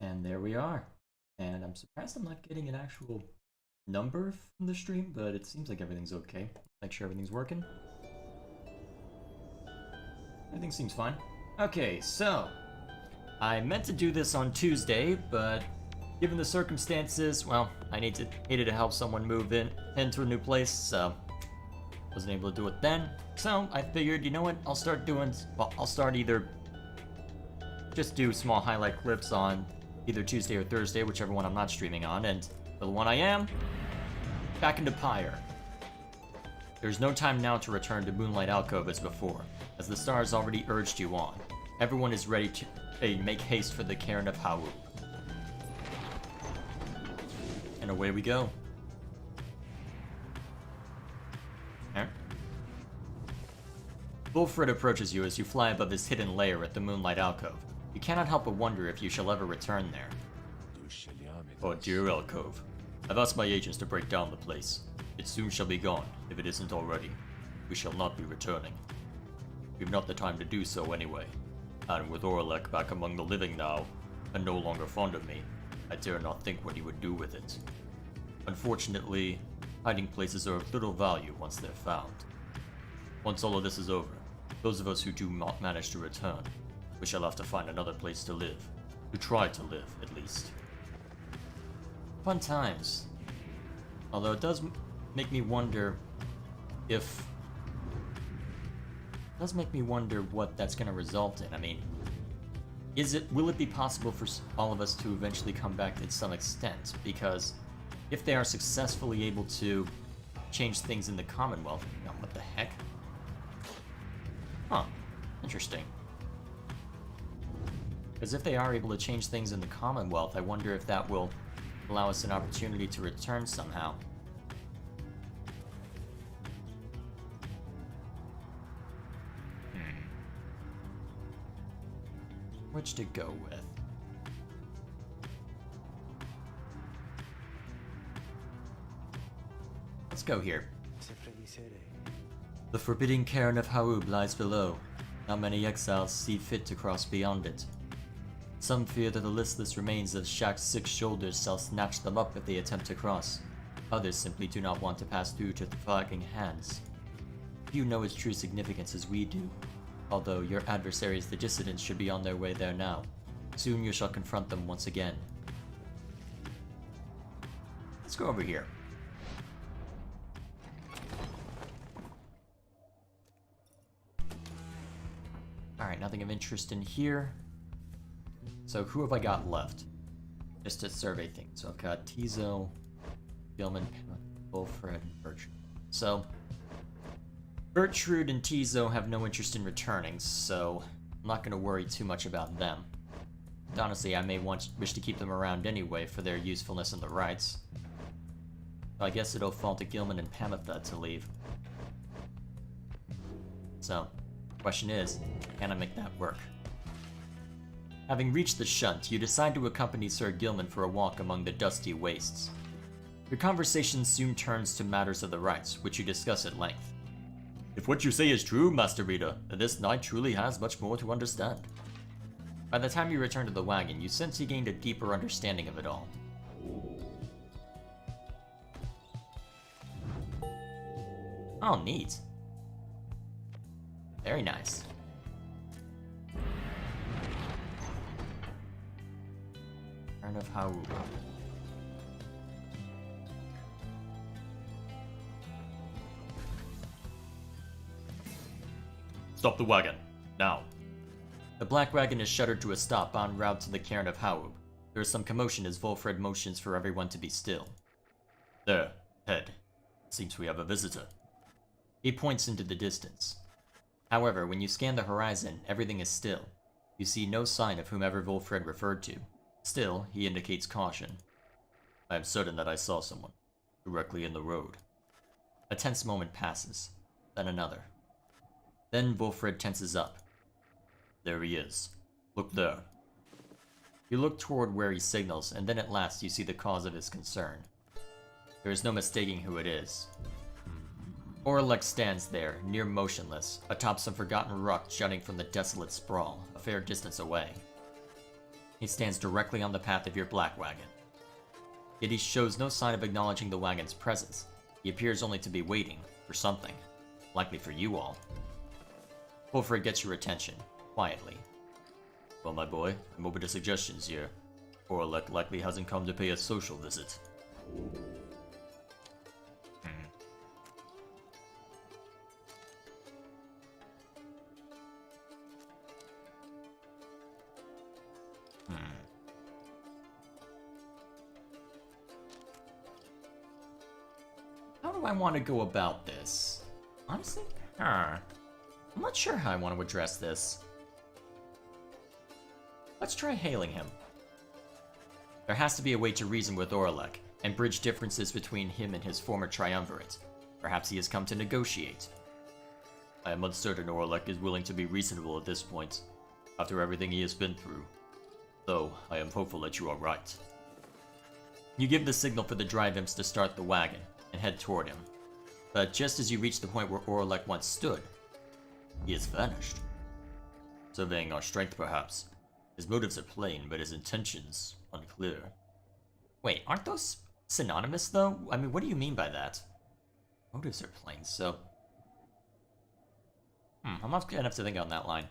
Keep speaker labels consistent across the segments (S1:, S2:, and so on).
S1: And there we are. And I'm surprised I'm not getting an actual number from the stream, but it seems like everything's okay. Make sure everything's working. Everything seems fine. Okay, so I meant to do this on Tuesday, but given the circumstances, well, I needed to help someone move into a new place, so wasn't able to do it then. So I figured, you know what? I'll start either just do small highlight clips on either Tuesday or Thursday, whichever one I'm not streaming on, and for the one I am, back into Pyre. There's no time now to return to Moonlight Alcove as before, as the stars already urged you on. Everyone is ready to make haste for the cairn of Hau. And away we go. There. Wolfred approaches you as you fly above his hidden lair at the Moonlight Alcove. You cannot help but wonder if you shall ever return there. Oh dear Alcove. I've asked my agents to break down the place. It soon shall be gone, if it isn't already. We shall not be returning. We've not the time to do so anyway. And with Orlek back among the living now, and no longer fond of me, I dare not think what he would do with it. Unfortunately, hiding places are of little value once they're found. Once all of this is over, those of us who do not manage to return, we shall have to find another place to live. To try to live, at least. Fun times. Although it does make me wonder if... It does make me wonder what that's going to result in. I mean, will it be possible for all of us to eventually come back to some extent? Because if they are successfully able to change things in the Commonwealth, what the heck? Huh, interesting. Because if they are able to change things in the Commonwealth, I wonder if that will allow us an opportunity to return somehow. Which to go with? Let's go here. The forbidding cairn of Haub lies below. Not many exiles see fit to cross beyond it. Some fear that the listless remains of Shaq's 6 shoulders shall snatch them up if they attempt to cross. Others simply do not want to pass through to the flagging hands. Few know its true significance as we do. Although your adversaries, the dissidents, should be on their way there now. Soon you shall confront them once again. Let's go over here. Alright, nothing of interest in here. So who have I got left? Just to survey things. So I've got Tizo, Gilman, Wolfred, and Bertrude. So Bertrude and Tizo have no interest in returning, so I'm not going to worry too much about them. And honestly, I may wish to keep them around anyway for their usefulness in the rites. So I guess it'll fall to Gilman and Pamitha to leave. So, the question is, can I make that work? Having reached the shunt, you decide to accompany Sir Gilman for a walk among the dusty wastes. Your conversation soon turns to matters of the rites, which you discuss at length. If what you say is true, Master Rita, then this knight truly has much more to understand. By the time you return to the wagon, you sense you gained a deeper understanding of it all. Oh, neat. Very nice. Cairn of Hau. Stop the wagon, now. The black wagon is shuttered to a stop en route to the cairn of Hau. There is some commotion as Wolfred motions for everyone to be still. There, head. Seems we have a visitor. He points into the distance. However, when you scan the horizon, everything is still. You see no sign of whomever Wolfred referred to. Still, he indicates caution. I am certain that I saw someone, directly in the road. A tense moment passes, then another. Then Wolfred tenses up. There he is. Look there. You look toward where he signals, and then at last you see the cause of his concern. There is no mistaking who it is. Orlek stands there, near motionless, atop some forgotten rock jutting from the desolate sprawl, a fair distance away. He stands directly on the path of your black wagon. Yet he shows no sign of acknowledging the wagon's presence. He appears only to be waiting for something, likely for you all. Wilfred gets your attention, quietly. Well, my boy, I'm open to suggestions here. Orlek likely hasn't come to pay a social visit. How do I want to go about this? Honestly? I'm not sure how I want to address this. Let's try hailing him. There has to be a way to reason with Orlek, and bridge differences between him and his former triumvirate. Perhaps he has come to negotiate. I am uncertain Orlek is willing to be reasonable at this point, after everything he has been through. Though, I am hopeful that you are right. You give the signal for the drive imps to start the wagon, and head toward him. But just as you reach the point where Orlek once stood, he has vanished. Surveying our strength, perhaps. His motives are plain, but his intentions unclear. Wait, aren't those synonymous, though? I mean, what do you mean by that? Motives are plain, so... I'm not gonna have to think on that line.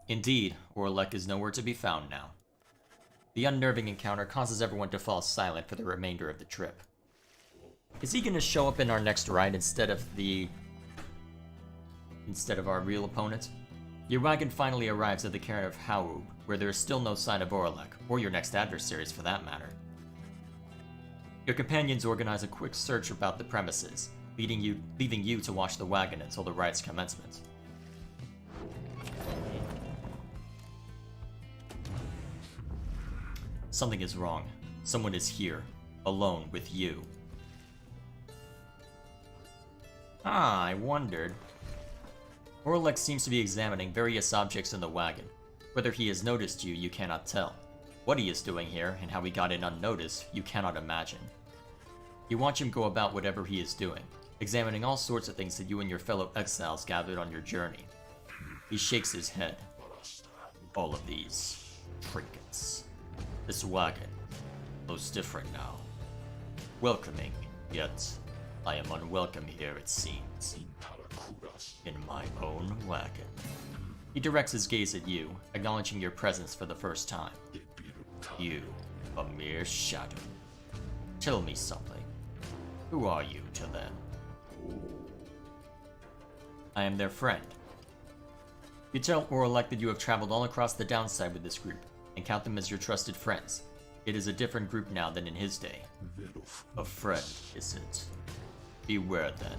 S1: Indeed, Orlek is nowhere to be found now. The unnerving encounter causes everyone to fall silent for the remainder of the trip. Is he gonna show up in our next ride instead of our real opponent? Your wagon finally arrives at the cairn of Haub, where there is still no sign of Orlek, or your next adversaries for that matter. Your companions organize a quick search about the premises, leaving you to watch the wagon until the ride's commencement. Something is wrong. Someone is here, alone with you. I wondered. Orlek seems to be examining various objects in the wagon. Whether he has noticed you, you cannot tell. What he is doing here, and how he got in unnoticed, you cannot imagine. You watch him go about whatever he is doing, examining all sorts of things that you and your fellow exiles gathered on your journey. He shakes his head. All of these trinkets. This wagon, most different now. Welcoming, yet I am unwelcome here, it seems. In my own wagon. He directs his gaze at you, acknowledging your presence for the first time. You, a mere shadow. Tell me something. Who are you to them? I am their friend. You tell Orlek that you have traveled all across the downside with this group, and count them as your trusted friends. It is a different group now than in his day. A friend, is it? Beware then,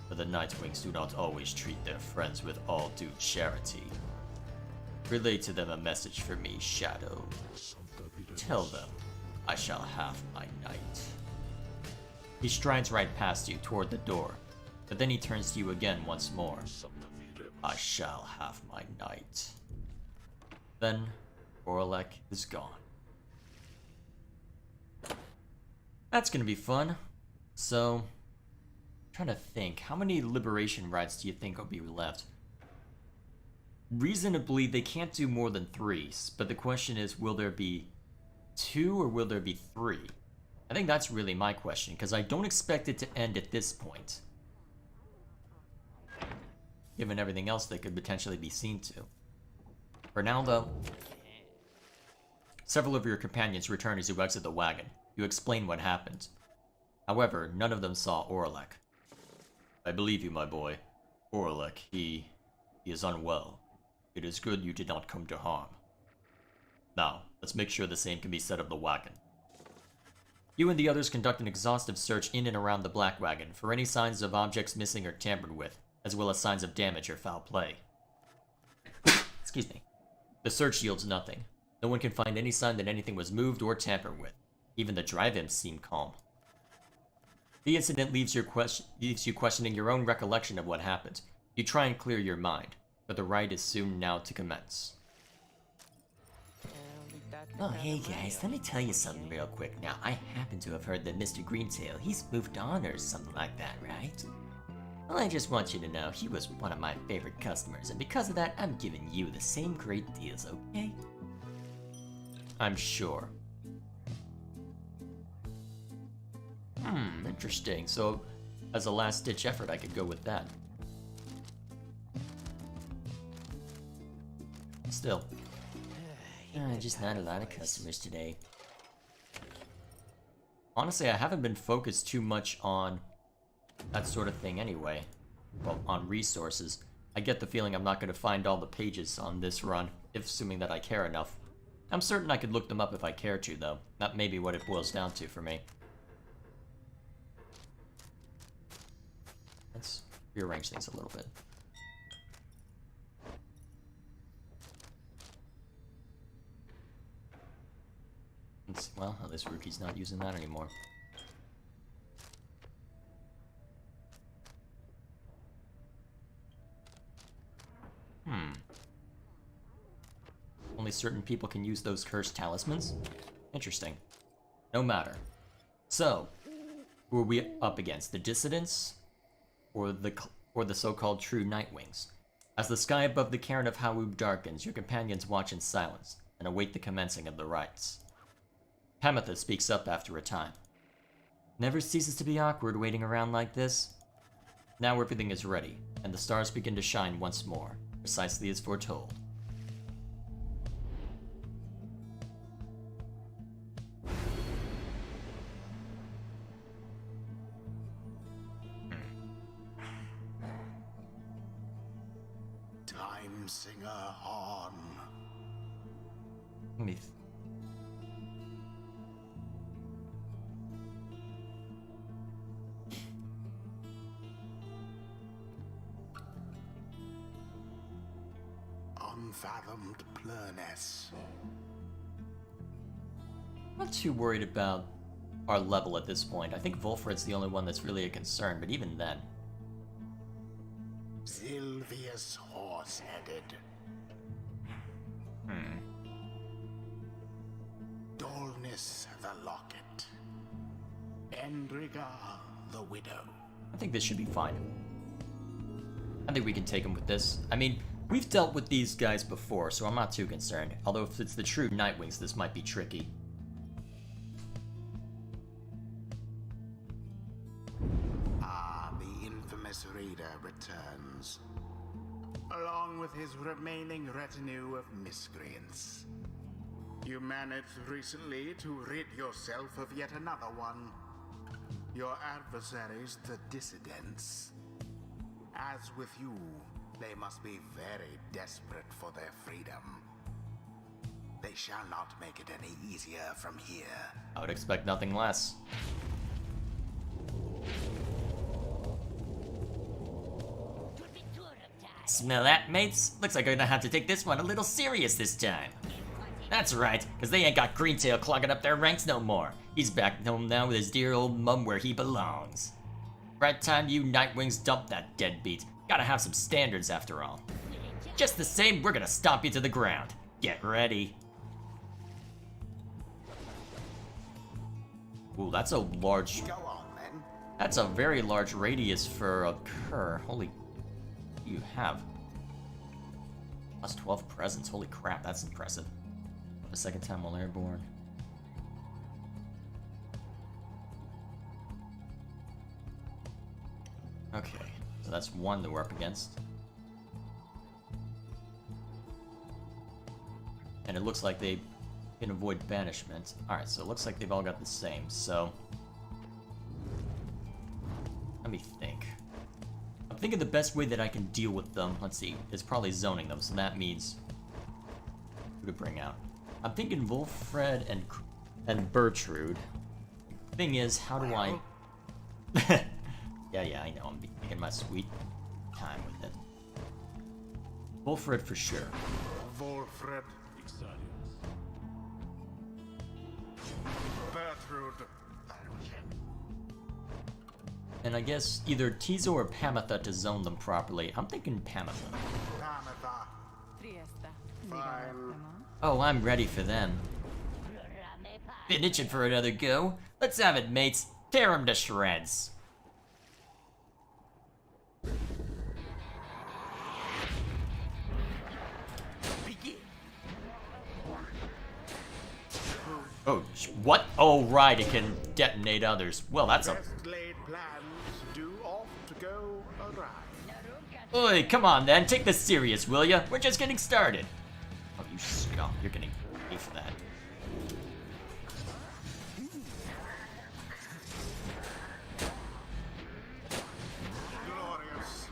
S1: for the Nightwings do not always treat their friends with all due charity. Relay to them a message for me, Shadow. Tell them, I shall have my night. He strides right past you toward the door, but then he turns to you again once more. I shall have my night. Then, Orlek is gone. That's gonna be fun. So, I'm trying to think, how many liberation rides do you think will be left? Reasonably, they can't do more than 3, but the question is, will there be 2 or will there be 3? I think that's really my question, because I don't expect it to end at this point. Given everything else that could potentially be seen to. For now, though, several of your companions return as you exit the wagon. You explain what happened. However, none of them saw Orlek. I believe you, my boy. Orlek, he is unwell. It is good you did not come to harm. Now, let's make sure the same can be said of the wagon. You and the others conduct an exhaustive search in and around the black wagon for any signs of objects missing or tampered with, as well as signs of damage or foul play. Excuse me. The search yields nothing. No one can find any sign that anything was moved or tampered with. Even the drive imps seem calm. The incident leaves you questioning your own recollection of what happened. You try and clear your mind, but the ride is soon now to commence. Oh, hey guys, let me tell you something real quick. Now, I happen to have heard that Mr. Greentail, he's moved on or something like that, right? Well, I just want you to know he was one of my favorite customers, and because of that, I'm giving you the same great deals, okay? I'm sure. Interesting. So, as a last-ditch effort, I could go with that. Still. Just not a lot of customers today. Honestly, I haven't been focused too much on that sort of thing anyway. Well, on resources. I get the feeling I'm not going to find all the pages on this run, if assuming that I care enough. I'm certain I could look them up if I care to, though. That may be what it boils down to for me. Let's rearrange things a little bit. Well, at least Rookie's not using that anymore. Only certain people can use those cursed talismans? Interesting. No matter. So, who are we up against? The Dissidents? Or the so-called true Nightwings? As the sky above the cairn of Hawub darkens, your companions watch in silence and await the commencing of the rites. Pamitha speaks up after a time. Never ceases to be awkward waiting around like this. Now everything is ready, and the stars begin to shine once more, precisely as foretold.
S2: Time singer on.
S1: Let me
S2: Unfathomed plurness.
S1: I'm not too worried about our level at this point. I think Volfred's the only one that's really a concern, but even then.
S2: Sylvius horse-headed. Dolnis the locket. Endriga the widow.
S1: I think this should be fine. I think we can take him with this. I mean, we've dealt with these guys before, so I'm not too concerned. Although if it's the true Nightwings, this might be tricky.
S2: The infamous Reader returns, along with his remaining retinue of miscreants. You managed recently to rid yourself of yet another one. Your adversaries, the Dissidents. As with you, they must be very desperate for their freedom. They shall not make it any easier from here.
S1: I would expect nothing less. Smell that, mates? Looks like I'm gonna have to take this one a little serious this time. That's right, because they ain't got Greentail clogging up their ranks no more. He's back home now with his dear old mum where he belongs. Right time you Nightwings dump that deadbeat. Gotta have some standards after all. Just the same, we're gonna stomp you to the ground. Get ready. Ooh, that's a large...
S2: Go on, then.
S1: That's a very large radius for a cur. Holy... You have... Plus 12 presence. Holy crap, that's impressive. The second time while airborne. Okay, so that's one that we're up against. And it looks like they can avoid banishment. Alright, so it looks like they've all got the same, so... Let me think. I'm thinking the best way that I can deal with them, let's see, is probably zoning them, so that means... Who to bring out? I'm thinking Volfred and Bertrude. Thing is, how do I... Yeah, I know, I'm taking my sweet time with it. Volfred for sure.
S2: Volfred. Bertrude.
S1: And I guess either Tizo or Pamitha to zone them properly. I'm thinking Pamitha.
S2: Pamitha. Fine.
S1: Oh, I'm ready for them. Been itching for another go. Let's have it, mates. Tear 'em to shreds. Oh, what? Oh, right, it can detonate others. Well, that's a...
S2: Best laid plans do oft go awry.
S1: Oi, come on then, take this serious, will ya? We're just getting started. Oh, you scum, you're getting paid for that.
S2: Glorious.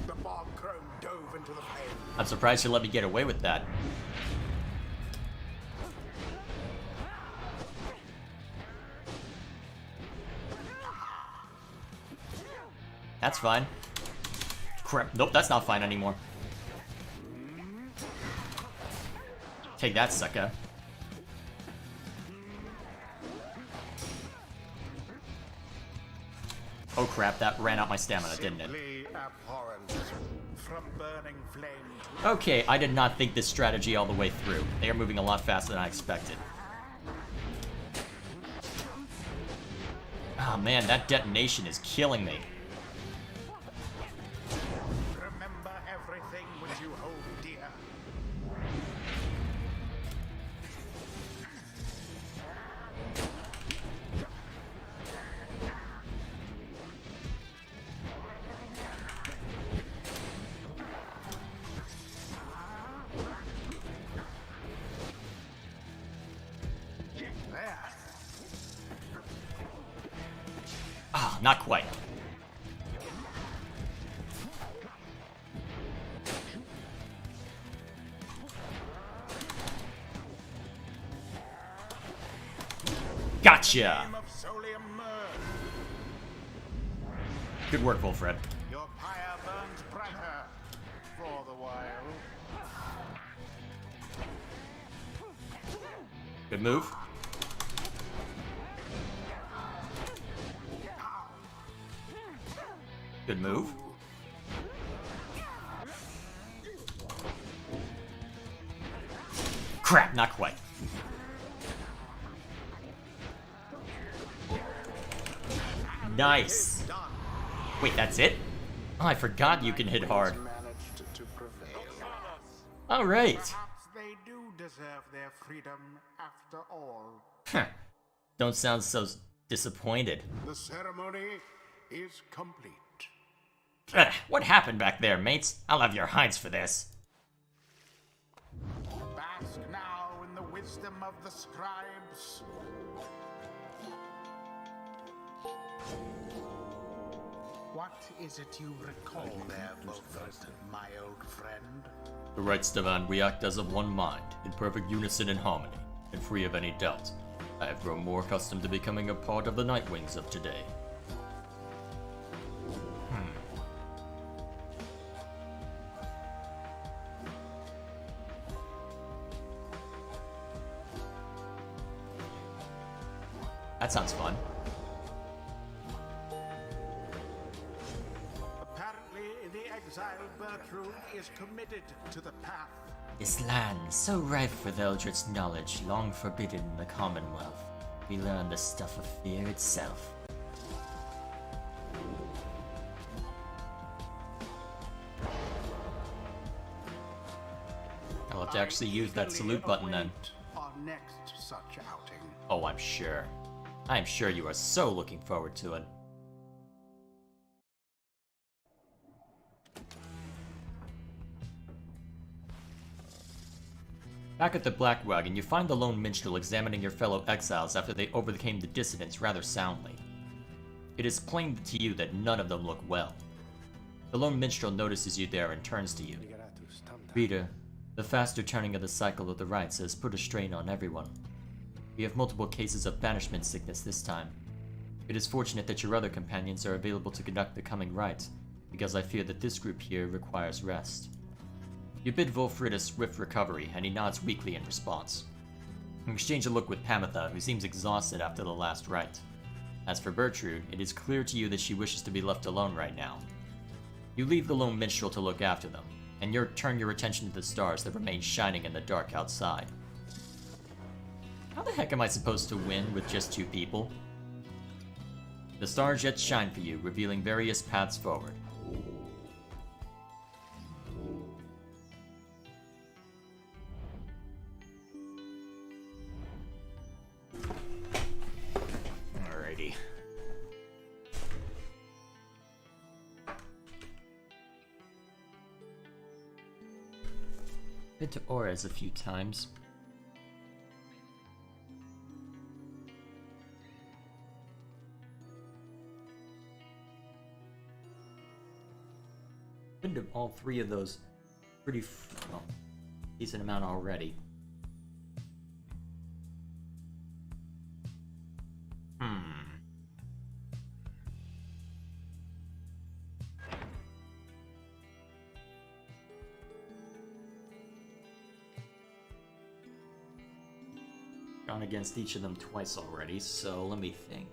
S2: The bog crone dove into the flame.
S1: I'm surprised you let me get away with that. That's fine. Crap. Nope, that's not fine anymore. Take that, sucker. Oh crap, that ran out my stamina, didn't it?
S2: Simply abhorrent. From burning flame
S1: Okay, I did not think this strategy all the way through. They are moving a lot faster than I expected. Oh man, that detonation is killing me.
S2: remember everything which you hold dear. There.
S1: Ah, not quite. Gotcha!
S2: Name of Solium Myrrh.
S1: Good work, Wolfred.
S2: Your pyre burns brighter for the while.
S1: Good move. Good move. Crap, not quite. Nice.
S2: Done.
S1: Wait, that's it? Oh, I forgot you can hit hard.
S2: Managed to prevail.
S1: Alright.
S2: Perhaps they do deserve their freedom after all.
S1: Don't sound so disappointed.
S2: The ceremony is complete.
S1: What happened back there, mates? I'll have your hides for this.
S2: Bask now in the wisdom of the scribes. What is it you recall there, Beaufort, my old friend?
S1: The rights demand we act as of one mind, in perfect unison and harmony, and free of any doubt. I have grown more accustomed to becoming a part of the Nightwings of today. That sounds fun.
S2: Apparently, the exiled Bertrude is committed to the path.
S1: This land, so rife with eldritch knowledge, long forbidden in the Commonwealth. We learn the stuff of fear itself. I'll have to actually use that salute button then.
S2: Our next such outing.
S1: Oh, I'm sure. I'm sure you are so looking forward to it. Back at the Black Wagon, you find the lone minstrel examining your fellow exiles after they overcame the dissidents rather soundly. It is plain to you that none of them look well. The lone minstrel notices you there and turns to you. Reader, the faster turning of the cycle of the rites has put a strain on everyone. We have multiple cases of banishment sickness this time. It is fortunate that your other companions are available to conduct the coming rite, because I fear that this group here requires rest. You bid Wolfrid a swift recovery, and he nods weakly in response. You exchange a look with Pamitha, who seems exhausted after the last rite. As for Bertrude, it is clear to you that she wishes to be left alone right now. You leave the lone minstrel to look after them, and turn your attention to the stars that remain shining in the dark outside. How the heck am I supposed to win with just two people? The stars yet shine for you, revealing various paths forward. Been to Ores a few times. Been to all three of those pretty well, decent amount already. Gone against each of them twice already, so let me think.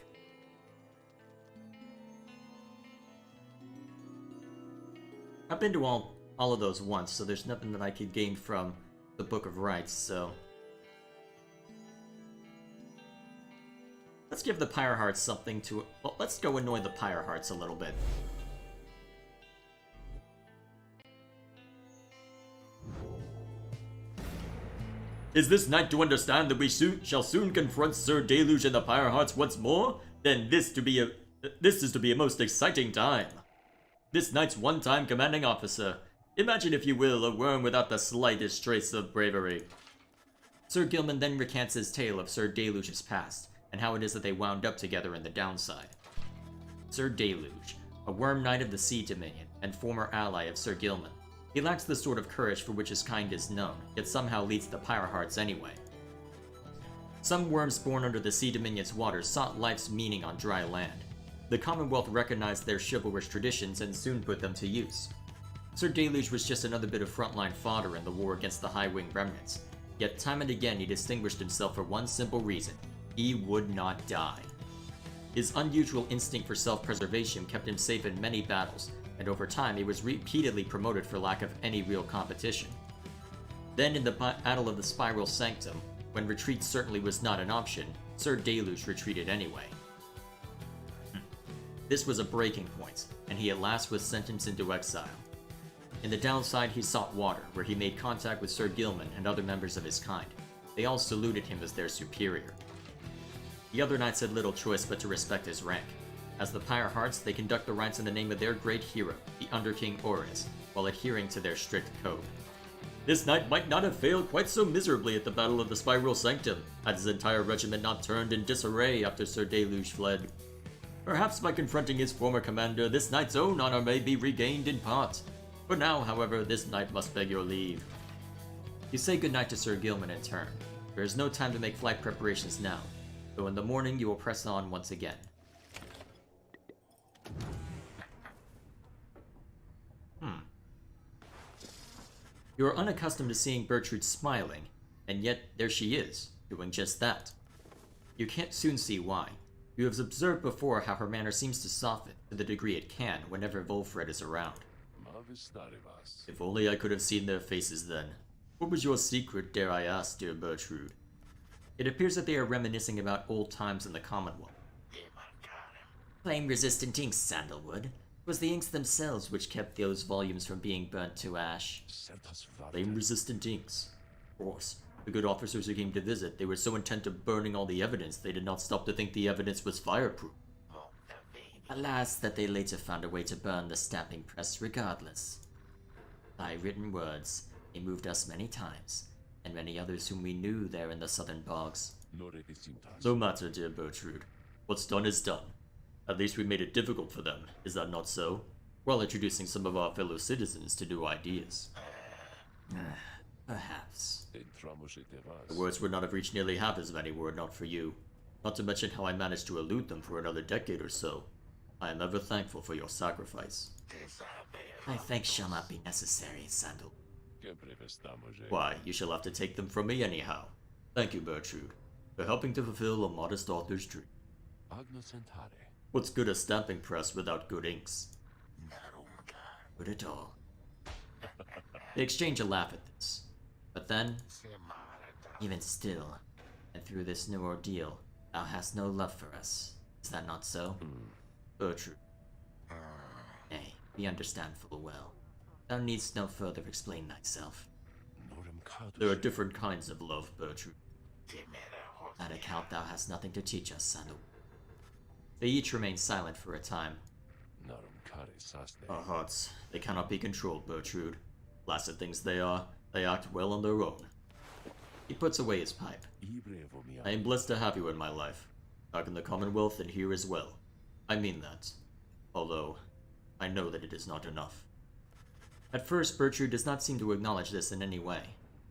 S1: I've been to all of those once, so there's nothing that I could gain from the Book of Rites, so... Let's give the Pyre Hearts something to... Well, let's go annoy the Pyre Hearts a little bit. Is this knight to understand that we shall soon confront Sir Deluge and the Pyre Hearts once more? Then this is to be a most exciting time. This knight's one-time commanding officer. Imagine, if you will, a worm without the slightest trace of bravery. Sir Gilman then recants his tale of Sir Deluge's past, and how it is that they wound up together in the downside. Sir Deluge, a worm knight of the Sea Dominion, and former ally of Sir Gilman. He lacks the sort of courage for which his kind is known, yet somehow leads the Pyre Hearts anyway. Some worms born under the Sea Dominion's waters sought life's meaning on dry land. The Commonwealth recognized their chivalrous traditions and soon put them to use. Sir Deluge was just another bit of frontline fodder in the war against the High-Wing remnants, yet time and again he distinguished himself for one simple reason: he would not die. His unusual instinct for self-preservation kept him safe in many battles, and over time he was repeatedly promoted for lack of any real competition. Then in the Battle of the Spiral Sanctum, when retreat certainly was not an option, Sir Deluge retreated anyway. This was a breaking point, and he at last was sentenced into exile. In the downside he sought water, where he made contact with Sir Gilman and other members of his kind. They all saluted him as their superior. The other knights had little choice but to respect his rank. As the Pyre Hearts, they conduct the rites in the name of their great hero, the Underking Ores, while adhering to their strict code. This knight might not have failed quite so miserably at the Battle of the Spiral Sanctum, had his entire regiment not turned in disarray after Sir Deluge fled. Perhaps by confronting his former commander, this knight's own honor may be regained in part. For now, however, this knight must beg your leave. You say goodnight to Sir Gilman in turn. There is no time to make flight preparations now, though in the morning you will press on once again. You are unaccustomed to seeing Bertrude smiling, and yet there she is, doing just that. You can't soon see why. You have observed before how her manner seems to soften, to the degree it can, whenever Volfred is around. If only I could have seen their faces then. What was your secret, dare I ask, dear Bertrude? It appears that they are reminiscing about old times in the Commonwealth. Flame-resistant inks, Sandalwood. It was the inks themselves which kept those volumes from being burnt to ash. Flame-resistant inks. Of course. The good officers who came to visit, they were so intent of burning all the evidence, they did not stop to think the evidence was fireproof. Alas, that they later found a way to burn the stamping press regardless. Thy written words, they moved us many times, and many others whom we knew there in the southern bogs. No matter, dear Bertrude. What's done is done. At least we made it difficult for them, is that not so? While introducing some of our fellow citizens to new ideas. Perhaps. The words would not have reached nearly half as many were it not for you. Not to mention how I managed to elude them for another decade or so. I am ever thankful for your sacrifice. My thanks shall not be necessary, Sandal. Why, you shall have to take them from me anyhow. Thank you, Bertrude, for helping to fulfill a modest author's dream. What's good a stamping press without good inks? Good at all. They exchange a laugh at this. But then, even still, and through this new ordeal, thou hast no love for us. Is that not so? Bertrude. Nay, we understand full well. Thou needst no further explain thyself. There are different kinds of love, Bertrude. That account thou hast nothing to teach us, Sandal. They each remain silent for a time. Our hearts, they cannot be controlled, Bertrude. Placid things they are, They act well on their own. He puts away his pipe. I am blessed to have you in my life. Back in the Commonwealth and here as well. I mean that. Although, I know that it is not enough. At first, Bertrude does not seem to acknowledge this in any way.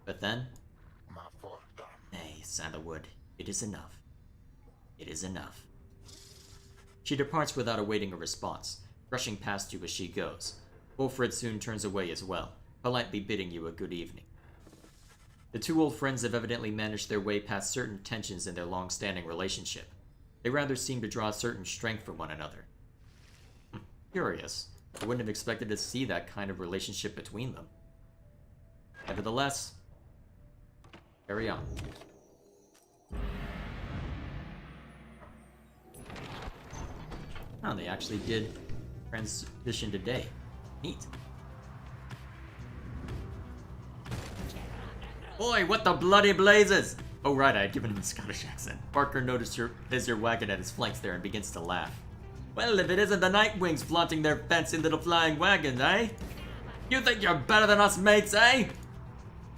S1: But then... Nay, Sandalwood, it is enough. It is enough. She departs without awaiting a response, brushing past you as she goes. Wolfred soon turns away as well, politely bidding you a good evening. The two old friends have evidently managed their way past certain tensions in their long-standing relationship. They rather seem to draw a certain strength from one another. Curious. I wouldn't have expected to see that kind of relationship between them. Nevertheless, carry on. Oh, they actually did transition today. Neat. Boy, what the bloody blazes! Oh right, I had given him a Scottish accent. Barker noticed your wagon at his flanks there and begins to laugh. Well, if it isn't the Nightwings flaunting their fancy little flying wagons, eh? You think you're better than us mates, eh?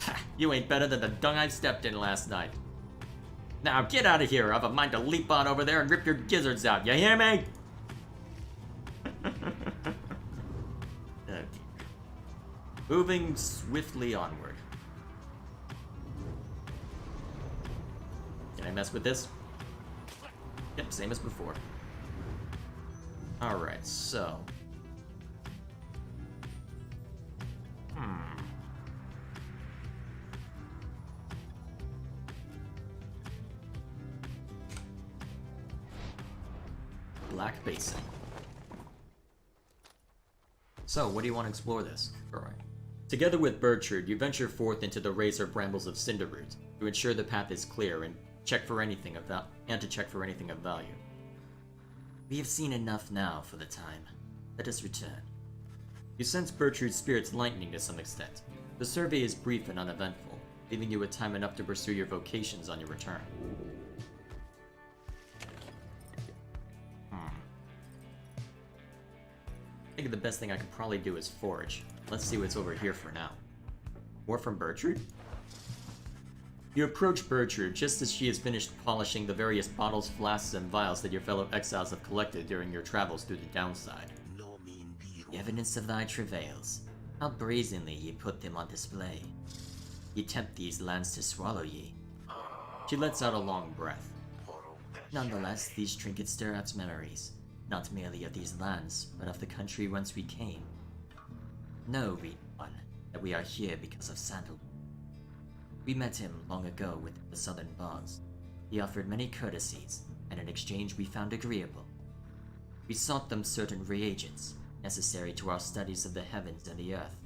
S1: Ha, you ain't better than the dung I stepped in last night. Now get out of here, I've a mind to leap on over there and rip your gizzards out, you hear me? Okay. Moving swiftly onward. Can I mess with this? Yep, same as before. Alright, so... Black Basin. So, what do you want to explore this? Alright. Together with Bertrude, you venture forth into the razor brambles of Cinderroot to ensure the path is clear and check for anything of value. We have seen enough now for the time. Let us return. You sense Bertrude's spirits lightening to some extent. The survey is brief and uneventful, leaving you with time enough to pursue your vocations on your return. I think the best thing I could probably do is forage. Let's see what's over here for now. More from Bertrude? You approach Bertrude just as she has finished polishing the various bottles, flasks, and vials that your fellow exiles have collected during your travels through the downside. The evidence of thy travails. How brazenly ye put them on display. Ye tempt these lands to swallow ye. She lets out a long breath. Nonetheless, these trinkets stir out memories, not merely of these lands, but of the country whence we came. Know, read one, that we are here because of Sandalwood. We met him long ago with the southern bogs. He offered many courtesies, and in exchange we found agreeable. We sought them certain reagents, necessary to our studies of the heavens and the earth.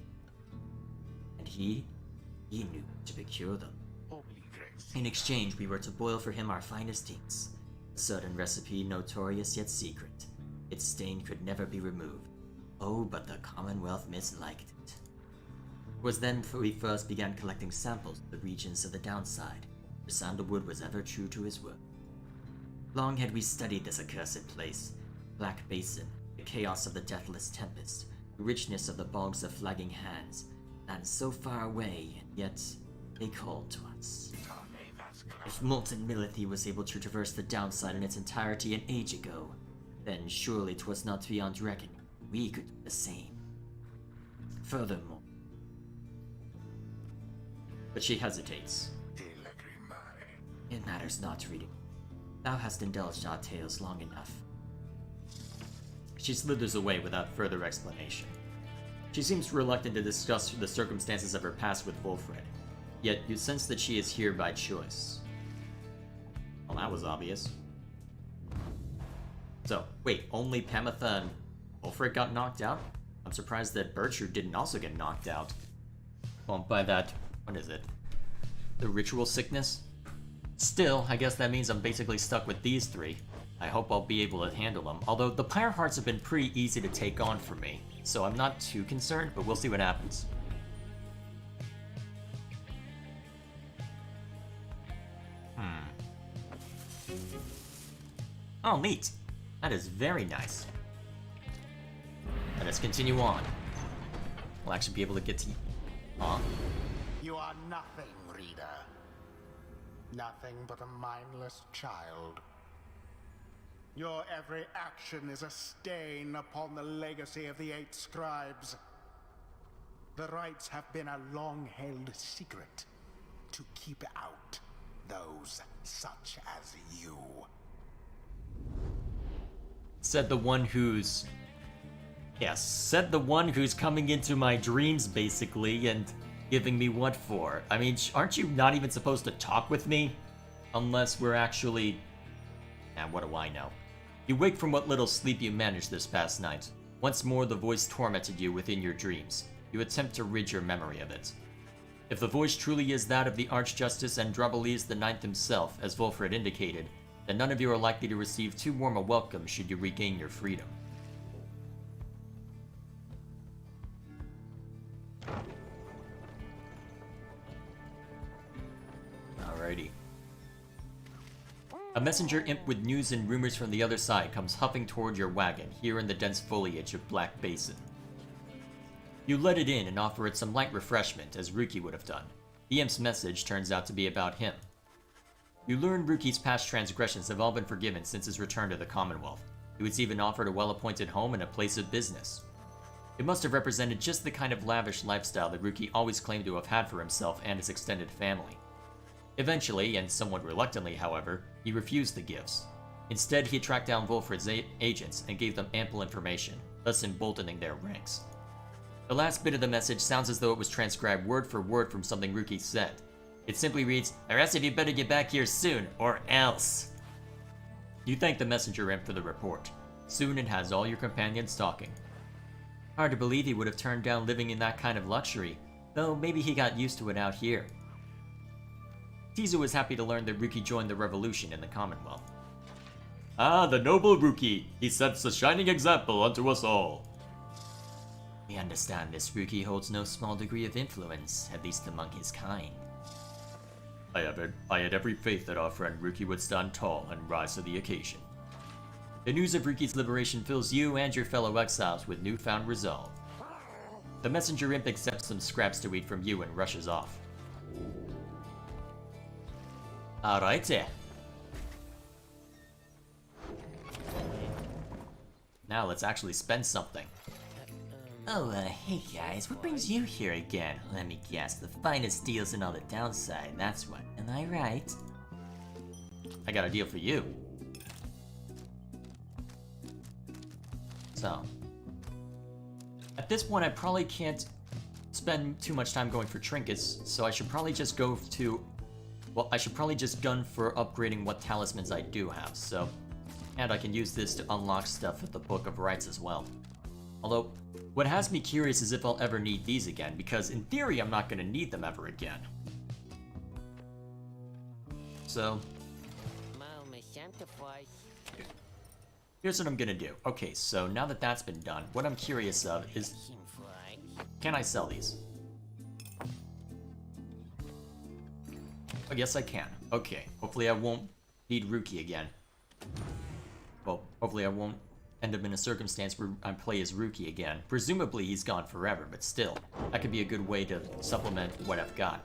S1: And he knew to procure them. In exchange, we were to boil for him our finest inks, a certain recipe notorious yet secret. Its stain could never be removed. Oh, but the Commonwealth misliked it. It was then we first began collecting samples of the regions of the downside, for Sandalwood was ever true to his word. Long had we studied this accursed place, Black Basin, the chaos of the deathless tempest, the richness of the bogs of flagging hands, and so far away, and yet they called to us. If Molten Milithy was able to traverse the downside in its entirety an age ago, then surely 'twas not beyond reckoning we could do the same. Furthermore... But she hesitates. It matters not, reading. Thou hast indulged our tales long enough. She slithers away without further explanation. She seems reluctant to discuss the circumstances of her past with Wolfred, yet you sense that she is here by choice. Well, that was obvious. So, wait, only Pamitha and Wolfred got knocked out? I'm surprised that Bertrude didn't also get knocked out. Well, by that, what is it? The ritual sickness? Still, I guess that means I'm basically stuck with these three. I hope I'll be able to handle them, although the Pyre Hearts have been pretty easy to take on for me, so I'm not too concerned, but we'll see what happens. Oh, neat. That is very nice. Let us continue on. We'll actually be able to get to... Huh?
S2: You nothing, reader. Nothing but a mindless child. Your every action is a stain upon the legacy of the 8 scribes. The rites have been a long-held secret to keep out those such as you.
S1: Said the one who's... Yes, said the one who's coming into my dreams, basically, and giving me what for? I mean, aren't you not even supposed to talk with me? Unless we're actually... what do I know? You wake from what little sleep you managed this past night. Once more, the voice tormented you within your dreams. You attempt to rid your memory of it. If the voice truly is that of the Archjustice Androboles the Ninth himself, as Wolfred indicated, then none of you are likely to receive too warm a welcome should you regain your freedom. Alrighty. A messenger imp with news and rumors from the other side comes huffing toward your wagon, here in the dense foliage of Black Basin. You let it in and offer it some light refreshment, as Ruki would have done. The imp's message turns out to be about him. You learn Ruki's past transgressions have all been forgiven since his return to the Commonwealth. He was even offered a well-appointed home and a place of business. It must have represented just the kind of lavish lifestyle that Ruki always claimed to have had for himself and his extended family. Eventually, and somewhat reluctantly however, he refused the gifts. Instead, he tracked down Wolfred's agents and gave them ample information, thus emboldening their ranks. The last bit of the message sounds as though it was transcribed word for word from something Ruki said. It simply reads, "The rest of you better get back here soon, or else." You thank the messenger imp for the report. Soon it has all your companions talking. Hard to believe he would have turned down living in that kind of luxury, though maybe he got used to it out here. Tizu was happy to learn that Ruki joined the revolution in the Commonwealth. "Ah, the noble Ruki! He sets a shining example unto us all." We understand this Ruki holds no small degree of influence, at least among his kind. I had every faith that our friend Ruki would stand tall and rise to the occasion. The news of Ruki's liberation fills you and your fellow exiles with newfound resolve. The messenger imp accepts some scraps to eat from you and rushes off. Alrighty. Now let's actually spend something. Oh, hey guys, what brings you here again? Let me guess, the finest deals in all the downside, that's what. Am I right? I got a deal for you. So, at this point I probably can't spend too much time going for trinkets, so I should probably just go to... Well, I should probably just gun for upgrading what talismans I do have, so... And I can use this to unlock stuff at the Book of Rites as well. Although, what has me curious is if I'll ever need these again, because in theory I'm not going to need them ever again. So... Here's what I'm gonna do. Okay, so now that that's been done, what I'm curious of is... Can I sell these? Oh, yes I can. Okay, hopefully I won't need Ruki again. Well, hopefully I won't end up in a circumstance where I play as Ruki again. Presumably he's gone forever, but still, that could be a good way to supplement what I've got.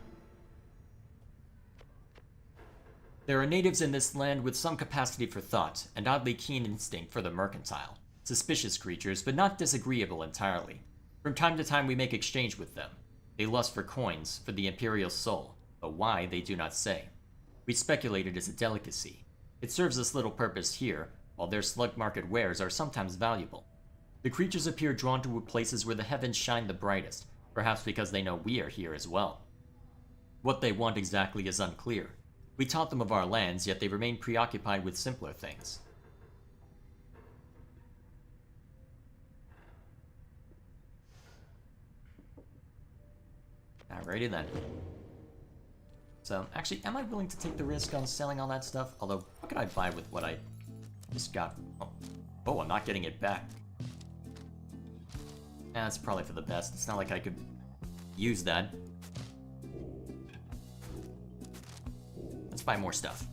S1: There are natives in this land with some capacity for thought, and oddly keen instinct for the mercantile. Suspicious creatures, but not disagreeable entirely. From time to time we make exchange with them. They lust for coins, for the Imperial soul, but why they do not say. We speculate it is a delicacy. It serves us little purpose here, while their slug market wares are sometimes valuable. The creatures appear drawn to places where the heavens shine the brightest, perhaps because they know we are here as well. What they want exactly is unclear. We taught them of our lands, yet they remain preoccupied with simpler things. Alrighty then. So, actually, am I willing to take the risk on selling all that stuff? Although, what could I buy with what I just got? Oh, I'm not getting it back. That's probably for the best. It's not like I could use that. Let's buy more stuff.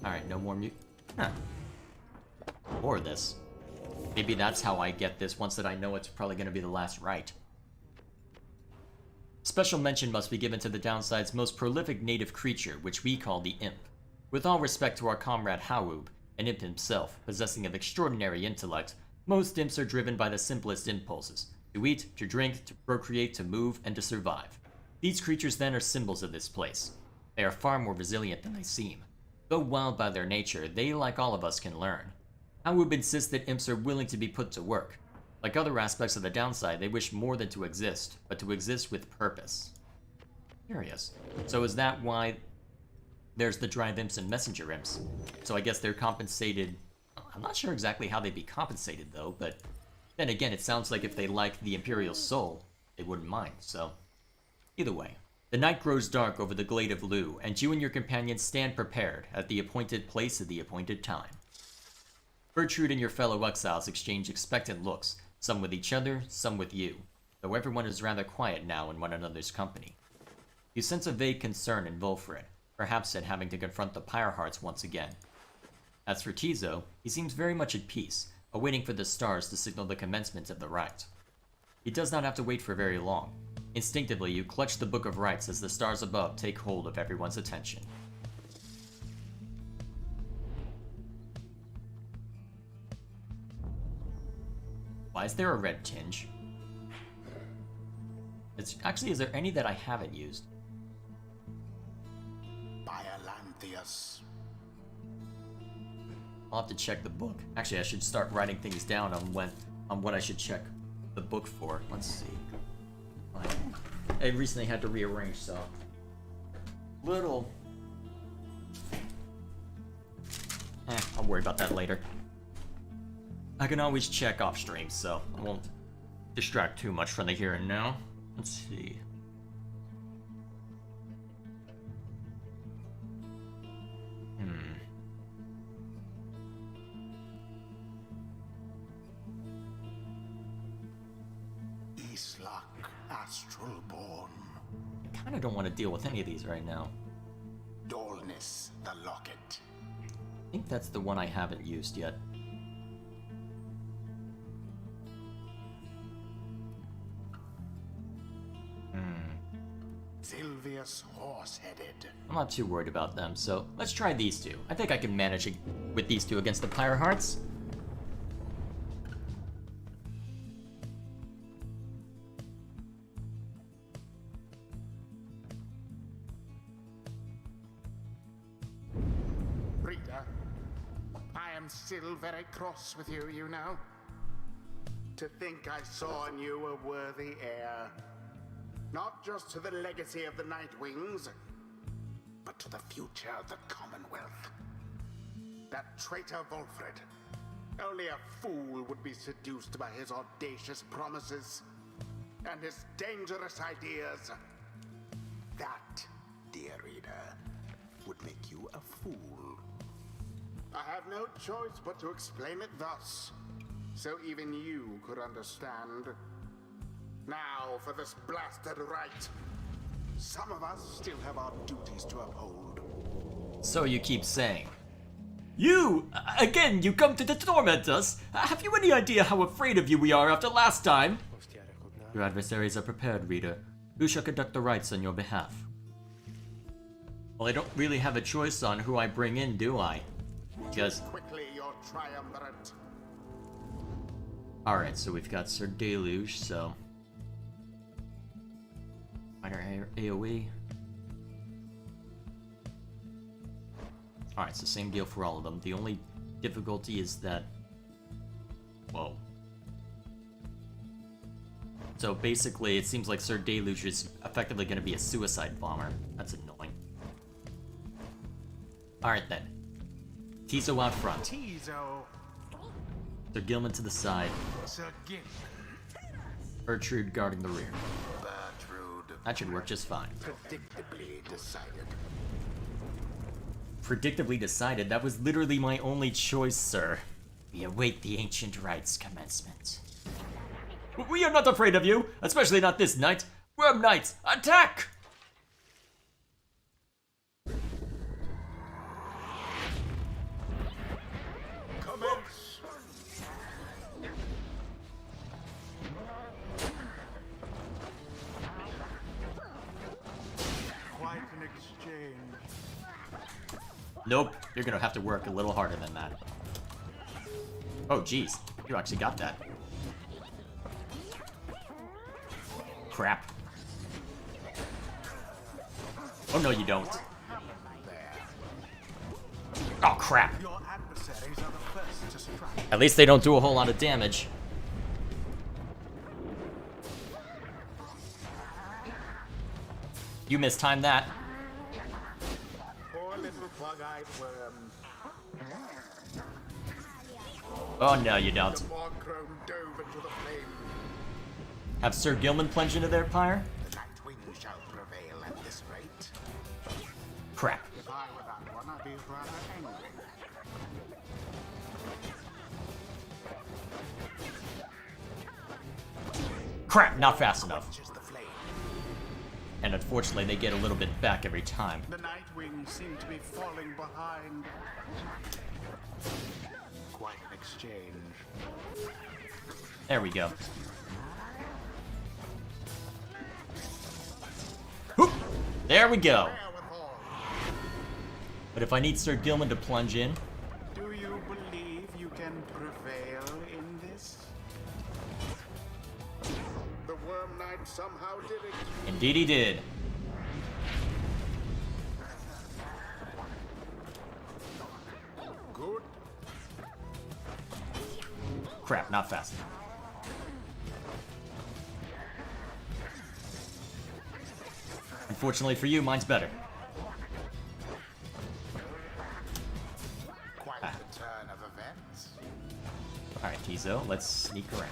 S1: Alright, no more Huh. Or this. Maybe that's how I get this once that I know it's probably going to be the last rite. Special mention must be given to the downside's most prolific native creature, which we call the Imp. With all respect to our comrade Hawub, an imp himself, possessing of extraordinary intellect, most imps are driven by the simplest impulses: to eat, to drink, to procreate, to move, and to survive. These creatures then are symbols of this place. They are far more resilient than they seem. Though wild by their nature, they, like all of us, can learn. Hawub insists that imps are willing to be put to work. Like other aspects of the downside, they wish more than to exist, but to exist with purpose. Curious. So is that why there's the drive imps and messenger imps? So I guess they're compensated. I'm not sure exactly how they'd be compensated though, but then again, it sounds like if they like the Imperial soul, they wouldn't mind, so. Either way, the night grows dark over the glade of Lu, and you and your companions stand prepared at the appointed place at the appointed time. Gertrude and your fellow exiles exchange expectant looks, some with each other, some with you, though everyone is rather quiet now in one another's company. You sense a vague concern in Volfred, perhaps at having to confront the Pyre Hearts once again. As for Tizo, he seems very much at peace, awaiting for the stars to signal the commencement of the rite. He does not have to wait for very long. Instinctively, you clutch the Book of Rites as the stars above take hold of everyone's attention. Why is there a red tinge? Actually, is there any that I haven't used?
S2: Biolantheus.
S1: I'll have to check the book. Actually, I should start writing things down on what I should check the book for. Let's see. I recently had to rearrange, so little. I'll worry about that later. I can always check off stream, so I won't distract too much from the here and now. Let's see.
S2: Islak Astralborn.
S1: I kind of don't want to deal with any of these right now.
S2: Dolness the Locket.
S1: I think that's the one I haven't used yet.
S2: Sylvius Horseheaded.
S1: I'm not too worried about them, so let's try these two. I think I can manage with these two against the Pyre Hearts.
S2: Rita, I am still very cross with you, you know. To think I saw in you a worthy heir. Not just to the legacy of the Nightwings, but to the future of the Commonwealth. That traitor Volfred. Only a fool would be seduced by his audacious promises and his dangerous ideas. That, dear reader, would make you a fool. I have no choice but to explain it thus, so even you could understand. Now for this blasted rite. Some of us still have our duties to uphold.
S1: So you keep saying. You! Again, you come to torment us! Have you any idea how afraid of you we are after last time? Your adversaries are prepared, reader. Who shall conduct the rites on your behalf? Well, I don't really have a choice on who I bring in, do I? Because...
S2: Quickly, your triumvirate.
S1: Alright, so we've got Sir Deluge, so... Minor AoE. Alright, it's the same deal for all of them. The only difficulty is that... Whoa. So basically, it seems like Sir Deluge is effectively going to be a suicide bomber. That's annoying. Alright then. Tizo out front.
S2: Tizo.
S1: Sir Gilman to the side.
S2: Sir Gilman.
S1: Gertrude guarding the rear.
S2: Gertrude.
S1: That should work just fine.
S2: Predictably decided.
S1: Predictably decided? That was literally my only choice, sir. We await the ancient rites commencement. We are not afraid of you, especially not this night. Worm Knights, attack!
S2: Commence.
S1: Nope, you're gonna have to work a little harder than that. Oh, jeez. You actually got that. Crap. Oh, no, you don't. Oh, crap.
S2: Your adversaries are the first to strike.
S1: At least they don't do a whole lot of damage. You mistimed that.
S2: Poor little bug-eyed worm.
S1: Oh, no, you don't.
S2: The Morcrone dove into the flame.
S1: Have Sir Gilman plunge into their pyre?
S2: The Nightwing shall prevail at this rate.
S1: Crap.
S2: If I were that one, I'd be rather angry.
S1: Crap, not fast enough.
S2: Which is the flame.
S1: And unfortunately, they get a little bit back every time.
S2: The Nightwing seem to be falling behind. Quite an exchange.
S1: There we go. Whoop! There we go.
S2: Wherewithal.
S1: But if I need Sir Gilman to plunge in,
S2: Do you believe you can prevail in this? The Worm Knight somehow did it.
S1: indeed he did.
S2: Good.
S1: Crap, not fast enough. Unfortunately for you, mine's better.
S2: Quite the turn of events.
S1: Alright, Tizo, let's sneak around.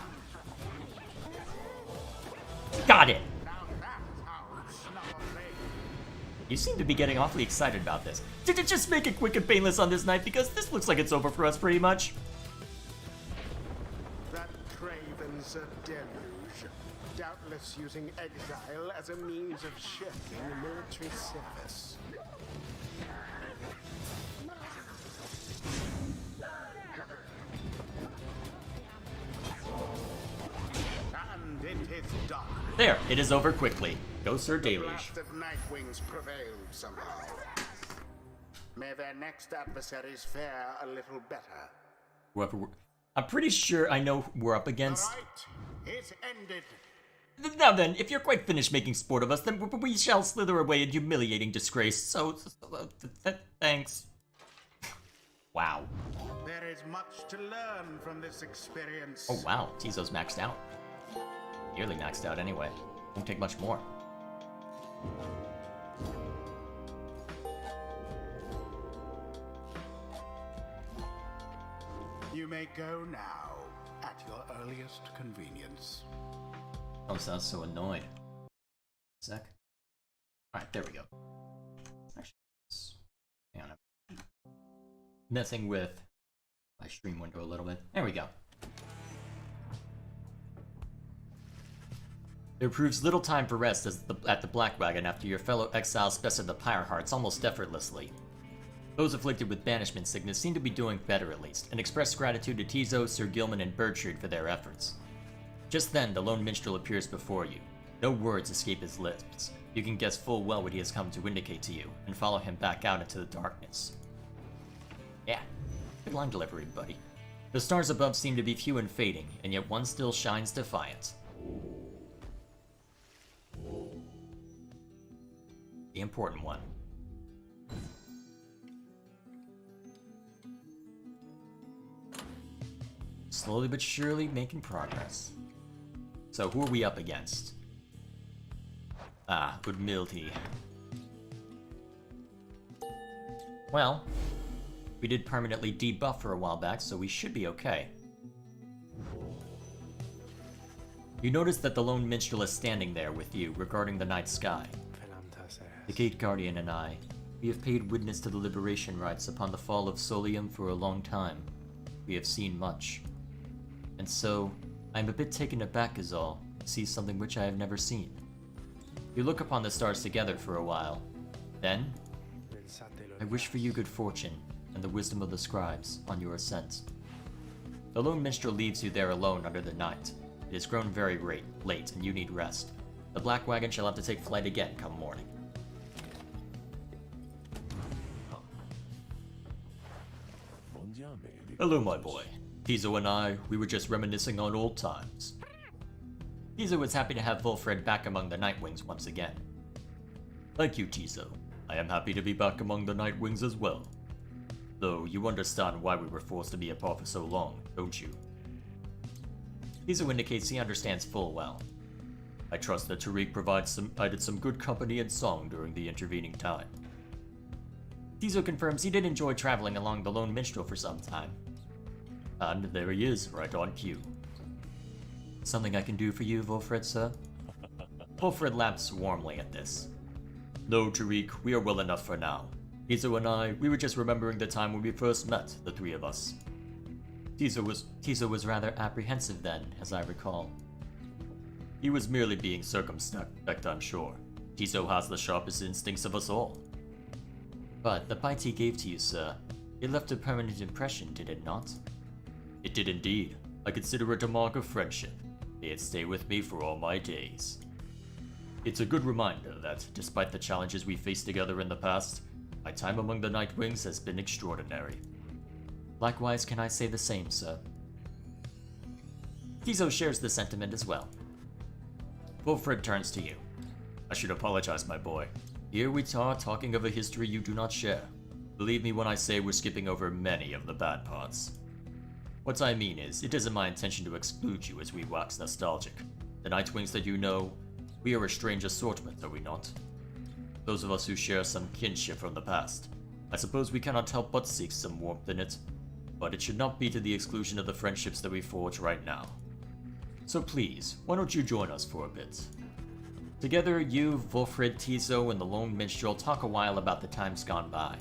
S1: Got it!
S2: Now that's how you snub a blade.
S1: You seem to be getting awfully excited about this. Did it just make it quick and painless on this night because this looks like it's over for us pretty much?
S2: That craven's a deluge. Doubtless using exile as a means of shirking military service. And it is done.
S1: There, it is over quickly. Go Sir
S2: The
S1: Deluge.
S2: blast of Nightwings prevailed somehow. May their next adversaries fare a little better.
S1: Whoever I'm pretty sure I know who we're up against.
S2: Alright, it's ended.
S1: Now then, if you're quite finished making sport of us, then we shall slither away in humiliating disgrace. Thanks. Wow.
S2: There is much to learn from this experience.
S1: Oh wow, Tizo's maxed out. Nearly maxed out anyway. Won't take much more.
S2: You may go now, at your earliest convenience.
S1: Oh, sounds so annoyed. Sec. Alright, there we go. Actually, hang on. Messing with my stream window a little bit. There we go. There proves little time for rest at the Black Wagon after your fellow exiles bested the Pyre Hearts almost effortlessly. Those afflicted with banishment sickness seem to be doing better at least, and express gratitude to Tizo, Sir Gilman, and Bertrude for their efforts. Just then, the lone minstrel appears before you. No words escape his lips. You can guess full well what he has come to indicate to you, and follow him back out into the darkness. Yeah, good line delivery, buddy. The stars above seem to be few and fading, and yet one still shines defiant. The important one. Slowly but surely making progress. So who are we up against? Ah, Udmilti. Well, we did permanently debuff for a while back, so we should be okay. You notice that the lone minstrel is standing there with you, regarding the night sky. The Gate Guardian and I, we have paid witness to the liberation rites upon the fall of Solium for a long time. We have seen much. And so, I am a bit taken aback is all, to see something which I have never seen. You look upon the stars together for a while. Then, I wish for you good fortune, and the wisdom of the scribes, on your ascent. The lone minstrel leaves you there alone under the night. It has grown very late, and you need rest. The Black Wagon shall have to take flight again come morning. Hello, my boy. Tizo and I, we were just reminiscing on old times. Tizo was happy to have Wolfred back among the Nightwings once again. Thank you, Tizo. I am happy to be back among the Nightwings as well. Though, you understand why we were forced to be apart for so long, don't you? Tizo indicates he understands full well. I trust that Tariq provided some good company and song during the intervening time. Tizo confirms he did enjoy traveling along the Lone Minstrel for some time. And there he is, right on cue. Something I can do for you, Wolfred, sir? Wolfred laughs warmly at this. No, Tariq, we are well enough for now. Tizo and I, we were just remembering the time when we first met, the three of us. Tizo was rather apprehensive then, as I recall. He was merely being circumspect, I'm sure. Tizo has the sharpest instincts of us all. But the bite he gave to you, sir, it left a permanent impression, did it not? It did indeed. I consider it a mark of friendship. May it stay with me for all my days. It's a good reminder that, despite the challenges we faced together in the past, my time among the Nightwings has been extraordinary. Likewise, can I say the same, sir? Tizo shares the sentiment as well. Wolfred turns to you. I should apologize, my boy. Here we are talking of a history you do not share. Believe me when I say we're skipping over many of the bad parts. What I mean is, it isn't my intention to exclude you as we wax nostalgic. The Nightwings that you know, we are a strange assortment, are we not? Those of us who share some kinship from the past. I suppose we cannot help but seek some warmth in it, but it should not be to the exclusion of the friendships that we forge right now. So please, why don't you join us for a bit? Together, you, Wolfred, Tizo, and the Lone Minstrel talk a while about the times gone by.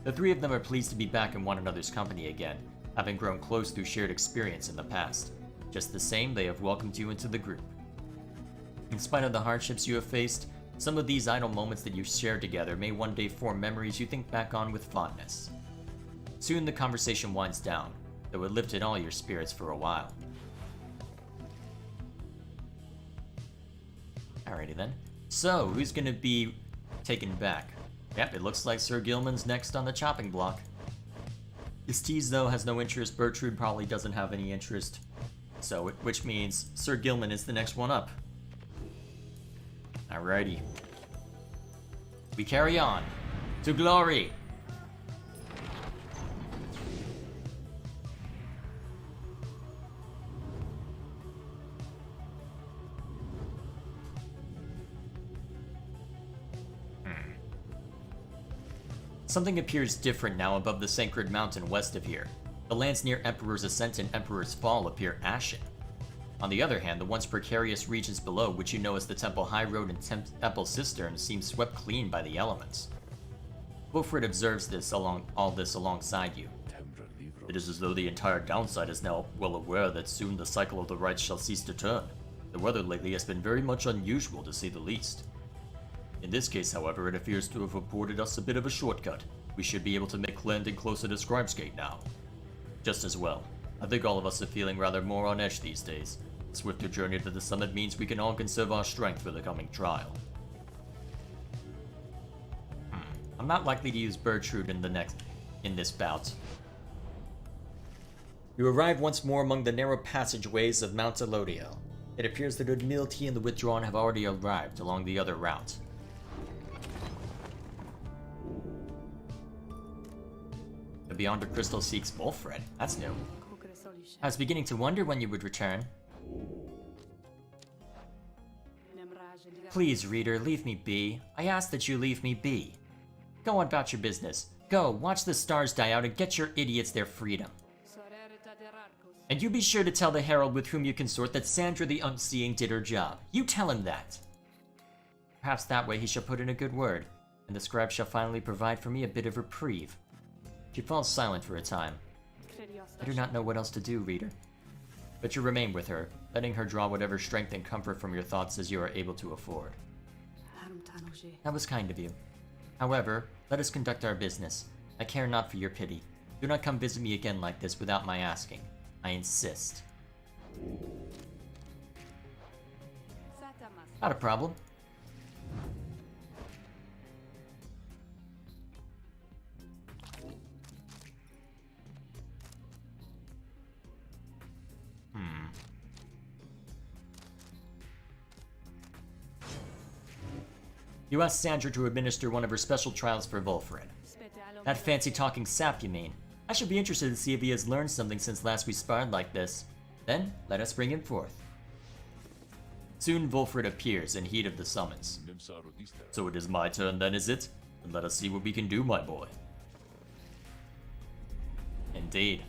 S1: The three of them are pleased to be back in one another's company again, having grown close through shared experience in the past. Just the same, they have welcomed you into the group. In spite of the hardships you have faced, some of these idle moments that you shared together may one day form memories you think back on with fondness. Soon the conversation winds down, though it lifted all your spirits for a while. Alrighty then. So, who's gonna be taken back? Yep, it looks like Sir Gilman's next on the chopping block. Estiz, though, has no interest. Bertrude probably doesn't have any interest. So, which means Sir Gilman is the next one up. Alrighty. We carry on. To glory! Something appears different now above the Sacred Mountain west of here. The lands near Emperor's Ascent and Emperor's Fall appear ashen. On the other hand, the once precarious regions below, which you know as the Temple High Road and Temple Cistern, seem swept clean by the elements. Wolfred observes all this alongside you. It is as though the entire downside is now well aware that soon the cycle of the rights shall cease to turn. The weather lately has been very much unusual, to say the least. In this case, however, it appears to have afforded us a bit of a shortcut. We should be able to make landing closer to Scribe's Gate now. Just as well. I think all of us are feeling rather more on edge these days. A swifter journey to the summit means we can all conserve our strength for the coming trial. I'm not likely to use Bertrude in this bout. You arrive once more among the narrow passageways of Mount Elodiel. It appears that Admiralty and the Withdrawn have already arrived along the other route. The Beyond the Crystal seeks Wolfred. That's new. I was beginning to wonder when you would return. Please, reader, leave me be. I ask that you leave me be. Go on about your business. Go, watch the stars die out and get your idiots their freedom. And you be sure to tell the herald with whom you consort that Sandra the Unseeing did her job. You tell him that. Perhaps that way he shall put in a good word, and the scribe shall finally provide for me a bit of reprieve. She falls silent for a time. I do not know what else to do, reader. But you remain with her, letting her draw whatever strength and comfort from your thoughts as you are able to afford. That was kind of you. However, let us conduct our business. I care not for your pity. Do not come visit me again like this without my asking. I insist. Not a problem. You asked Sandra to administer one of her special trials for Volfred. That fancy-talking sap, you mean? I should be interested to see if he has learned something since last we sparred like this. Then, let us bring him forth. Soon Volfred appears in heat of the summons. So it is my turn then, is it? And let us see what we can do, my boy. Indeed.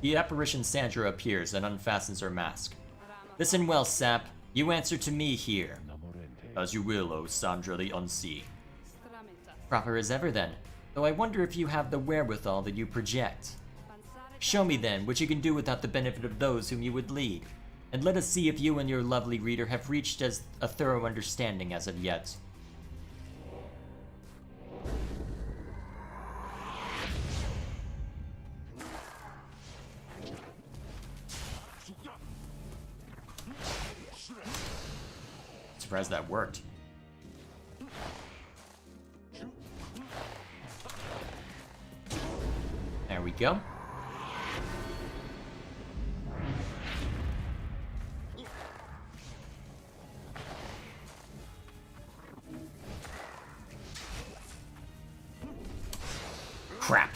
S1: The apparition Sandra appears and unfastens her mask. Listen well, sap. You answer to me here. As you will, O Sandra the Unseen. Proper as ever then, though I wonder if you have the wherewithal that you project. Show me then what you can do without the benefit of those whom you would lead, and let us see if you and your lovely reader have reached as a thorough understanding as of yet. Surprised that worked. There we go. Crap.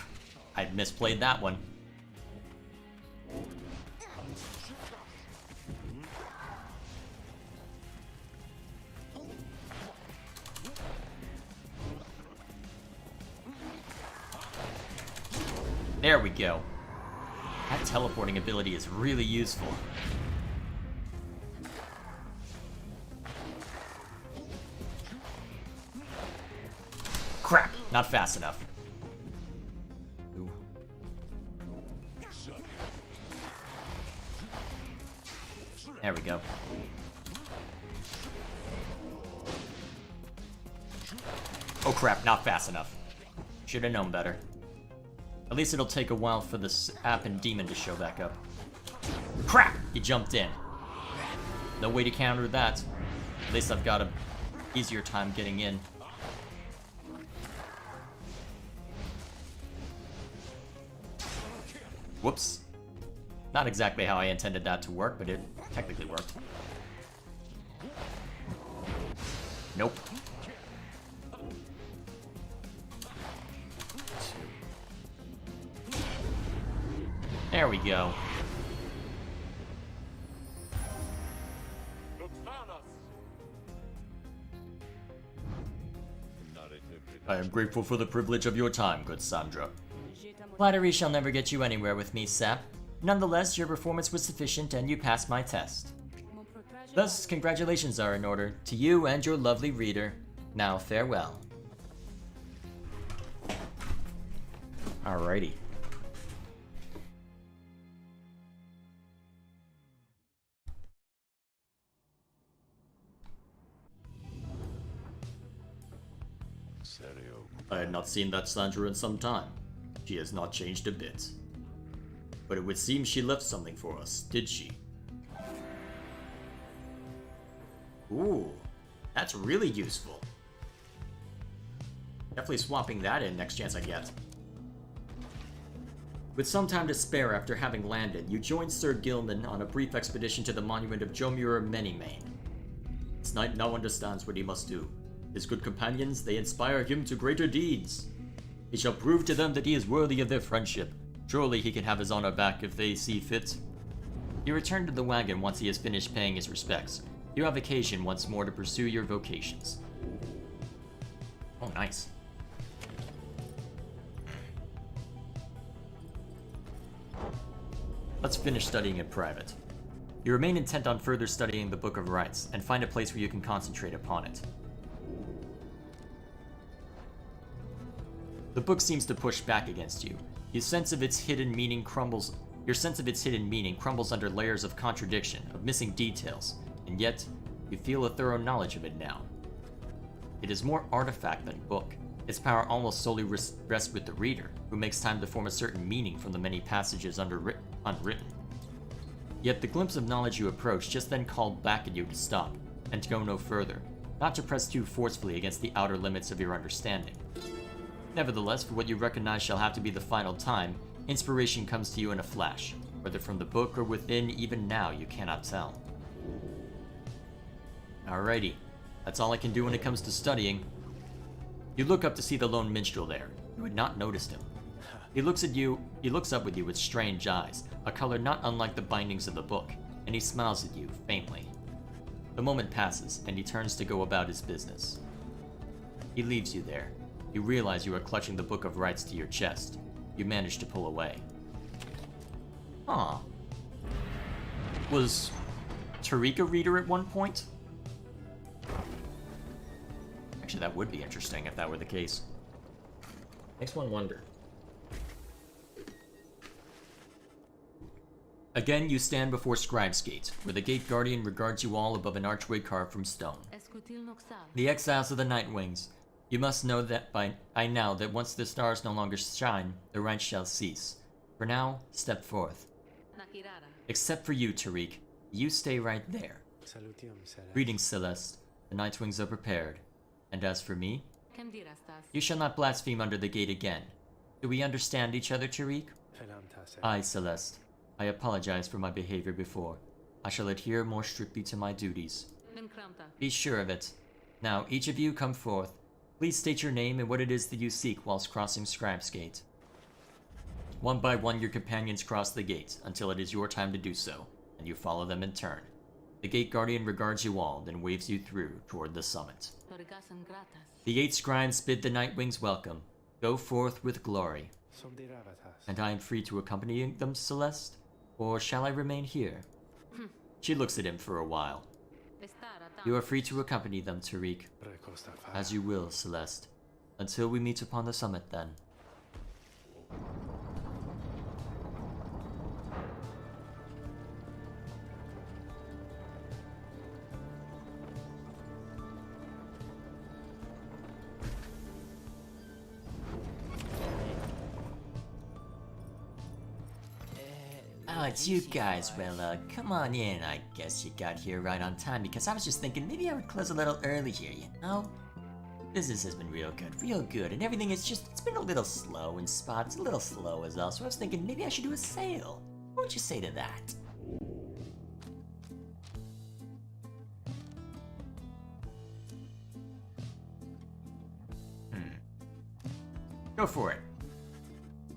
S1: I misplayed that one. There we go. That teleporting ability is really useful. Crap, not fast enough. Ooh. There we go. Oh crap, not fast enough. Should have known better. At least it'll take a while for this app and demon to show back up. Crap! He jumped in. No way to counter that. At least I've got a easier time getting in. Whoops. Not exactly how I intended that to work, but it technically worked. Nope. There we go. I am grateful for the privilege of your time, good Sandra. Flattery shall never get you anywhere with me, sap. Nonetheless, your performance was sufficient and you passed my test. Thus, congratulations are in order to you and your lovely reader. Now, farewell. Alrighty. I had not seen that Sandra in some time. She has not changed a bit. But it would seem she left something for us, did she? Ooh, that's really useful. Definitely swapping that in next chance I get. With some time to spare after having landed, you joined Sir Gilman on a brief expedition to the monument of Jomura Manymane. This knight now understands what he must do. His good companions, they inspire him to greater deeds. He shall prove to them that he is worthy of their friendship. Surely he can have his honor back if they see fit. You return to the wagon once he has finished paying his respects. You have occasion once more to pursue your vocations. Oh, nice. Let's finish studying in private. You remain intent on further studying the Book of Rites, and find a place where you can concentrate upon it. The book seems to push back against you. Your sense of its hidden meaning crumbles under layers of contradiction, of missing details, and yet, you feel a thorough knowledge of it now. It is more artifact than book. Its power almost solely rests with the reader, who makes time to form a certain meaning from the many passages unwritten. Yet the glimpse of knowledge you approach just then called back at you to stop, and to go no further. not to press too forcefully against the outer limits of your understanding. Nevertheless, for what you recognize shall have to be the final time, inspiration comes to you in a flash, whether from the book or within, even now you cannot tell. Alrighty, that's all I can do when it comes to studying. You look up to see the lone minstrel there. You had not noticed him. He looks up with you with strange eyes, a color not unlike the bindings of the book, and he smiles at you, faintly. The moment passes, and he turns to go about his business. He leaves you there. You realize you are clutching the Book of Rites to your chest. You manage to pull away. Huh. Was Tariq a reader at one point? Actually, that would be interesting if that were the case. Makes one wonder. Again, you stand before Scribe's Gate, where the gate guardian regards you all above an archway carved from stone. The exiles of the Nightwings. You must know that by now that once the stars no longer shine, the rites shall cease. For now, step forth. Except for you, Tariq. You stay right there. Greetings, Celeste. The Nightwings are prepared. And as for me, you shall not blaspheme under the gate again. Do we understand each other, Tariq? Aye, Celeste. I apologize for my behavior before. I shall adhere more strictly to my duties. Be sure of it. Now, each of you come forth. Please state your name and what it is that you seek whilst crossing Scribe's Gate. One by one, your companions cross the gate, until it is your time to do so, and you follow them in turn. The gate guardian regards you all, then waves you through toward the summit. The 8 scribes bid the Nightwings welcome. Go forth with glory. And I am free to accompany them, Celeste? Or shall I remain here? She looks at him for a while. You are free to accompany them, Tariq. As you will, Celeste. Until we meet upon the summit, then. Oh, it's you guys. Well, come on in. I guess you got here right on time because I was just thinking maybe I would close a little early here, you know? Business has been real good, and everything is just, it's been a little slow in spots, a little slow as well, so I was thinking maybe I should do a sale. What would you say to that? Go for it.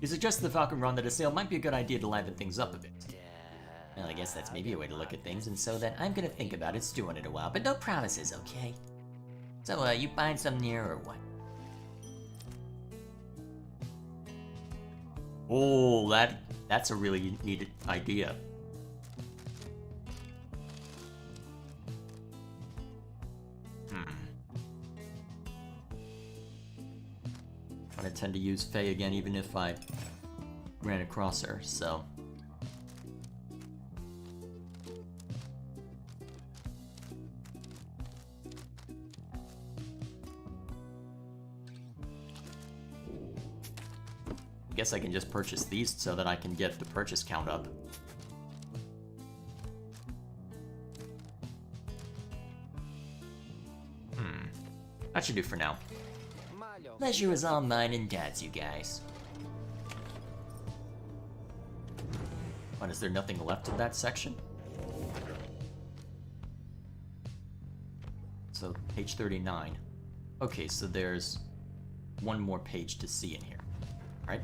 S1: You suggest to the Falcon Ron that a sale might be a good idea to liven things up a bit. Well, I guess that's maybe a way to look at things, and so then I'm gonna think about it, stew on it a while, but no promises, okay? So, you buying some near or what? Oh, that's a really neat idea. I tend to use Faye again even if I ran across her, so... I guess I can just purchase these so that I can get the purchase count up. That should do for now. Pleasure is all mine and Dad's, you guys. What, is there nothing left of that section? So, page 39. Okay, so there's one more page to see in here. Alright?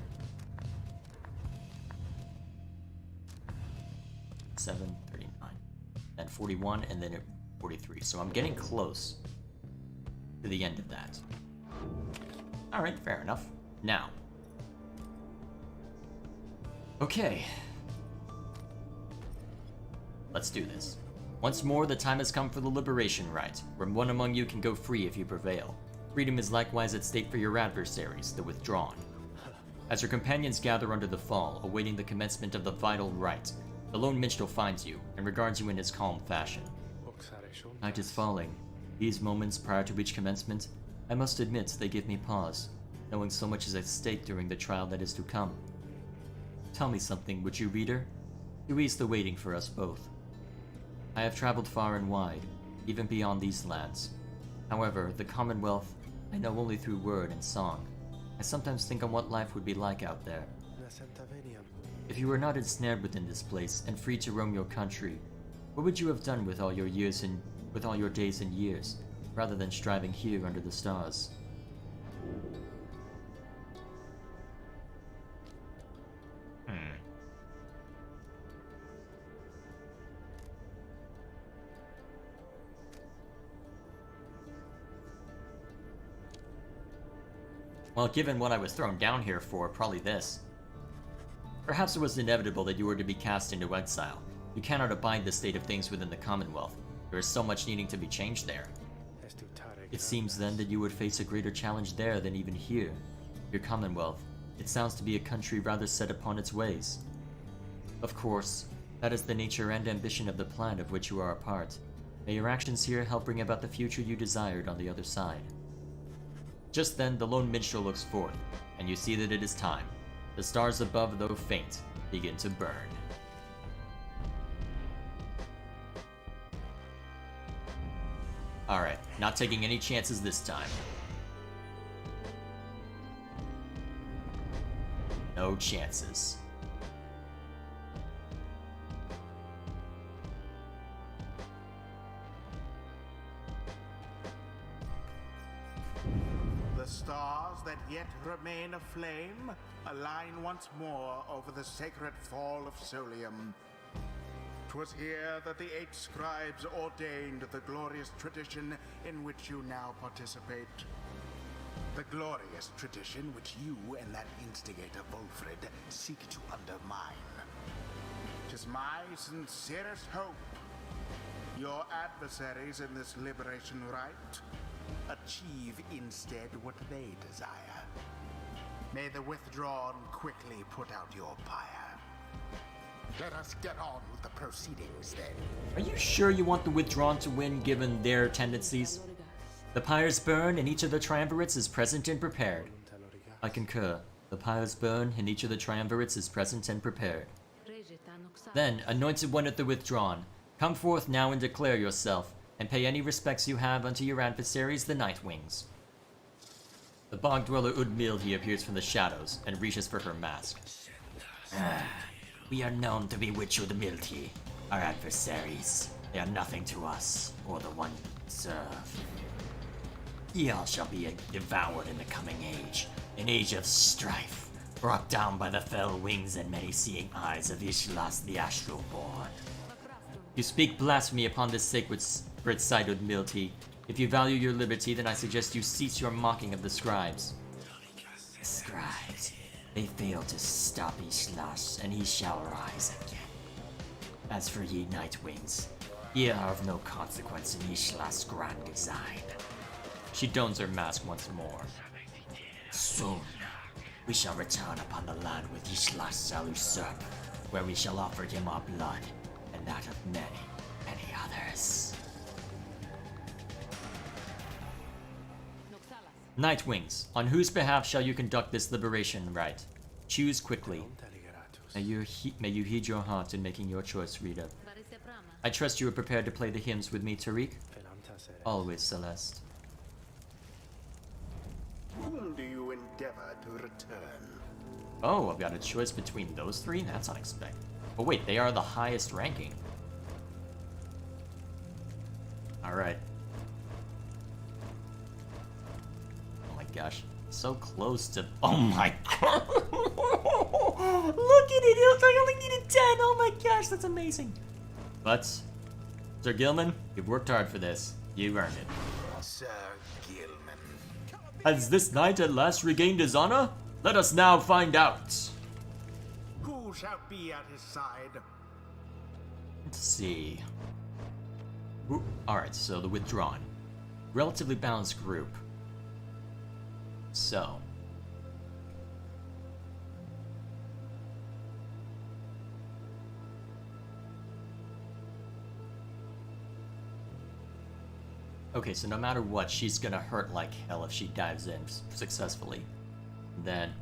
S1: 7, 39. Then 41, and then 43. So I'm getting close to the end of that. Alright, fair enough. Now. Okay. Let's do this. Once more, the time has come for the Liberation Rite, where one among you can go free if you prevail. Freedom is likewise at stake for your adversaries, the Withdrawn. As your companions gather under the fall, awaiting the commencement of the vital rite, the lone minstrel finds you, and regards you in his calm fashion. Night is falling. These moments prior to each commencement, I must admit they give me pause, knowing so much is at stake during the trial that is to come. Tell me something, would you, reader? To ease the waiting for us both. I have traveled far and wide, even beyond these lands. However, the Commonwealth, I know only through word and song. I sometimes think on what life would be like out there. If you were not ensnared within this place and free to roam your country, what would you have done with all your days and years, rather than striving here under the stars? Well, given what I was thrown down here for, probably this. Perhaps it was inevitable that you were to be cast into exile. You cannot abide the state of things within the Commonwealth. There is so much needing to be changed there. It seems then that you would face a greater challenge there than even here. Your Commonwealth, it sounds to be a country rather set upon its ways. Of course, that is the nature and ambition of the planet of which you are a part. May your actions here help bring about the future you desired on the other side. Just then, the lone minstrel looks forth, and you see that it is time. The stars above, though faint, begin to burn. Alright, not taking any chances this time. No chances.
S2: The stars that yet remain aflame align once more over the sacred fall of Solium. 'Twas here that the 8 scribes ordained the glorious tradition in which you now participate. The glorious tradition which you and that instigator Wolfred seek to undermine. 'Tis my sincerest hope your adversaries in this liberation rite achieve instead what they desire. May the withdrawn quickly put out your pyre. Let us get on with the proceedings then.
S1: Are you sure you want the withdrawn to win given their tendencies? The pyres burn and each of the triumvirates is present and prepared. I concur. The pyres burn and each of the triumvirates is present and prepared. Then, anointed one of the withdrawn, come forth now and declare yourself, and pay any respects you have unto your adversaries, the Nightwings. The bog dweller Udmildi appears from the shadows and reaches for her mask. We are known to be with Udmildi, our adversaries. They are nothing to us, or the one we serve. Ye all shall be devoured in the coming age, an age of strife, brought down by the fell wings and many-seeing eyes of Ishlas the Astral-born. You speak blasphemy upon this sacred site, Udmilti. If you value your liberty, then I suggest you cease your mocking of the scribes. The scribes, they failed to stop Ishlas, and he shall rise again. As for ye Nightwings, ye are of no consequence in Ishlas' grand design. She dons her mask once more. Soon, we shall return upon the land with Ishlas shall usurp, where we shall offer him our blood, and that of many, many others. Nightwings, on whose behalf shall you conduct this liberation rite? Choose quickly. May you heed your heart in making your choice, Rita. I trust you are prepared to play the hymns with me, Tariq? Always, Celeste.
S2: Whom do you endeavor to return?
S1: Oh, I've got a choice between those three? That's unexpected. But wait, they are the highest ranking. Alright. Oh my gosh. So close to... Oh my god! Look at it! I only needed 10! Oh my gosh, that's amazing! But, Sir Gilman, you've worked hard for this. You've earned it.
S2: Sir Gilman.
S1: Has this knight at last regained his honor? Let us now find out!
S2: Who shall be at his side?
S1: Let's see. Alright, so the withdrawn. Relatively balanced group. So. Okay, so no matter what, she's gonna hurt like hell if she dives in successfully. Then...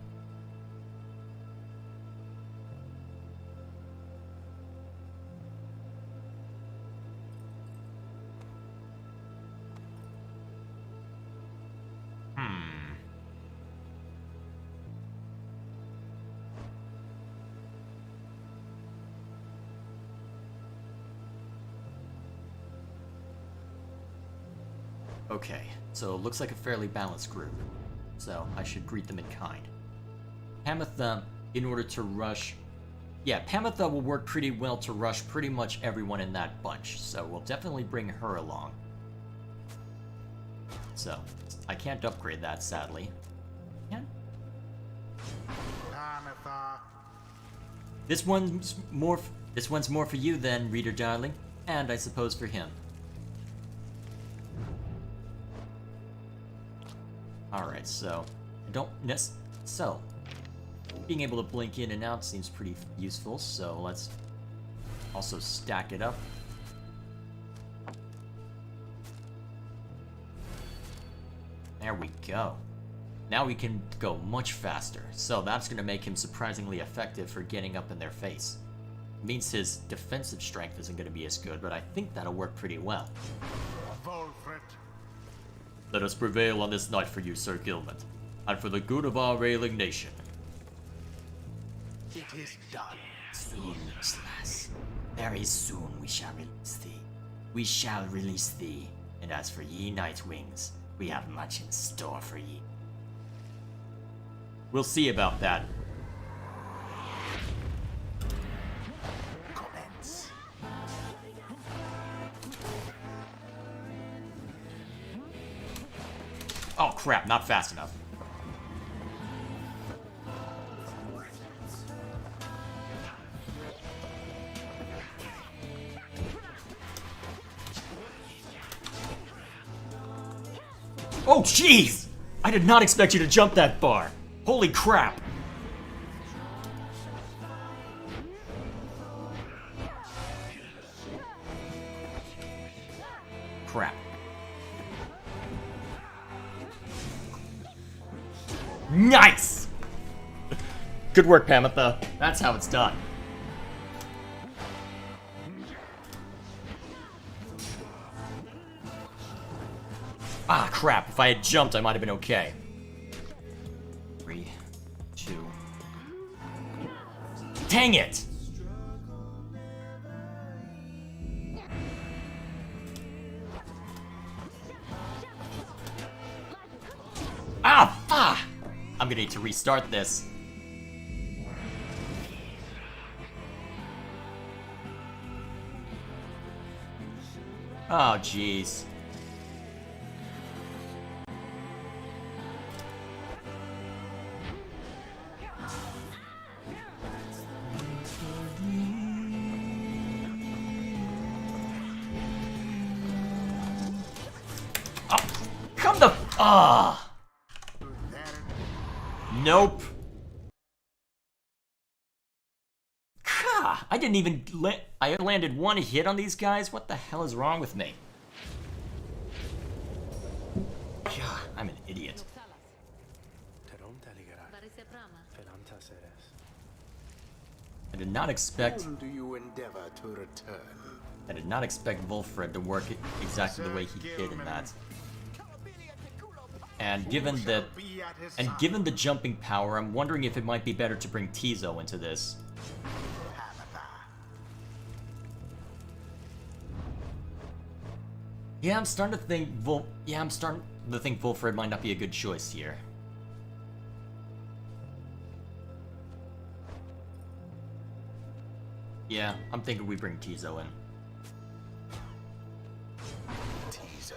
S1: Okay, so it looks like a fairly balanced group. So I should greet them in kind. Pamitha, in order to rush... Yeah, Pamitha will work pretty well to rush pretty much everyone in that bunch, so we'll definitely bring her along. So, I can't upgrade that, sadly. Can?
S2: Pamitha.
S1: This one's more for you then, reader darling, and I suppose for him. Alright, so being able to blink in and out seems pretty useful, so let's also stack it up. There we go. Now we can go much faster, so that's going to make him surprisingly effective for getting up in their face. It means his defensive strength isn't going to be as good, but I think that'll work pretty well.
S2: Wolfred.
S1: Let us prevail on this night for you, Sir Gilman, and for the good of our railing nation.
S2: It is done.
S3: Soon, Slash. Very soon we shall release thee. We shall release thee, and as for ye Nightwings, we have much in store for ye.
S1: We'll see about that.
S2: Commence.
S1: Oh crap, not fast enough. Oh jeez! I did not expect you to jump that far. Holy crap! Crap. Nice! Good work, Pamitha. That's how it's done. Ah, crap. If I had jumped, I might have been okay. 3, 2... Dang it! Ah, fuck! I'm gonna need to restart this. Oh, jeez. Come the... Ah! Nope. I didn't even I landed one hit on these guys? What the hell is wrong with me? God, I'm an idiot. I did not expect...
S2: Whom do you endeavor to return?
S1: I did not expect Wolfred to work it exactly the way he did in that. And given the jumping power, I'm wondering if it might be better to bring Tizo into this. Yeah, I'm starting to think Wolfred might not be a good choice here. Yeah, I'm thinking we bring Tizo in.
S2: Tizo.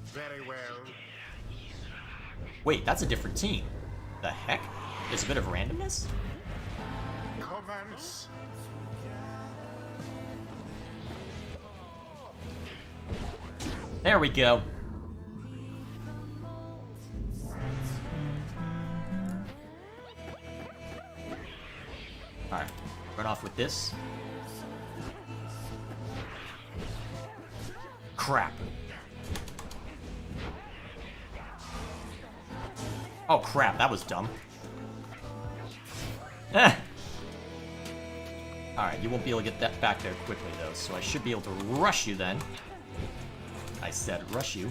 S2: Very well.
S1: Wait, that's a different team. The heck? There's a bit of randomness?
S2: Commence.
S1: There we go. Alright, run off with this. Crap. Oh crap, that was dumb. Eh. Alright, you won't be able to get that back there quickly though, so I should be able to rush you then. I said rush you.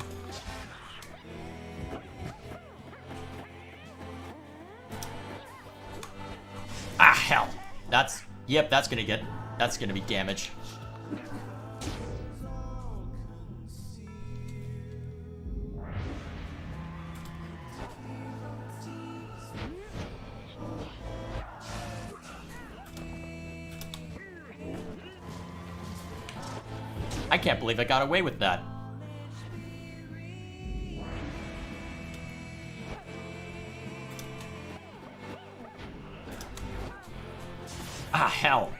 S1: Ah, hell. That's gonna be damage. I can't believe I got away with that. Ah, hell.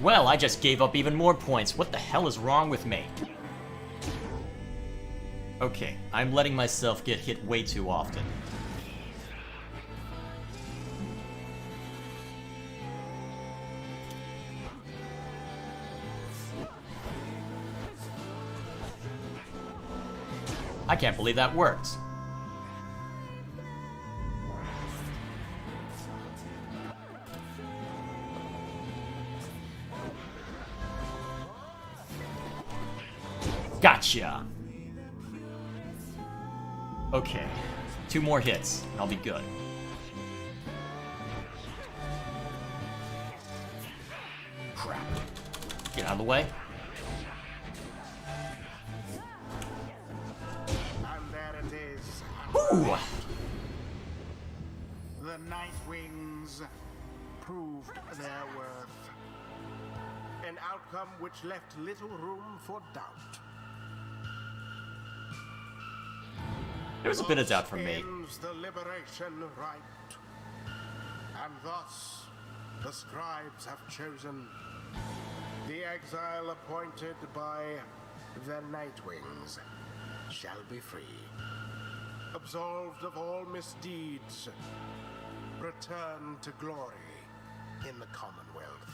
S1: Well, I just gave up even more points. What the hell is wrong with me? Okay, I'm letting myself get hit way too often. I can't believe that worked. Gotcha! Okay, 2 more hits, and I'll be good. Crap. Get out of the way.
S2: And there it is.
S1: Ooh!
S2: The Nightwings proved their worth. An outcome which left little room for doubt.
S1: There was a bit of doubt from me.
S2: Ends the liberation rite. And thus, the scribes have chosen the exile appointed by the Nightwings shall be free. Absolved of all misdeeds, return to glory in the Commonwealth.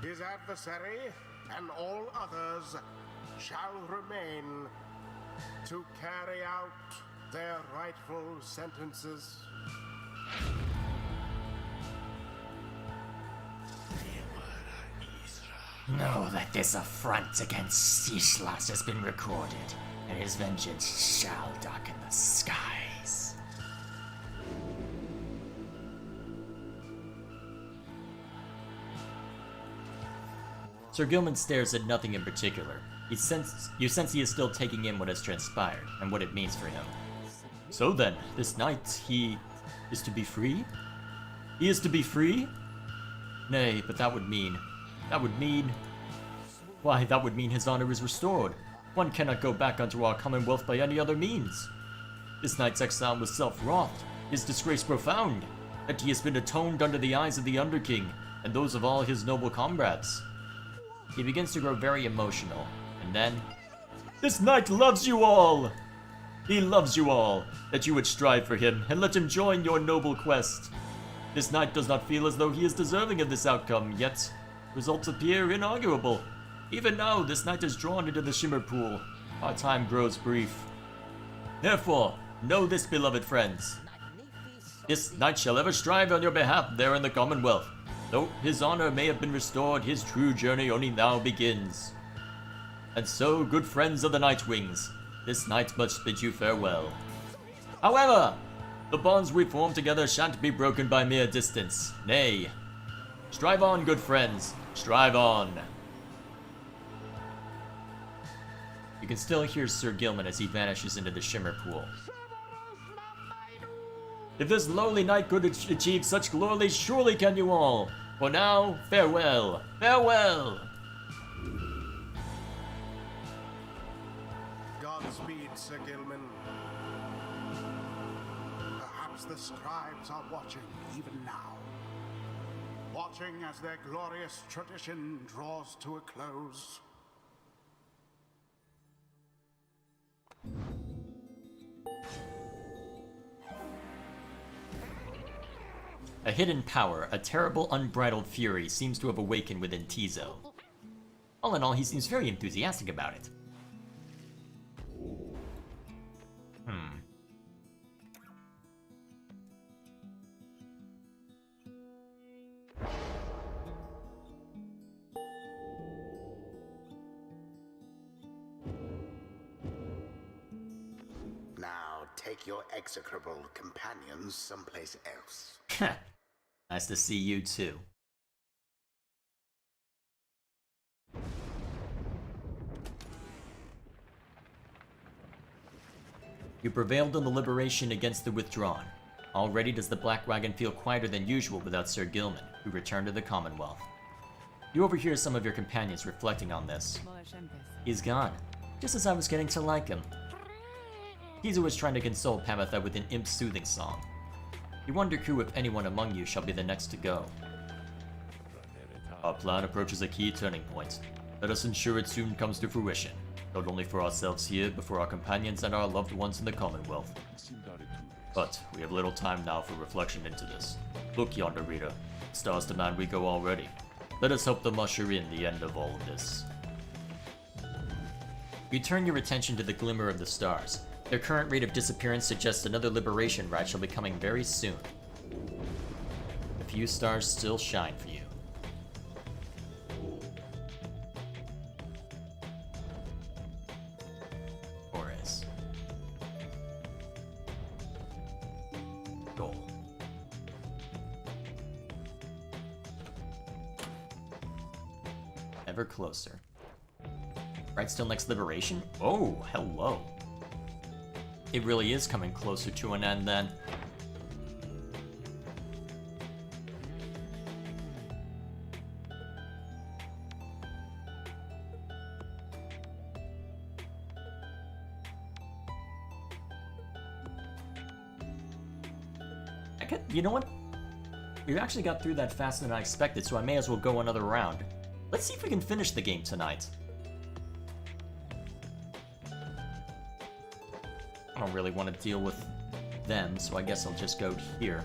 S2: His adversary and all others shall remain to carry out their rightful sentences.
S3: Know that this affront against Sislas has been recorded, and his vengeance shall darken the skies.
S1: Sir Gilman stares at nothing in particular. You sense he is still taking in what has transpired, and what it means for him. So then, this night, he is to be free? He is to be free? Nay, but that would mean... Why, that would mean his honor is restored. One cannot go back unto our commonwealth by any other means. This night's exile was self-wrought, his disgrace profound, that he has been atoned under the eyes of the Underking, and those of all his noble comrades. He begins to grow very emotional, and then... This knight loves you all! He loves you all, that you would strive for him, and let him join your noble quest. This knight does not feel as though he is deserving of this outcome, yet results appear inarguable. Even now, this knight is drawn into the Shimmer Pool. Our time grows brief. Therefore, know this, beloved friends. This knight shall ever strive on your behalf there in the Commonwealth. Though his honor may have been restored, his true journey only now begins. And so, good friends of the Nightwings, this night must bid you farewell. However, the bonds we form together shan't be broken by mere distance. Nay. Strive on, good friends. Strive on. You can still hear Sir Gilman as he vanishes into the Shimmer Pool. If this lowly knight could achieve such glory, surely can you all. For now, farewell. Farewell!
S2: Godspeed, Sir Gilman. Perhaps the scribes are watching even now. Watching as their glorious tradition draws to a close.
S1: A hidden power, a terrible unbridled fury seems to have awakened within Tizo. All in all, he seems very enthusiastic about it.
S2: Now take your execrable companions someplace else.
S1: Nice to see you too. You prevailed in the liberation against the withdrawn. Already does the Black Wagon feel quieter than usual without Sir Gilman, who returned to the Commonwealth. You overhear some of your companions reflecting on this. He's gone, just as I was getting to like him. Kizu was trying to console Pamatha with an imp soothing song. You wonder who, if anyone among you, shall be the next to go. Our plan approaches a key turning point. Let us ensure it soon comes to fruition, not only for ourselves here, but for our companions and our loved ones in the Commonwealth. But we have little time now for reflection into this. Look yonder, reader. Stars demand we go already. Let us help them usher in the end of all of this. You turn your attention to the glimmer of the stars. Their current rate of disappearance suggests another liberation rite shall be coming very soon. A few stars still shine for you. Chorus. Goal. Ever closer. Right, still next liberation? Oh, hello. It really is coming closer to an end then. You know what? We actually got through that faster than I expected, so I may as well go another round. Let's see if we can finish the game tonight. I don't really want to deal with them, so I guess I'll just go here.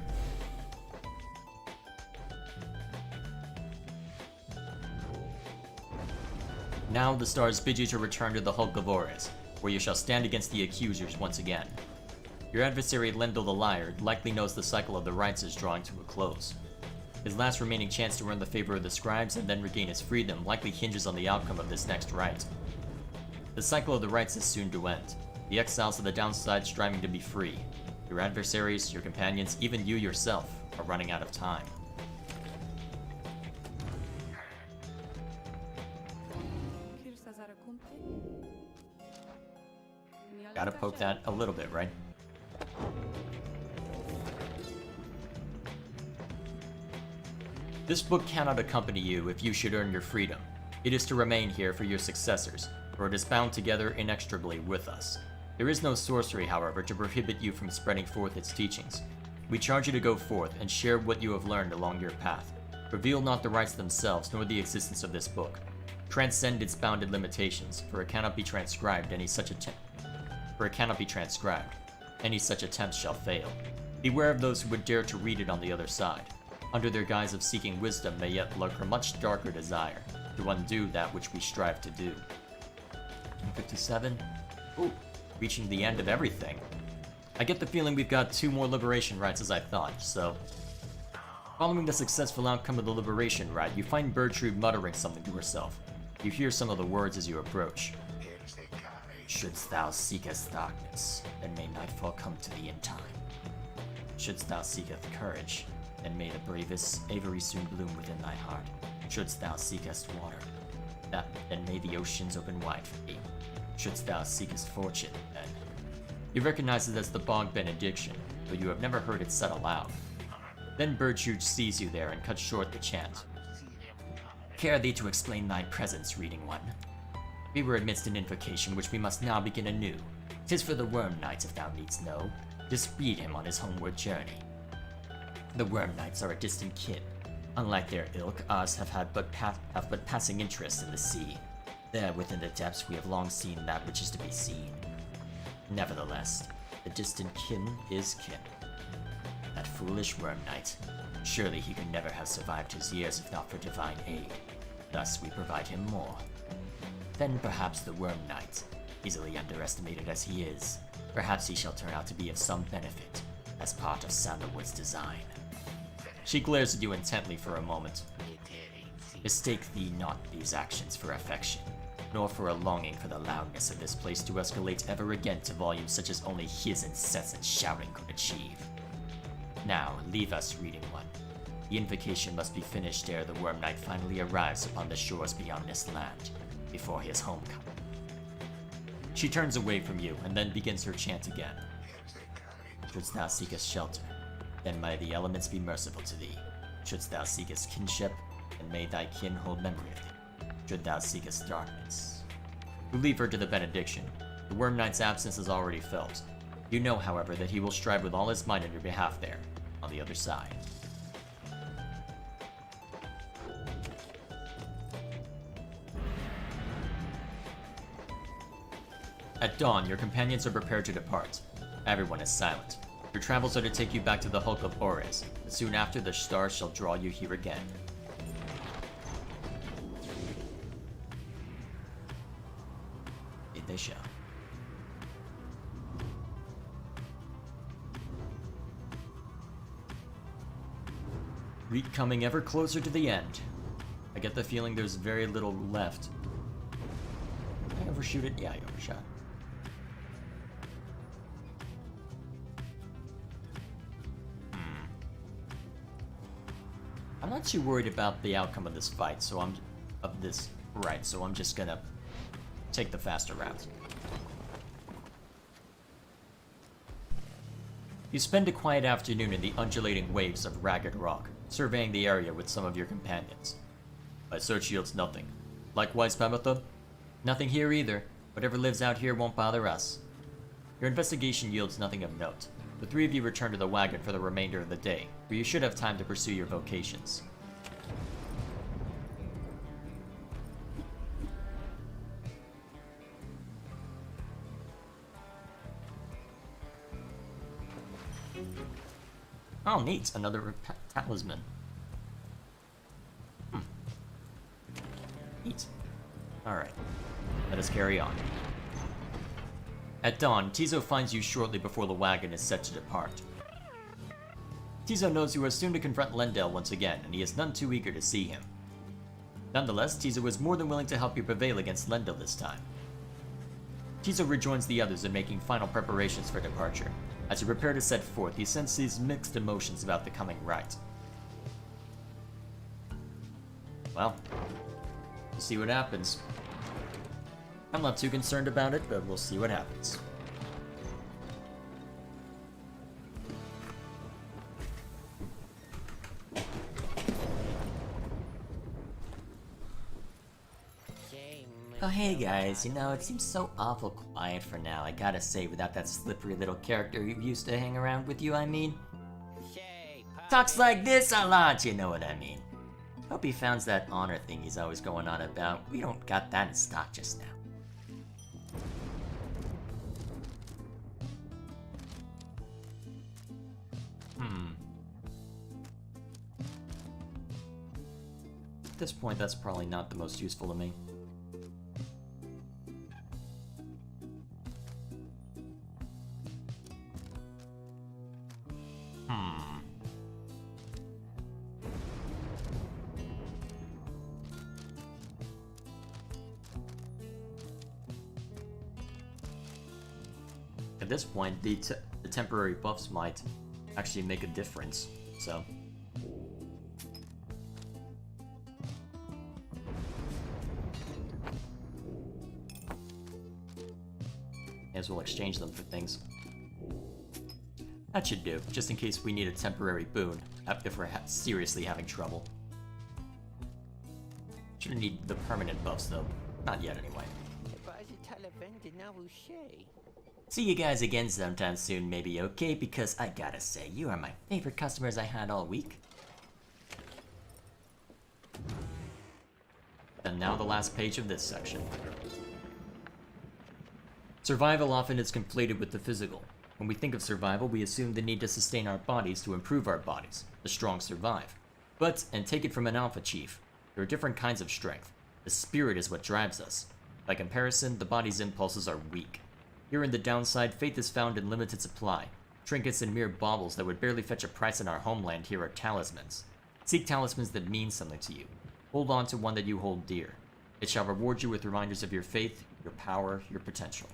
S1: Now the stars bid you to return to the Hulk of Ores, where you shall stand against the accusers once again. Your adversary Lendl the Liar likely knows the cycle of the rites is drawing to a close. His last remaining chance to earn the favor of the scribes and then regain his freedom likely hinges on the outcome of this next rite. The cycle of the rites is soon to end. The exiles of the downside striving to be free. Your adversaries, your companions, even you yourself, are running out of time. Gotta poke that a little bit, right? This book cannot accompany you if you should earn your freedom. It is to remain here for your successors, for it is bound together inextricably with us. There is no sorcery, however, to prohibit you from spreading forth its teachings. We charge you to go forth and share what you have learned along your path. Reveal not the rites themselves, nor the existence of this book. Transcend its bounded limitations, for it cannot be transcribed. Any such attempts shall fail. Beware of those who would dare to read it on the other side. Under their guise of seeking wisdom may yet lurk a much darker desire, to undo that which we strive to do. 57? Ooh, reaching the end of everything. I get the feeling we've got 2 more liberation rites as I thought, so... Following the successful outcome of the liberation rite, you find Bertrude muttering something to herself. You hear some of the words as you approach. Shouldst thou seekest darkness, then may nightfall come to thee in time. Shouldst thou seeketh courage, then may the bravest avery soon bloom within thy heart. Shouldst thou seekest water, then may the oceans open wide for thee. Shouldst thou seekest fortune, then... You recognize it as the Bog Benediction, though you have never heard it said aloud. Then Bertrude sees you there and cuts short the chant. Care thee to explain thy presence, reading one. We were amidst an invocation which we must now begin anew. 'Tis for the Worm Knight, if thou needst know. Just speed him on his homeward journey. The Worm Knights are a distant kin. Unlike their ilk, ours have but passing interest in the sea. There within the depths we have long seen that which is to be seen. Nevertheless, the distant kin is kin. That foolish Worm Knight. Surely he could never have survived his years if not for divine aid. Thus we provide him more. Then perhaps the Worm Knight, easily underestimated as he is, perhaps he shall turn out to be of some benefit, as part of Sandalwood's design. She glares at you intently for a moment. Mistake thee not these actions for affection, nor for a longing for the loudness of this place to escalate ever again to volumes such as only his incessant shouting could achieve. Now, leave us, reading one. The invocation must be finished ere the Worm Knight finally arrives upon the shores beyond this land, before his homecoming. She turns away from you and then begins her chant again. Shouldst thou seekest shelter, then may the elements be merciful to thee. Shouldst thou seekest kinship, and may thy kin hold memory of thee, should thou seekest darkness. You leave her to the benediction. The Worm Knight's absence is already felt. You know, however, that he will strive with all his might on your behalf there, on the other side. At dawn, your companions are prepared to depart. Everyone is silent. Your travels are to take you back to the Hulk of Ores, but soon after the stars shall draw you here again. They shall. Week coming ever closer to the end. I get the feeling there's very little left. Did I overshoot it? Yeah, I overshot. I'm not too worried about the outcome of this fight, so I'm just gonna take the faster route. You spend a quiet afternoon in the undulating waves of Ragged Rock, surveying the area with some of your companions. My search yields nothing. Likewise, Pamatha? Nothing here either. Whatever lives out here won't bother us. Your investigation yields nothing of note. The three of you return to the wagon for the remainder of the day, where you should have time to pursue your vocations. Oh, neat. Another talisman. Neat. Alright. Let us carry on. At dawn, Tizo finds you shortly before the wagon is set to depart. Tizo knows you are soon to confront Lendel once again, and he is none too eager to see him. Nonetheless, Tizo is more than willing to help you prevail against Lendel this time. Tizo rejoins the others in making final preparations for departure. As you prepare to set forth, he senses mixed emotions about the coming rite. Well, we'll see what happens. I'm not too concerned about it, but we'll see what happens. Oh hey guys, you know, it seems so awful quiet for now, I gotta say, without that slippery little character who used to hang around with you, I mean. Talks like this a lot, you know what I mean. Hope he founds that honor thing he's always going on about. We don't got that in stock just now. At this point, that's probably not the most useful to me. At this point, the temporary buffs might actually make a difference, so. May as well exchange them for things. That should do, just in case we need a temporary boon, if we're seriously having trouble. Shouldn't need the permanent buffs though. Not yet anyway. See you guys again sometime soon, maybe, okay? Because I gotta say, you are my favorite customers I had all week. And now the last page of this section. Survival often is conflated with the physical. When we think of survival, we assume the need to sustain our bodies to improve our bodies. The strong survive. But, and take it from an alpha chief, there are different kinds of strength. The spirit is what drives us. By comparison, the body's impulses are weak. Here in the downside, faith is found in limited supply. Trinkets and mere baubles that would barely fetch a price in our homeland here are talismans. Seek talismans that mean something to you. Hold on to one that you hold dear. It shall reward you with reminders of your faith, your power, your potential.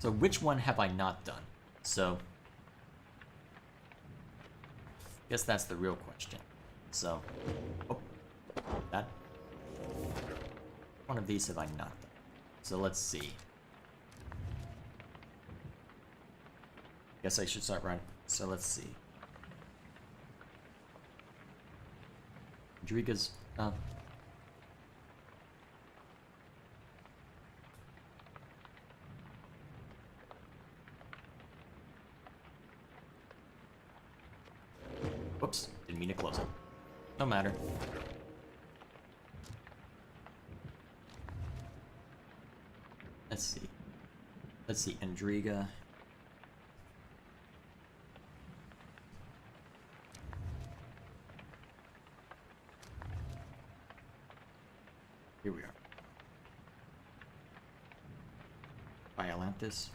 S1: So which one have I not done? So, guess that's the real question. So, oh, that. One of these have I not done. So let's see. Guess I should start writing. So let's see. Rodriguez. Whoops, didn't mean to close it. No matter. Let's see. Let's see, Endriga. Here we are. Biolanthus.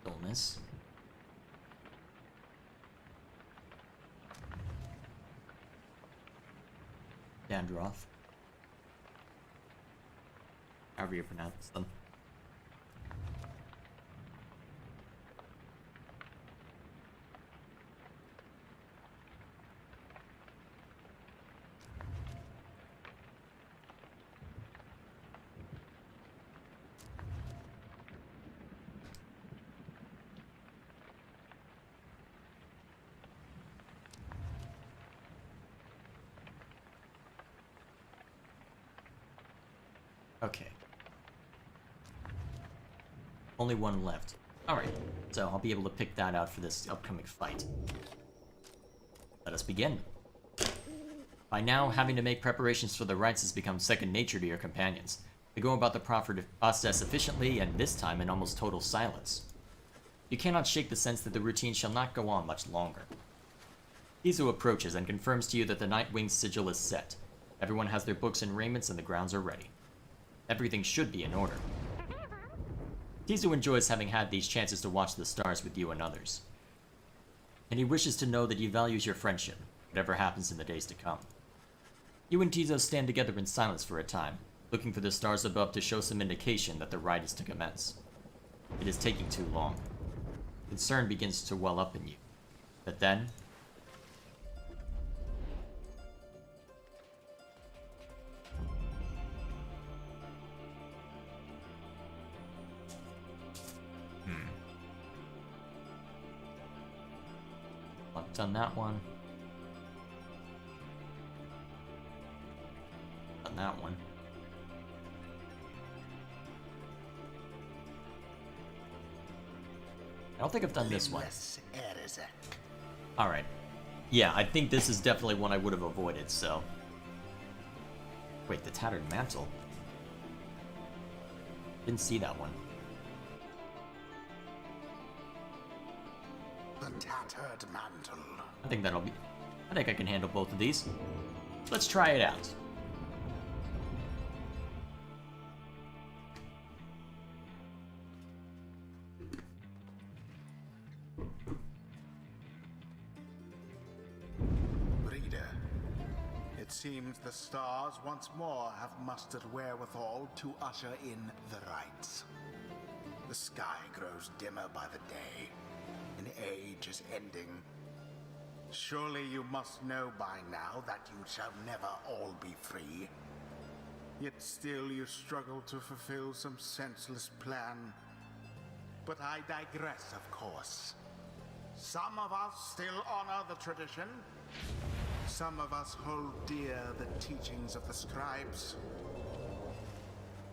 S1: Illness. Dandroth. However you pronounce them. Okay. Only one left. Alright, so I'll be able to pick that out for this upcoming fight. Let us begin. By now, having to make preparations for the rites has become second nature to your companions. They go about the process efficiently, and this time in almost total silence. You cannot shake the sense that the routine shall not go on much longer. Tizo approaches and confirms to you that the Nightwing's sigil is set. Everyone has their books and raiments, and the grounds are ready. Everything should be in order. Tizo enjoys having had these chances to watch the stars with you and others. And he wishes to know that he values your friendship, whatever happens in the days to come. You and Tizo stand together in silence for a time, looking for the stars above to show some indication that the rite is to commence. It is taking too long. Concern begins to well up in you. But then... Done that one. Done that one. I don't think I've done this one. Alright. Yeah, I think this is definitely one I would have avoided, so... Wait, the Tattered Mantle? Didn't see that one.
S2: The Tattered Mantle.
S1: I think that'll be... I think I can handle both of these. Let's try it out.
S2: Reader, it seems the stars once more have mustered wherewithal to usher in the rites. The sky grows dimmer by the day. An age is ending. Surely you must know by now that you shall never all be free. Yet still you struggle to fulfill some senseless plan. But I digress, of course. Some of us still honor the tradition. Some of us hold dear the teachings of the scribes.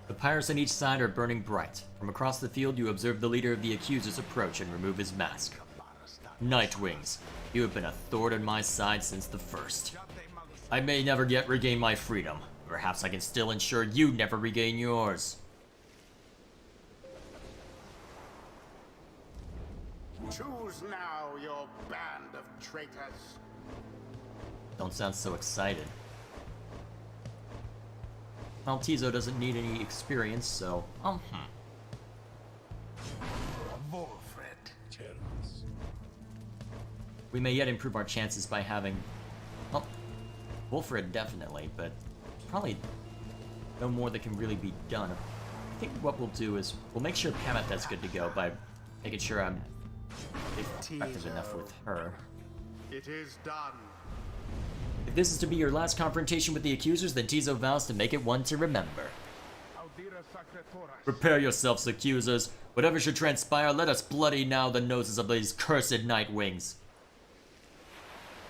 S1: The pyres on each side are burning bright. From across the field, you observe the leader of the accusers approach and remove his mask. Nightwings, you have been a thorn in my side since the first. I may never yet regain my freedom. Perhaps I can still ensure you never regain yours.
S2: Choose now your band of traitors.
S1: Don't sound so excited. Well, Tizo doesn't need any experience, so... We may yet improve our chances by having... Well, Wolfred definitely, but probably no more that can really be done. I think what we'll do is we'll make sure Pamatha's good to go by making sure I'm effective enough with her.
S2: It is done.
S1: If this is to be your last confrontation with the accusers, then Tizo vows to make it one to remember. Prepare yourselves, accusers. Whatever should transpire, let us bloody now the noses of these cursed Nightwings.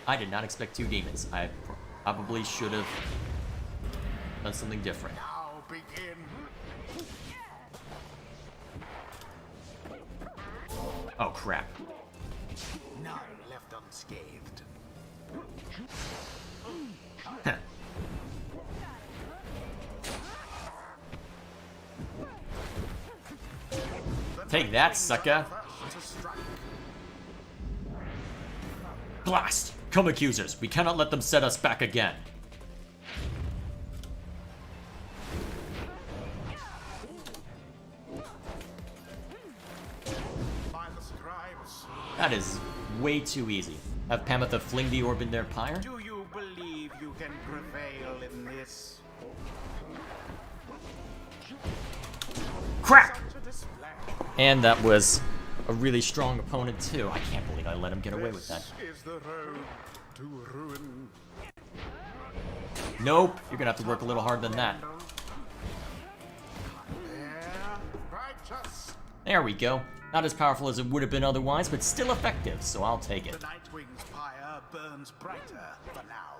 S1: I did not expect 2 demons. I probably should have done something different.
S2: Now begin.
S1: Oh crap.
S2: None left unscathed.
S1: Heh. Take that, sucker.
S2: First to strike.
S1: Blast! Come, accusers. We cannot let them set us back again.
S2: By the scribes.
S1: That is way too easy. Have Pamitha fling the orb in their pyre?
S2: Do you believe you can prevail in this?
S1: Crap!
S2: Such a display.
S1: And that was a really strong opponent too. I can't believe I let him get away with that.
S2: This is the road to ruin.
S1: Nope, you're gonna have to work a little harder than that.
S2: There, righteous.
S1: There we go. Not as powerful as it would have been otherwise, but still effective, so I'll take
S2: The
S1: it.
S2: Nightwing's pyre burns brighter for now.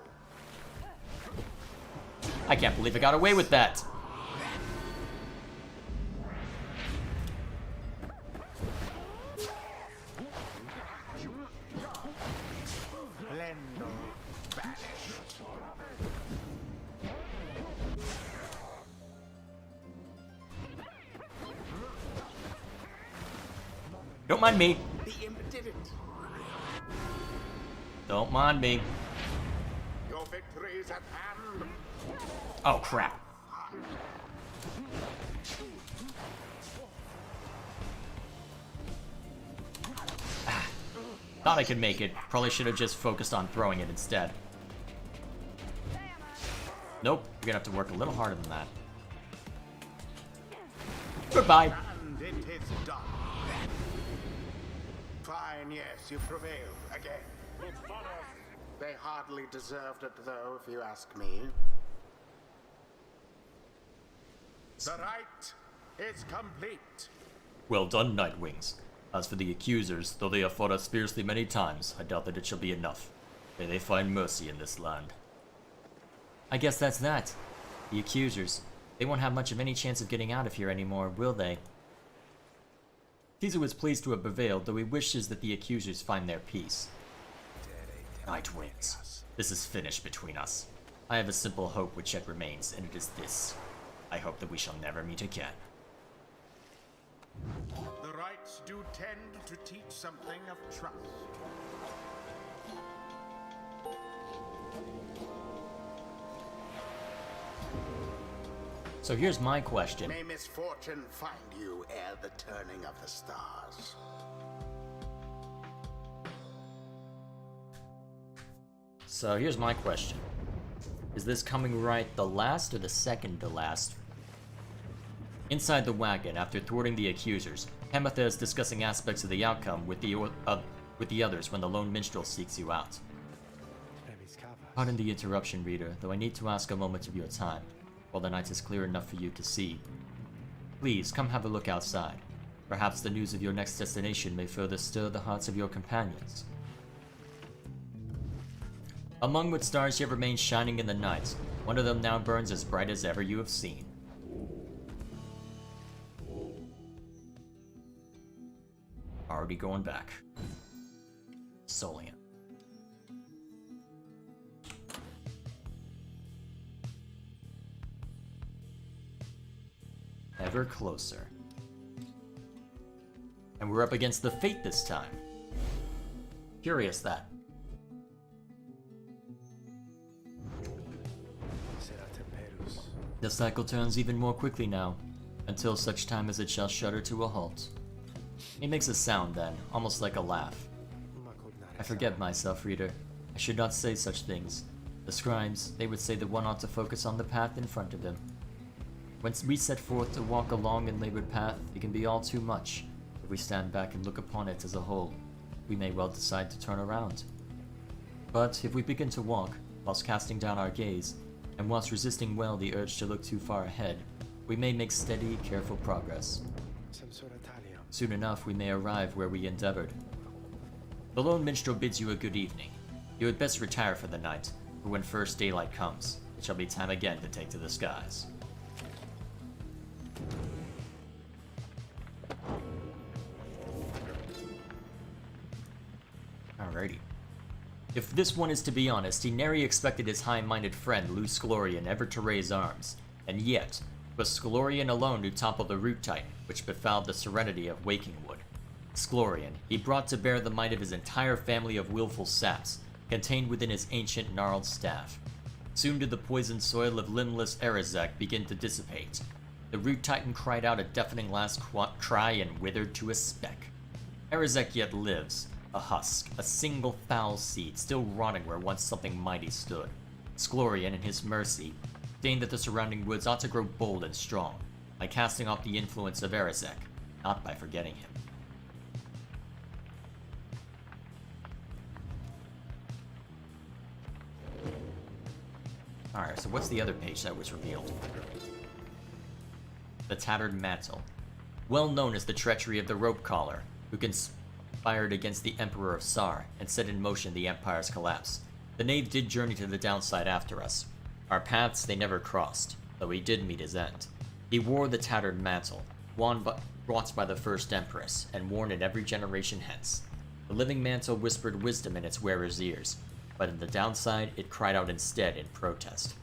S1: I can't believe I got away with that.
S2: Blendo banished.
S1: Don't mind me.
S2: The imp did it.
S1: Don't mind me.
S2: Your victory is at hand.
S1: Oh crap. Thought I could make it. Probably should have just focused on throwing it instead. Nope, you're gonna have to work a little harder than that. Goodbye.
S2: And it is done. Fine, yes, you prevailed again. They hardly deserved it, though, if you ask me. The rite is complete.
S1: Well done, Nightwings. As for the accusers, though they have fought us fiercely many times, I doubt that it shall be enough. May they find mercy in this land. I guess that's that. The accusers. They won't have much of any chance of getting out of here anymore, will they? Tizu is pleased to have prevailed, though he wishes that the accusers find their peace. Nightwings. This is finished between us. I have a simple hope which yet remains, and it is this. I hope that we shall never meet again.
S2: The rites do tend to teach something of trust.
S1: So here's my question.
S2: May misfortune find you ere the turning of the stars.
S1: So here's my question. Is this coming right the last or the second to last? Inside the wagon, after thwarting the accusers, Pamitha is discussing aspects of the outcome with the others when the lone minstrel seeks you out. Pardon the interruption, reader, though I need to ask a moment of your time, while the night is clear enough for you to see. Please, come have a look outside. Perhaps the news of your next destination may further stir the hearts of your companions. Among what stars yet remain shining in the night, one of them now burns as bright as ever you have seen. Already going back. Solian. Ever closer. And we're up against the Fate this time. Curious that. The cycle turns even more quickly now, until such time as it shall shudder to a halt. He makes a sound then, almost like a laugh. I forget myself, reader. I should not say such things. The scribes, they would say that one ought to focus on the path in front of him. When we set forth to walk along a labored path, it can be all too much. If we stand back and look upon it as a whole, we may well decide to turn around. But if we begin to walk, whilst casting down our gaze, and whilst resisting well the urge to look too far ahead, we may make steady, careful progress. Soon enough, we may arrive where we endeavored. The lone minstrel bids you a good evening. You had best retire for the night, for when first daylight comes, it shall be time again to take to the skies. Alrighty. If this one is to be honest, he nary expected his high-minded friend Lou Sclorian ever to raise arms, and yet, it was Sclorian alone who toppled the Root Titan, which befouled the serenity of Wakingwood. Sclorian, he brought to bear the might of his entire family of willful saps, contained within his ancient gnarled staff. Soon did the poisoned soil of limbless Erizek begin to dissipate. The Root Titan cried out a deafening last cry and withered to a speck. Erizek yet lives, a husk, a single foul seed, still rotting where once something mighty stood. Sclorian, in his mercy, deigned that the surrounding woods ought to grow bold and strong, by casting off the influence of Erizek, not by forgetting him. Alright, so what's the other page that was revealed? The Tattered Mantle. Well known as the treachery of the Rope Collar, who conspired against the Emperor of Sar and set in motion the Empire's collapse. The knave did journey to the downside after us. Our paths they never crossed, though he did meet his end. He wore the Tattered Mantle, wrought by the first Empress, and worn in every generation hence. The living mantle whispered wisdom in its wearer's ears, but in the downside it cried out instead in protest.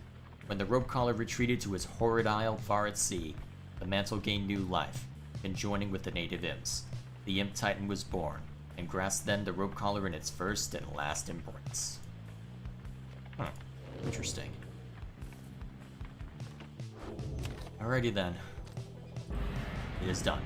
S1: When the Rope Collar retreated to his horrid isle far at sea, the mantle gained new life, conjoining with the native imps. The Imp Titan was born, and grasped then the Rope Collar in its first and last embrace. Interesting. Alrighty then. It is done.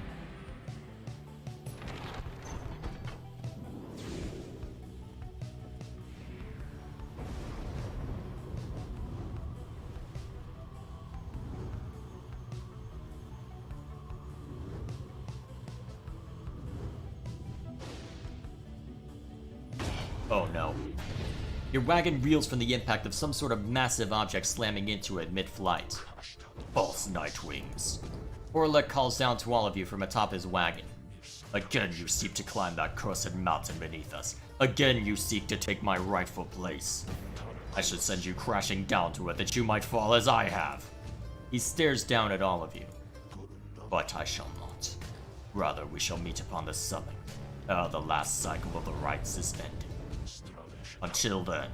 S1: Oh no. Your wagon reels from the impact of some sort of massive object slamming into it mid-flight. False Nightwings. Orlek calls down to all of you from atop his wagon. Again you seek to climb that cursed mountain beneath us. Again you seek to take my rightful place. I should send you crashing down to it that you might fall as I have. He stares down at all of you. But I shall not. Rather we shall meet upon the summit. The last cycle of the rites is ending. Until then.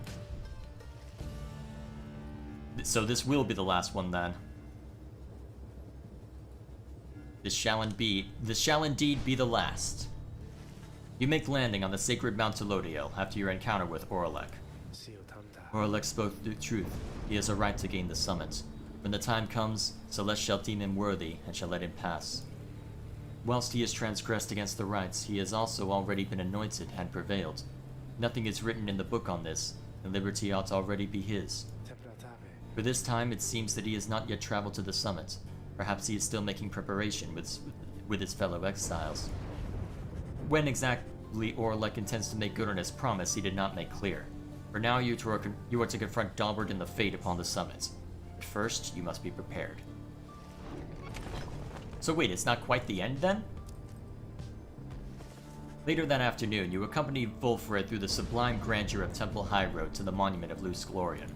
S1: So this will be the last one then. This shall indeed be the last. You make landing on the sacred Mount Telodiel after your encounter with Orlek. Orlek spoke the truth. He has a right to gain the summit. When the time comes, Celeste shall deem him worthy and shall let him pass. Whilst he has transgressed against the rites, he has also already been anointed and prevailed. Nothing is written in the book on this, and liberty ought already be his. For this time, it seems that he has not yet traveled to the summit. Perhaps he is still making preparation with his fellow exiles. When exactly Orlek intends to make good on his promise, he did not make clear. For now, you are to confront Dalbert and the Fate upon the summit. But first, you must be prepared. So wait, it's not quite the end then? Later that afternoon, you accompanied Volfred through the sublime grandeur of Temple High Road to the monument of Luz Glorian.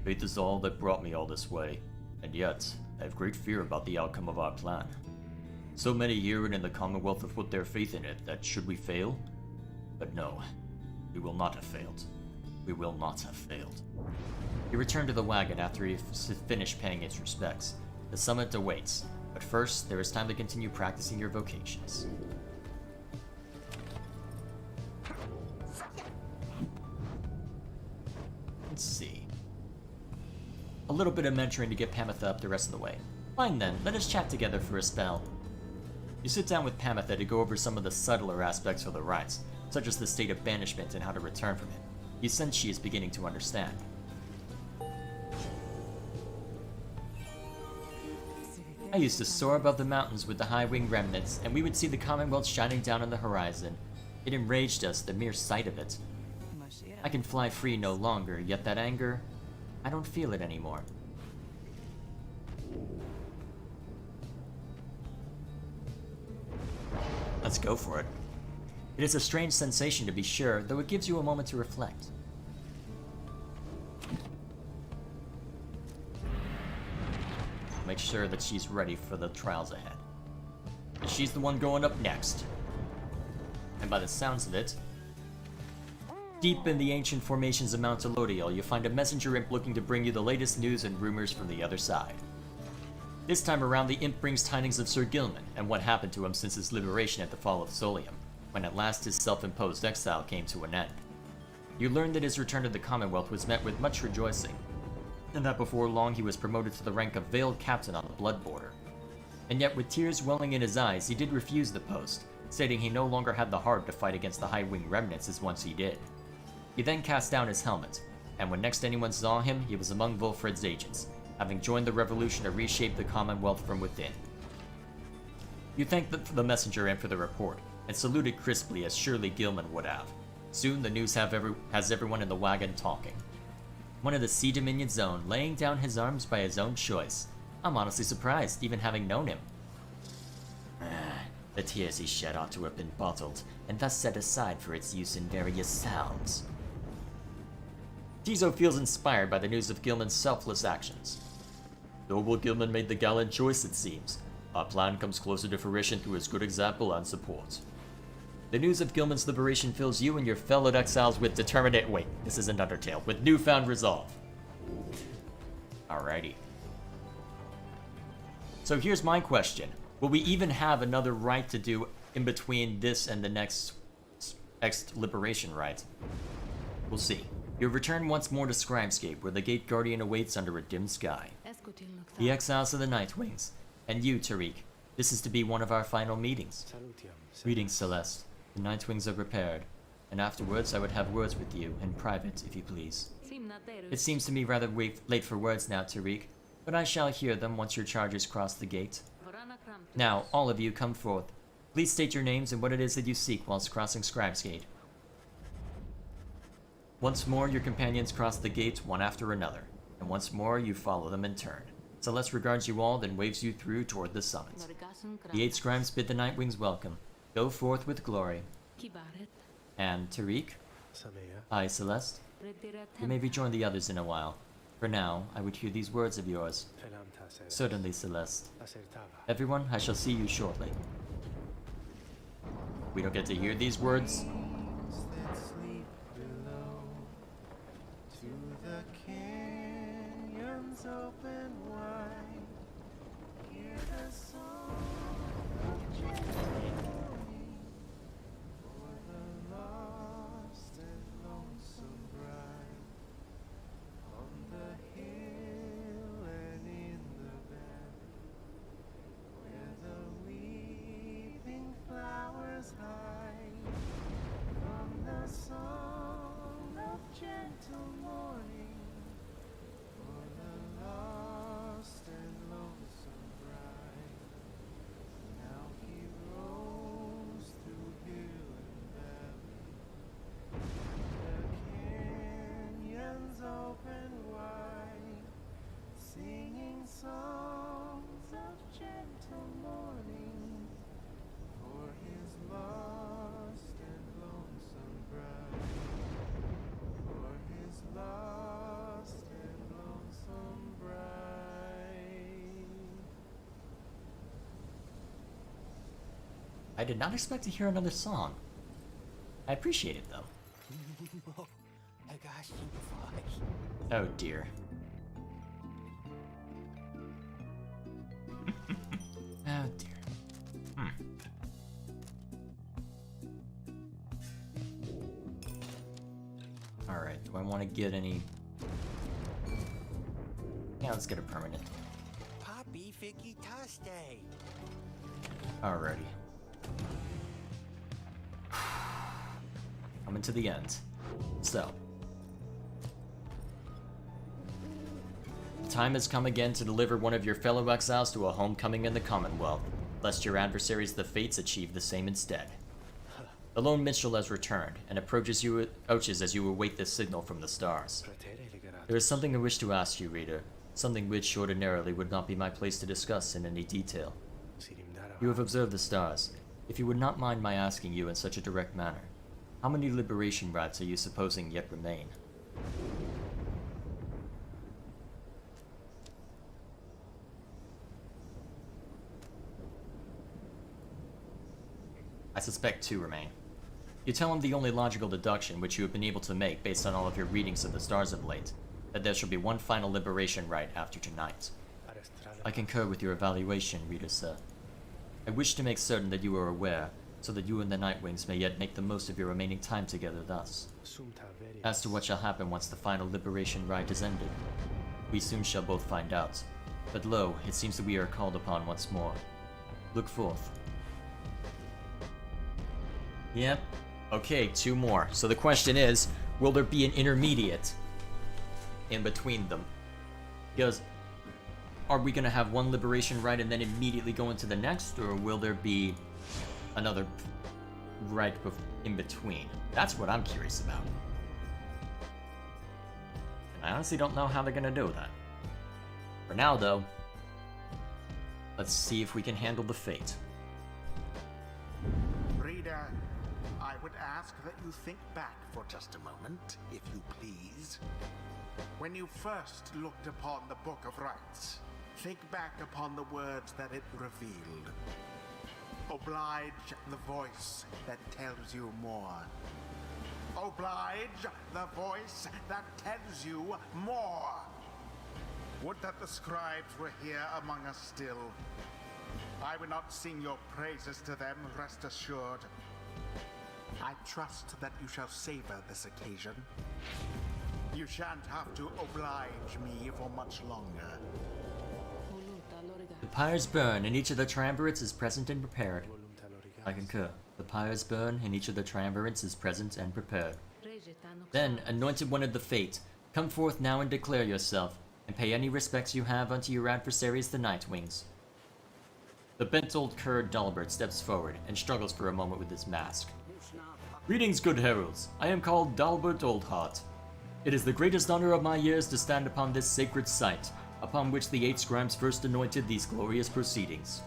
S1: Faith is all that brought me all this way, and yet, I have great fear about the outcome of our plan. So many here and in the Commonwealth have put their faith in it that should we fail? But no, we will not have failed. We will not have failed. He returned to the wagon after he finished paying his respects. The summit awaits, but first, there is time to continue practicing your vocations. Let's see. A little bit of mentoring to get Pamitha up the rest of the way. Fine then, let us chat together for a spell. You sit down with Pamitha to go over some of the subtler aspects of the rites, such as the state of banishment and how to return from it. You sense she is beginning to understand. I used to soar above the mountains with the high-wing remnants, and we would see the Commonwealth shining down on the horizon. It enraged us, the mere sight of it. I can fly free no longer, yet that anger, I don't feel it anymore. Let's go for it. It is a strange sensation to be sure, though it gives you a moment to reflect. Make sure that she's ready for the trials ahead. And she's the one going up next. And by the sounds of it, deep in the ancient formations of Mount Elodiel, you find a messenger imp looking to bring you the latest news and rumors from the other side. This time around, the imp brings tidings of Sir Gilman and what happened to him since his liberation at the fall of Solium, when at last his self-imposed exile came to an end. You learn that his return to the Commonwealth was met with much rejoicing, and that before long he was promoted to the rank of Veiled Captain on the Blood Border. And yet, with tears welling in his eyes, he did refuse the post, stating he no longer had the heart to fight against the High Wing remnants as once he did. He then cast down his helmet, and when next anyone saw him, he was among Wulfred's agents, having joined the revolution to reshape the Commonwealth from within. You thanked the messenger imp for the report, and saluted crisply as surely Gilman would have. Soon the news has everyone in the wagon talking. One of the Sea Dominion's own, laying down his arms by his own choice. I'm honestly surprised, even having known him. The tears he shed ought to have been bottled, and thus set aside for its use in various sounds. Tizo feels inspired by the news of Gilman's selfless actions. Noble Gilman made the gallant choice, it seems. Our plan comes closer to fruition through his good example and support. The news of Gilman's liberation fills you and your fellow exiles with determinate— wait, this isn't Undertale— with newfound resolve. Alrighty. So here's my question. Will we even have another rite to do in between this and the next liberation rite? We'll see. You return once more to Scribescape, where the Gate Guardian awaits under a dim sky. The exiles of the Nightwings, and you, Tariq. This is to be one of our final meetings. Greetings, Celeste. The Nightwings are prepared, and afterwards I would have words with you, in private, if you please. It seems to me rather late for words now, Tariq, but I shall hear them once your chargers cross the gate. Now, all of you, come forth. Please state your names and what it is that you seek whilst crossing Scribesgate. Once more, your companions cross the gate one after another, and once more you follow them in turn. Celeste regards you all, then waves you through toward the summit. The 8 scribes bid the Nightwings welcome. Go forth with glory. And Tariq? Aye, Celeste? You may rejoin the others in a while. For now, I would hear these words of yours. Certainly, Celeste. Everyone, I shall see you shortly. We don't get to hear these words. I did not expect to hear another song. I appreciate it, though. Oh dear. Oh dear. Alright, do I want to get any... Yeah, let's get a permanent. Alrighty. Coming to the end. So. The time has come again to deliver one of your fellow exiles to a homecoming in the Commonwealth, lest your adversaries the Fates achieve the same instead. The lone minstrel has returned, and approaches as you await this signal from the stars. There is something I wish to ask you, reader, something which ordinarily would not be my place to discuss in any detail. You have observed the stars. If you would not mind my asking you in such a direct manner, how many liberation rites are you supposing yet remain? I suspect 2 remain. You tell him the only logical deduction which you have been able to make based on all of your readings of the stars of late, that there shall be one final liberation rite after tonight. I concur with your evaluation, reader sir. I wish to make certain that you are aware, so that you and the Nightwings may yet make the most of your remaining time together thus. As to what shall happen once the final liberation rite is ended, we soon shall both find out. But lo, it seems that we are called upon once more. Look forth. Yep. Okay, 2 more. So the question is, will there be an intermediate in between them? Because, are we gonna have one liberation rite and then immediately go into the next, or will there be another rite in between? That's what I'm curious about. And I honestly don't know how they're gonna do that. For now, though, let's see if we can handle the fate.
S2: Reader, I would ask that you think back for just a moment, if you please. When you first looked upon the Book of Rites, think back upon the words that it revealed. Oblige the voice that tells you more. Oblige the voice that tells you more. Would that the scribes were here among us still. I would not sing your praises to them, rest assured. I trust that you shall savor this occasion. You shan't have to oblige me for much longer.
S1: The pyres burn, and each of the triumvirates is present and prepared. I concur. The pyres burn, and each of the triumvirates is present and prepared. Then, anointed one of the fate, come forth now and declare yourself, and pay any respects you have unto your adversaries the Nightwings. The bent old cur Dalbert steps forward and struggles for a moment with his mask. Greetings, good heralds. I am called Dalbert Oldheart. It is the greatest honor of my years to stand upon this sacred site, upon which the 8 scribes first anointed these glorious proceedings.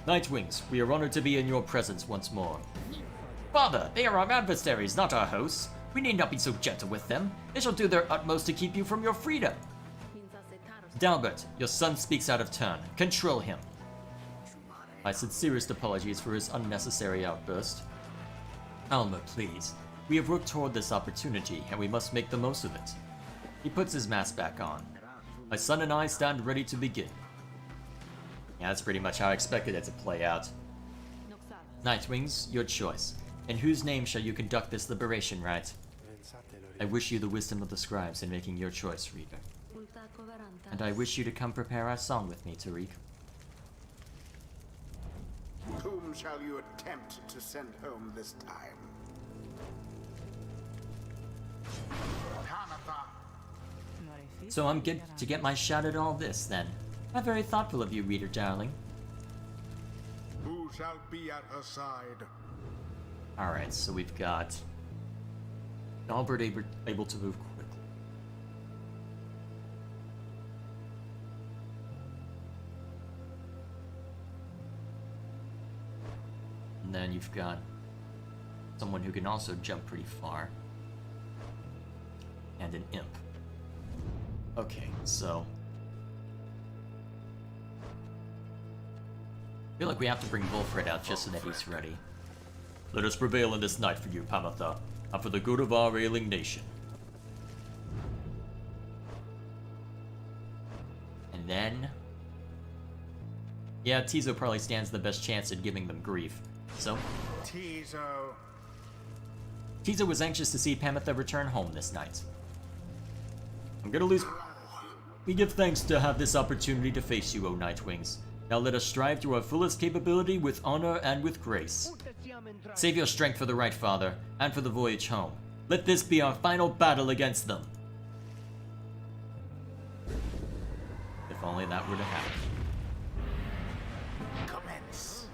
S1: Nightwings, we are honored to be in your presence once more. Father, they are our adversaries, not our hosts. We need not be so gentle with them. They shall do their utmost to keep you from your freedom. Dalbert, your son speaks out of turn. Control him. My sincerest apologies for his unnecessary outburst. Alma, please. We have worked toward this opportunity, and we must make the most of it. He puts his mask back on. My son and I stand ready to begin. Yeah, that's pretty much how I expected it to play out. Nightwings, your choice. In whose name shall you conduct this liberation rite? I wish you the wisdom of the scribes in making your choice, reader. And I wish you to come prepare our song with me, Tariq.
S2: Whom shall you attempt to send home this time? Hanatha.
S1: So I'm good to get my shot at all this, then. How very thoughtful of you, reader darling.
S2: Who shall be at her side?
S1: Alright, so we've got Albert able to move quickly. And then you've got someone who can also jump pretty far. And an imp. Okay, so I feel like we have to bring Wolfred out just so that he's ready. Let us prevail in this night for you, Pamatha, and for the good of our ailing nation. And then... yeah, Tizo probably stands the best chance at giving them grief. So... Tizo was anxious to see Pamatha return home this night. I'm gonna lose... We give thanks to have this opportunity to face you, O Nightwings. Now let us strive to our fullest capability with honor and with grace. Save your strength for the right, Father, and for the voyage home. Let this be our final battle against them. If only that were to happen.
S2: Commence.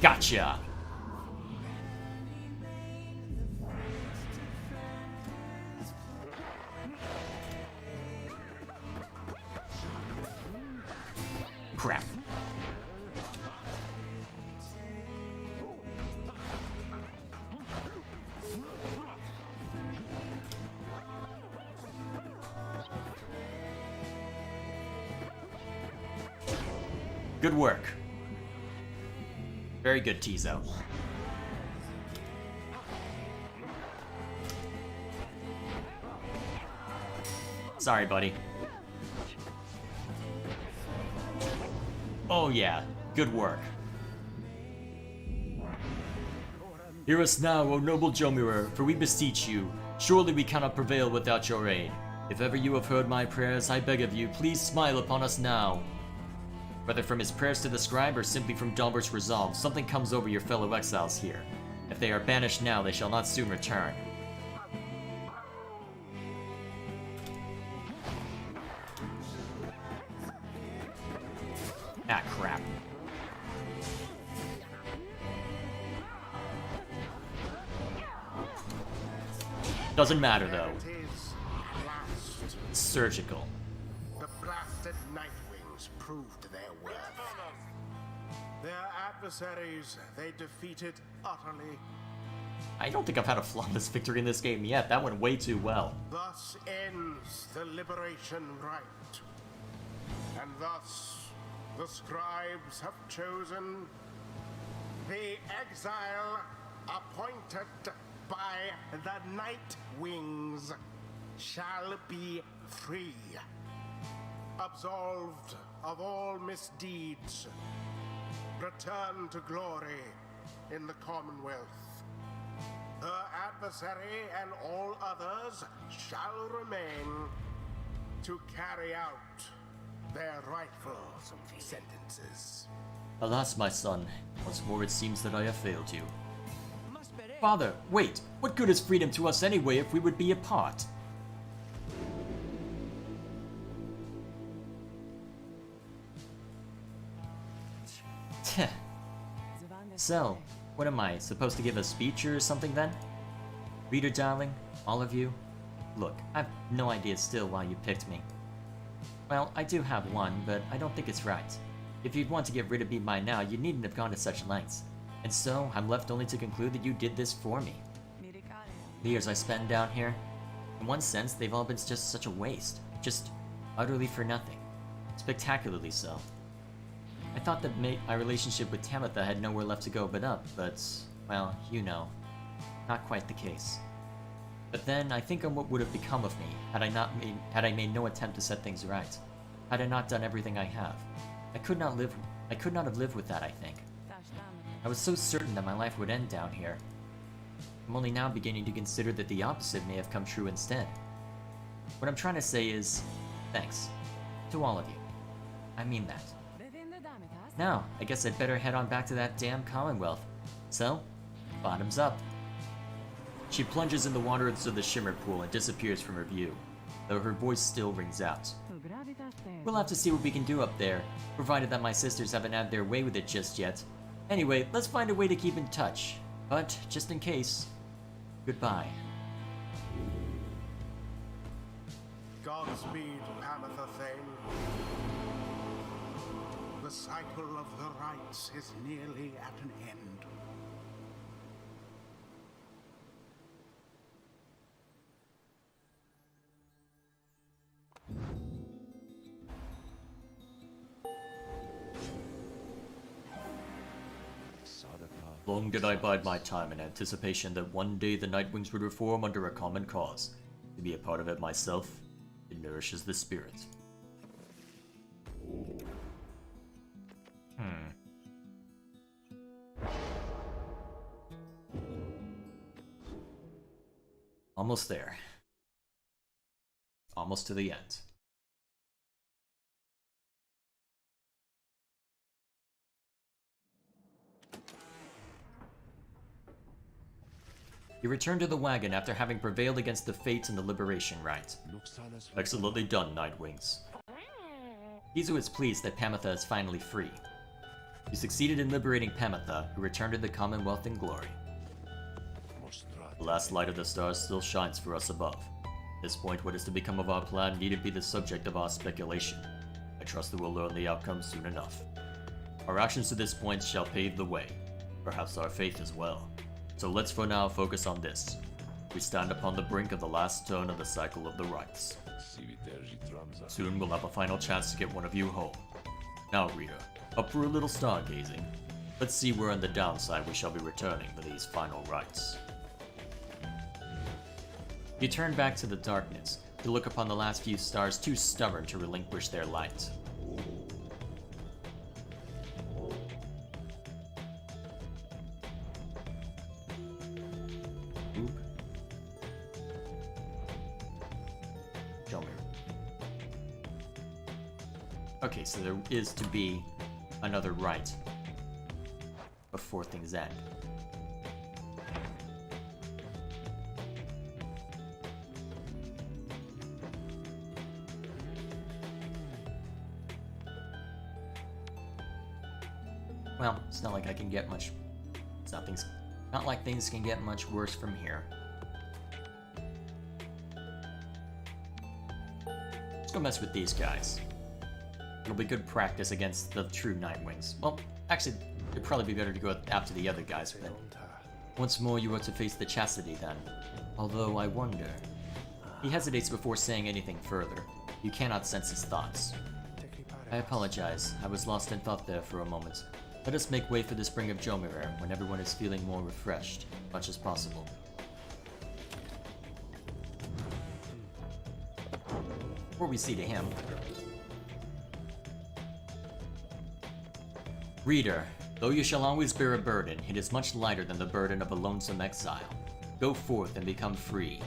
S1: Gotcha! Crap. Good work. Very good, Tizo. Sorry, buddy. Oh yeah, good work. Hear us now, O noble Jomira, for we beseech you. Surely we cannot prevail without your aid. If ever you have heard my prayers, I beg of you, please smile upon us now. Whether from his prayers to the scribe or simply from Dalbert's resolve, something comes over your fellow exiles here. If they are banished now, they shall not soon return. Ah, crap. Doesn't matter, though.
S2: It is at last.
S1: Surgical.
S2: The blasted Nightwings proved their worth. Their adversaries they defeated utterly.
S1: I don't think I've had a flawless victory in this game yet. That went way too well.
S2: Thus ends the liberation rite. And thus the scribes have chosen the exile appointed by the Nightwings shall be free, absolved of all misdeeds, return to glory in the Commonwealth. Her adversary and all others shall remain to carry out their rightful sentences.
S1: Alas, my son, once more it seems that I have failed you. Father, wait! What good is freedom to us anyway if we would be apart? Tch. So, what am I, supposed to give a speech or something then? Reader darling, all of you, look, I've no idea still why you picked me. Well, I do have one, but I don't think it's right. If you'd want to get rid of me by now, you needn't have gone to such lengths. And so, I'm left only to conclude that you did this for me. The years I spend down here, in one sense, they've all been just such a waste. Just utterly for nothing. Spectacularly so. I thought that my relationship with Tamitha had nowhere left to go but up, but, well, you know, not quite the case. But then, I think on what would have become of me had I made no attempt to set things right. Had I not done everything I have. I could not have lived with that, I think. I was so certain that my life would end down here. I'm only now beginning to consider that the opposite may have come true instead. What I'm trying to say is, thanks. To all of you. I mean that. Now, I guess I'd better head on back to that damn Commonwealth. So, bottoms up. She plunges in the waters of the Shimmer Pool and disappears from her view, though her voice still rings out. We'll have to see what we can do up there, provided that my sisters haven't had their way with it just yet. Anyway, let's find a way to keep in touch. But, just in case, goodbye.
S2: Godspeed, Tamitha Thane. The cycle of the rites is nearly at an end.
S1: Long did I bide my time in anticipation that one day the Nightwings would reform under a common cause. To be a part of it myself, it nourishes the spirit. Almost there. Almost to the end. You return to the wagon after having prevailed against the Fates in the Liberation Rite. Excellently done, Nightwings. Kizu is pleased that Tamitha is finally free. You succeeded in liberating Pamatha, who returned to the Commonwealth in glory. The last light of the stars still shines for us above. At this point, what is to become of our plan needn't be the subject of our speculation. I trust that we'll learn the outcome soon enough. Our actions to this point shall pave the way, perhaps our faith as well. So let's for now focus on this. We stand upon the brink of the last turn of the cycle of the rites. Soon we'll have a final chance to get one of you home. Now, reader, up for a little stargazing. Let's see where on the downside we shall be returning for these final rites. You turn back to the darkness to look upon the last few stars too stubborn to relinquish their light. Oop. Show me. Okay, so there is to be another rite before things end. Well, it's not like I can get much. Not like things can get much worse from here. Let's go mess with these guys. It'll be good practice against the true Nightwings. Well, actually, it'd probably be better to go after the other guys, but once more you are to face the Chastity then. Although I wonder. He hesitates before saying anything further. You cannot sense his thoughts. I apologize. I was lost in thought there for a moment. Let us make way for the spring of Jomir when everyone is feeling more refreshed, much as possible. Before we see to him. Reader, though you shall always bear a burden, it is much lighter than the burden of a lonesome exile. Go forth and become free.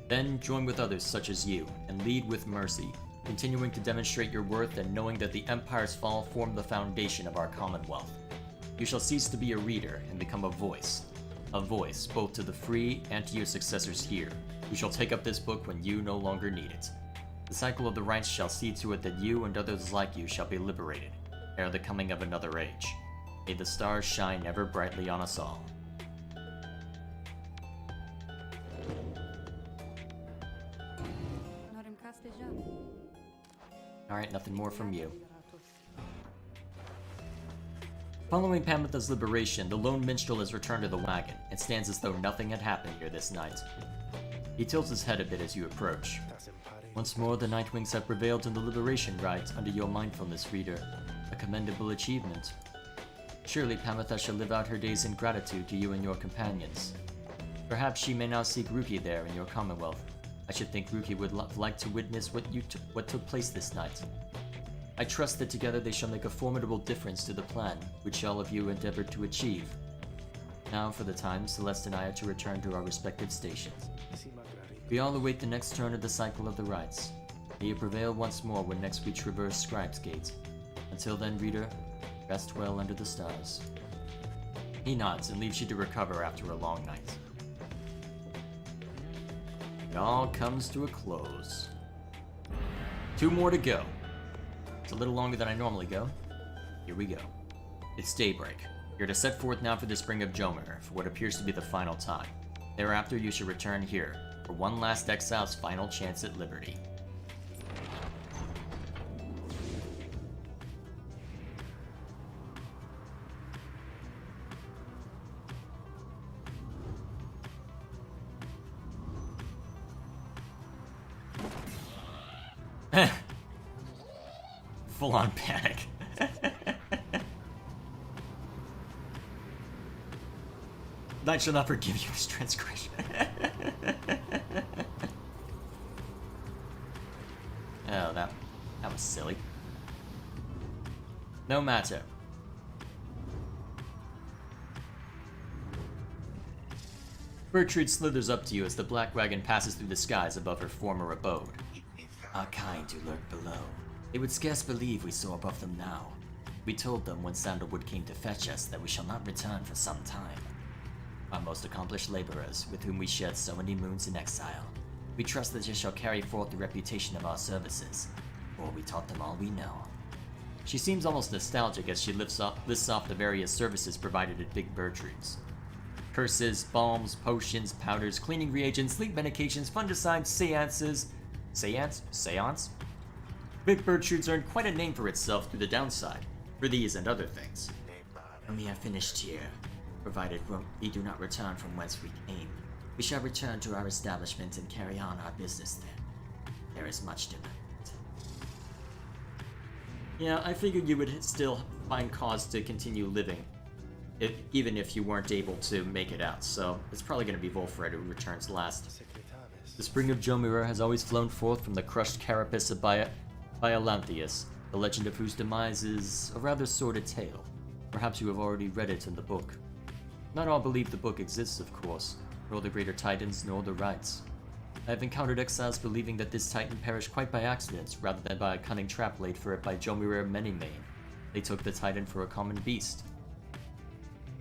S1: Then join with others such as you, and lead with mercy, continuing to demonstrate your worth and knowing that the Empire's fall formed the foundation of our Commonwealth. You shall cease to be a reader and become a voice both to the free and to your successors here, who shall take up this book when you no longer need it. The cycle of the rites shall see to it that you and others like you shall be liberated, ere the coming of another age. May the stars shine ever brightly on us all. Alright, nothing more from you. Following Pamatha's liberation, the lone minstrel has returned to the wagon, and stands as though nothing had happened here this night. He tilts his head a bit as you approach. Once more, the Nightwings have prevailed in the liberation rite under your mindfulness, reader. A commendable achievement. Surely Pamatha shall live out her days in gratitude to you and your companions. Perhaps she may now seek Ruki there in your Commonwealth. I should think Ruki would like to witness what took place this night. I trust that together they shall make a formidable difference to the plan, which all of you endeavored to achieve. Now, for the time, Celeste and I are to return to our respective stations. We all await the next turn of the cycle of the rites. May you prevail once more when next we traverse Scribe's Gate. Until then, reader, rest well under the stars. He nods and leaves you to recover after a long night. It all comes to a close. 2 more to go. It's a little longer than I normally go. Here we go. It's daybreak. You're to set forth now for the spring of Jomir, for what appears to be the final time. Thereafter you shall return here, for one last exile's final chance at liberty. Full-on panic. Knight shall not forgive you his transgression. Oh, that was silly. No matter. Gertrude slithers up to you as the black wagon passes through the skies above her former abode.
S3: Our kind who lurk below. They would scarce believe we soar above them now. We told them when Sandalwood came to fetch us that we shall not return for some time. Our most accomplished laborers, with whom we shared so many moons in exile. We trust that they shall carry forth the reputation of our services, for we taught them all we know.
S1: She seems almost nostalgic as she lists off the various services provided at Big Bertrude's. Curses, balms, potions, powders, cleaning reagents, sleep medications, fungicides, seances... Seance? Big Bertrude's earned quite a name for itself through the downside, for these and other things.
S3: When we have finished here, provided we do not return from whence we came, we shall return to our establishment and carry on our business there. There is much demand.
S1: Yeah, I figured you would still find cause to continue living, even if you weren't able to make it out, so it's probably going to be Volfred who returns last. The spring of Jomira has always flown forth from the crushed carapace of Biolanthius, the legend of whose demise is a rather sordid tale. Perhaps you have already read it in the book. Not all believe the book exists, of course, nor the greater titans, nor the rites. I have encountered exiles believing that this titan perished quite by accident, rather than by a cunning trap laid for it by Jomira Menimane. They took the titan for a common beast.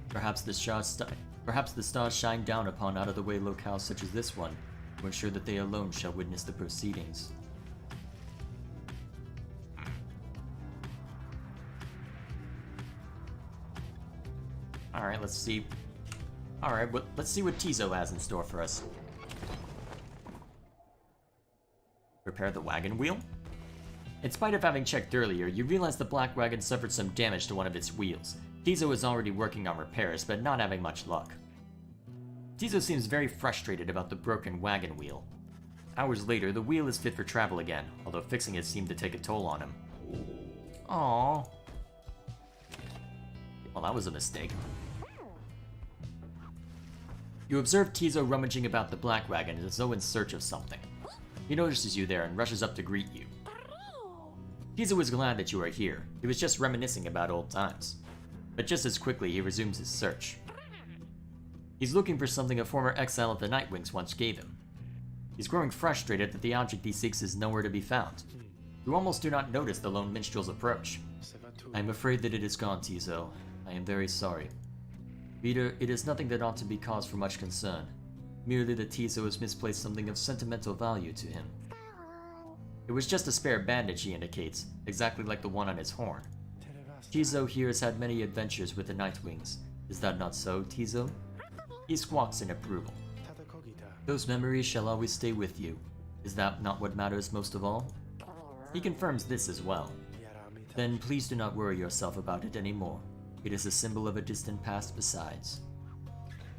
S1: Perhaps the stars shine down upon out-of-the-way locales such as this one, to ensure that they alone shall witness the proceedings. Alright, let's see. Alright, let's see what Tizo has in store for us. Repair the wagon wheel? In spite of having checked earlier, you realize the black wagon suffered some damage to one of its wheels. Tizo is already working on repairs, but not having much luck. Tizo seems very frustrated about the broken wagon wheel. Hours later, the wheel is fit for travel again, although fixing it seemed to take a toll on him. Aww. Well, that was a mistake. You observe Tizo rummaging about the black wagon as though in search of something. He notices you there and rushes up to greet you. Tizo is glad that you are here. He was just reminiscing about old times. But just as quickly, he resumes his search. He's looking for something a former exile of the Nightwings once gave him. He's growing frustrated that the object he seeks is nowhere to be found. You almost do not notice the lone minstrel's approach. I am afraid that it is gone, Tizo. I am very sorry. Reader, it is nothing that ought to be cause for much concern. Merely that Tizo has misplaced something of sentimental value to him. It was just a spare bandage, he indicates, exactly like the one on his horn. Tizo here has had many adventures with the Nightwings. Is that not so, Tizo? He squawks in approval. Those memories shall always stay with you. Is that not what matters most of all? He confirms this as well. Then please do not worry yourself about it anymore. It is a symbol of a distant past besides.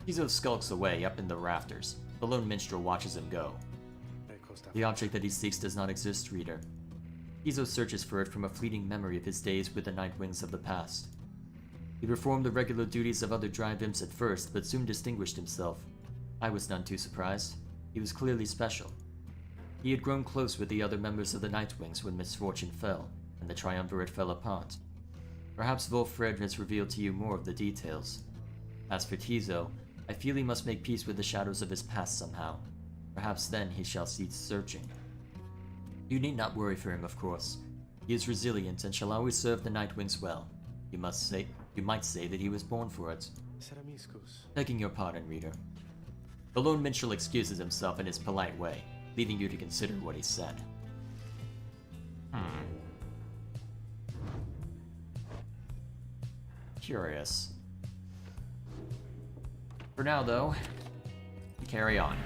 S1: Tizo skulks away up in the rafters. The lone minstrel watches him go. The object that he seeks does not exist, reader. Tizo searches for it from a fleeting memory of his days with the Nightwings of the past. He performed the regular duties of other drive imps at first, but soon distinguished himself. I was none too surprised. He was clearly special. He had grown close with the other members of the Nightwings when misfortune fell, and the triumvirate fell apart. Perhaps Volfred has revealed to you more of the details. As for Tizo, I feel he must make peace with the shadows of his past somehow. Perhaps then he shall cease searching. You need not worry for him, of course. He is resilient and shall always serve the Nightwings well. You might say that he was born for it. Begging your pardon, reader. The lone minstrel excuses himself in his polite way, leaving you to consider what he said. Curious. For now, though, we carry on.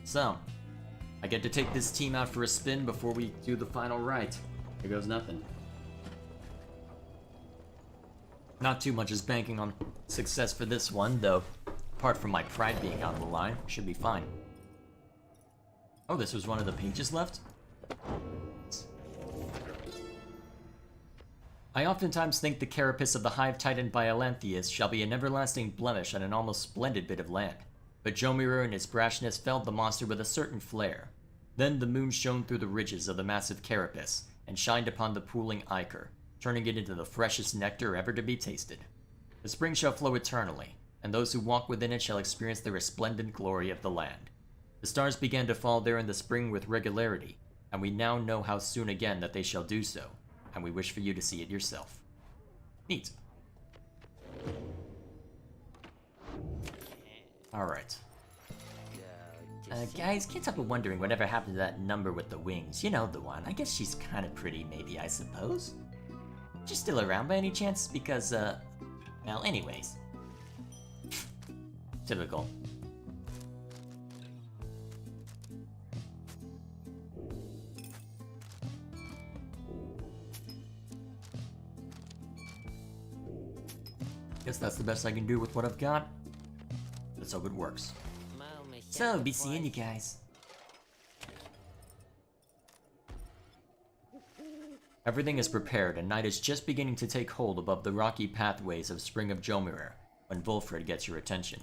S1: So, I get to take this team out for a spin before we do the final rite. Here goes nothing. Not too much is banking on success for this one, though. Apart from my pride being on the line, should be fine. Oh, this was one of the pages left? I oftentimes think the carapace of the Hive Titan Biolanthius shall be an everlasting blemish on an almost splendid bit of land. But Jomira in his brashness felled the monster with a certain flair. Then the moon shone through the ridges of the massive carapace and shined upon the pooling ichor, turning it into the freshest nectar ever to be tasted. The spring shall flow eternally, and those who walk within it shall experience the resplendent glory of the land. The stars began to fall there in the spring with regularity, and we now know how soon again that they shall do so, and we wish for you to see it yourself. Neat. Alright.
S3: Guys, can't help but wondering whatever happened to that number with the wings. You know the one. I guess she's kind of pretty, maybe, I suppose. She's still around by any chance? Because, well, anyways. Typical. Guess that's the best I can do with what I've got. Let's hope it works. So, be seeing you guys. Everything is prepared, and night is just beginning to take hold above the rocky pathways of Spring of Jomirer when Volfred gets your attention.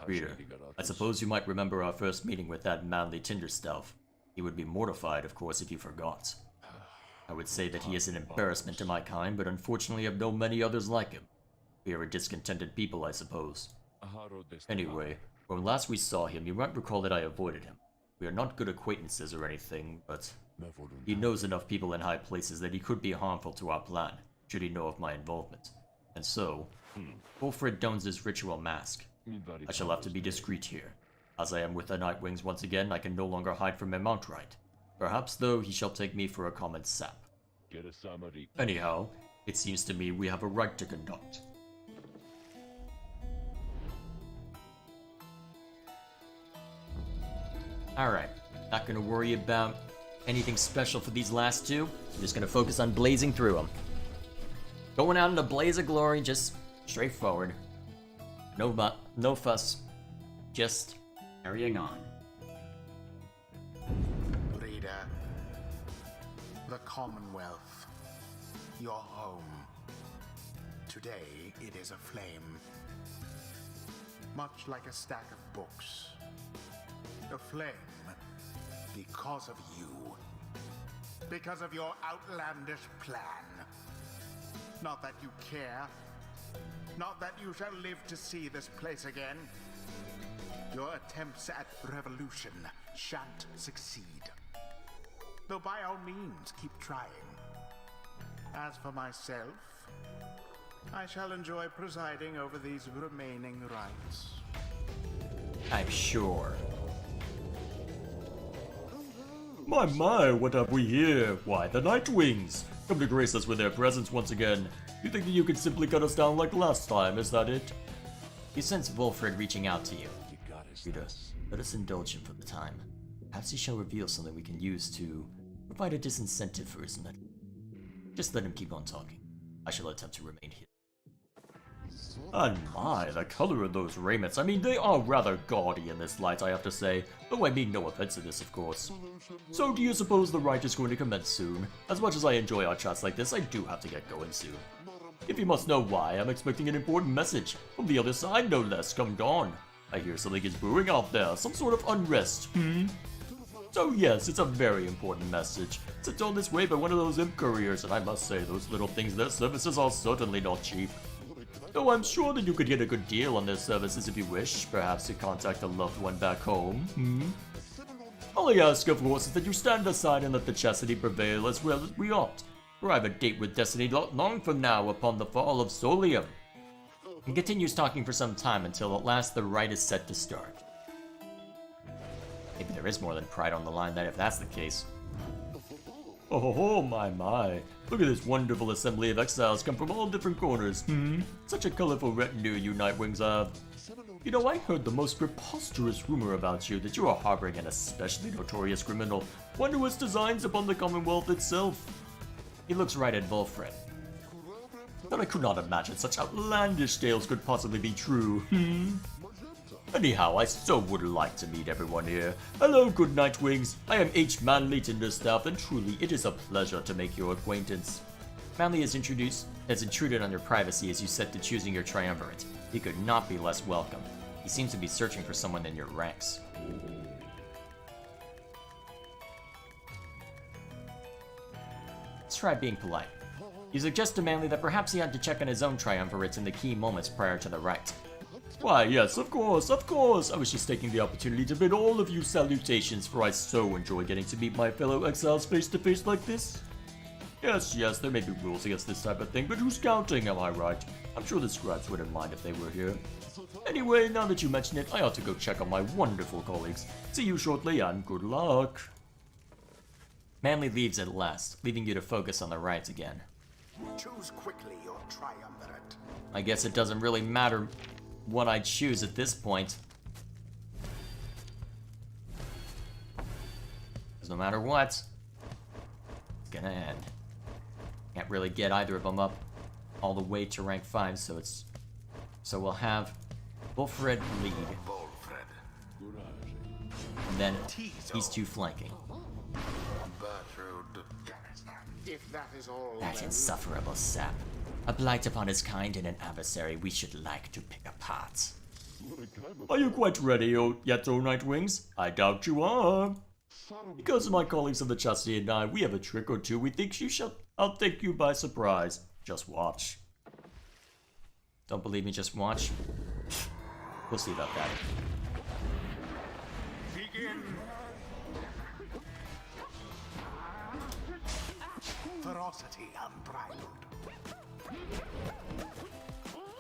S3: Reader, I suppose you might remember our first meeting with that manly Tinderstealth. He would be mortified, of course, if you forgot. I would say that he is an embarrassment to my kind, but unfortunately I've known many others like him. We are a discontented people, I suppose. Anyway, when last we saw him, you might recall that I avoided him. We are not good acquaintances or anything, but he knows enough people in high places that he could be harmful to our plan, should he know of my involvement. And so, Volfred dons his ritual mask. I shall have to be discreet here. As I am with the Nightwings once again, I can no longer hide from him outright. Perhaps, though, he shall take me for a common sap. Anyhow, it seems to me we have a right to conduct. Alright, not gonna worry about anything special for these last two. I'm just gonna focus on blazing through them. Going out in a blaze of glory, just straightforward. No fuss. Just carrying on.
S2: Reader, the Commonwealth, your home. Today it is aflame. Much like a stack of books. Aflame because of you. Because of your outlandish plan. Not that you care. Not that you shall live to see this place again. Your attempts at revolution shan't succeed. Though by all means, keep trying. As for myself, I shall enjoy presiding over these remaining rites.
S3: I'm sure.
S1: My, what have we here? Why, the Nightwings! Come to grace us with their presence once again. You think that you could simply cut us down like last time, is that it?
S3: You sense Volfred reaching out to you. Rita, let us indulge him for the time. Perhaps he shall reveal something we can use to provide a disincentive for his metal. Just let him keep on talking. I shall attempt to remain here.
S1: And my, the color of those raiments. I mean, they are rather gaudy in this light, I have to say. Though I mean no offense to this, of course. So do you suppose the rite is going to commence soon? As much as I enjoy our chats like this, I do have to get going soon. If you must know why, I'm expecting an important message. From the other side, no less, come dawn. I hear something is brewing out there, some sort of unrest, So yes, it's a very important message. Sent on this way by one of those imp couriers, and I must say, those little things, their services are certainly not cheap. Though I'm sure that you could get a good deal on their services if you wish, perhaps to contact a loved one back home, All I ask, of course, is that you stand aside and let the chastity prevail as well as we ought. For I have a date with Destiny not long from now upon the fall of Solium.
S3: He continues talking for some time until at last the rite is set to start. Maybe there is more than pride on the line then if that's the case.
S1: Oh, my. Look at this wonderful assembly of exiles come from all different corners, Such a colorful retinue you Nightwings have. You know, I heard the most preposterous rumor about you, that you are harboring an especially notorious criminal, one who has designs upon the Commonwealth itself.
S3: He looks right at Volfred.
S1: But I could not imagine such outlandish tales could possibly be true, Anyhow, I so would like to meet everyone here. Hello, good Nightwings. I am H. Manly Tinderstaff, and truly it is a pleasure to make your acquaintance.
S3: Manly has intruded on your privacy as you set to choosing your triumvirate. He could not be less welcome. He seems to be searching for someone in your ranks. Let's try being polite. You suggest to Manly that perhaps he had to check on his own triumvirates in the key moments prior to the rite.
S1: Why, yes, of course. I was just taking the opportunity to bid all of you salutations, for I so enjoy getting to meet my fellow exiles face to face like this. Yes, there may be rules against this type of thing, but who's counting, am I right? I'm sure the scribes wouldn't mind if they were here. Anyway, now that you mention it, I ought to go check on my wonderful colleagues. See you shortly, and good luck. Manly leaves at last, leaving you to focus on the rides again.
S2: Choose quickly your triumvirate.
S1: I guess it doesn't really matter what I choose at this point. Because no matter what, it's gonna end. Can't really get either of them up all the way to rank 5, so we'll have Wolfred lead. And then these two flanking.
S2: Bertrude. If that is all,
S3: That
S2: then
S3: insufferable sap. A blight upon his kind and an adversary we should like to pick apart.
S1: Are you quite ready yet, O Nightwings? I doubt you are. Because of my colleagues of the Chastity and I, we have a trick or two we think I'll take you by surprise. Just watch. Don't believe me, just watch. We'll see about that.
S2: begin. Ferocity unbridled.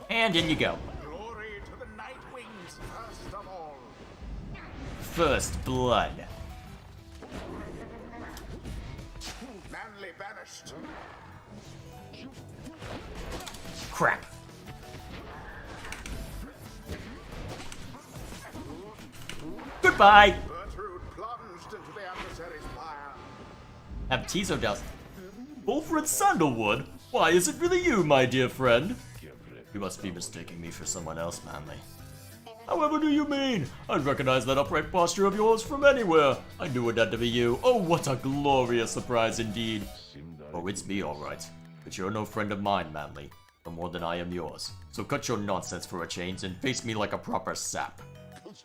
S1: And in you go.
S2: Glory to the Nightwings first of all.
S1: First blood.
S2: Manly banished.
S1: Crap. Goodbye.
S2: Bertrude plunged into the adversary's fire.
S1: Have Tizo douse. Wolfred Sandalwood? Why, is it really you, my dear friend? You must be mistaking me for someone else, Manly. However do you mean? I'd recognize that upright posture of yours from anywhere. I knew it had to be you. Oh, what a glorious surprise indeed. Oh, it's me, all right. But you're no friend of mine, Manly. No more than I am yours. So cut your nonsense for a change and face me like a proper sap.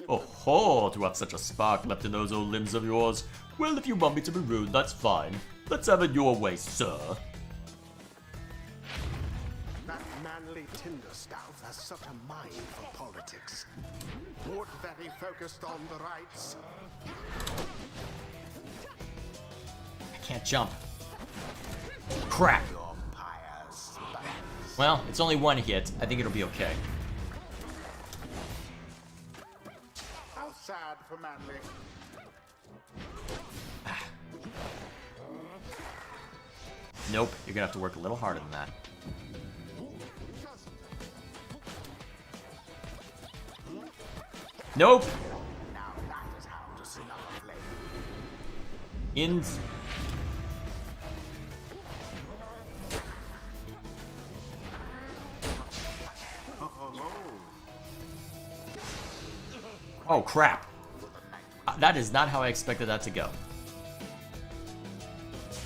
S1: Oh ho, to have such a spark left in those old limbs of yours. Well, if you want me to be rude, that's fine. Let's have it your way, sir.
S2: That manly Tinderstaff has such a mind for politics. Would that he focused on the rights.
S1: I can't jump. Crap.
S2: Your Pyre spans.
S1: Well, it's only one hit. I think it'll be okay.
S2: How sad for Manly.
S1: Nope, you're gonna have to work a little harder than that. Nope!
S2: Now that is how to sing up a flame.
S1: In. Oh crap. That is not how I expected that to go.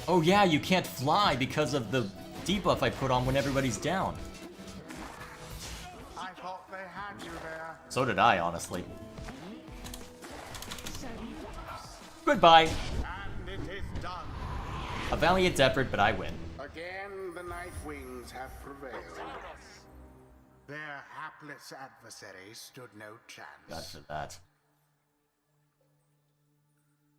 S1: Oh yeah, you can't fly because of the debuff I put on when everybody's down.
S2: I thought they had you there.
S1: So did I, honestly. Goodbye.
S2: And it is done.
S1: A valiant effort, but I win.
S2: Again, the Nightwings have prevailed. Their hapless adversary stood no
S1: God
S2: chance.
S1: for that.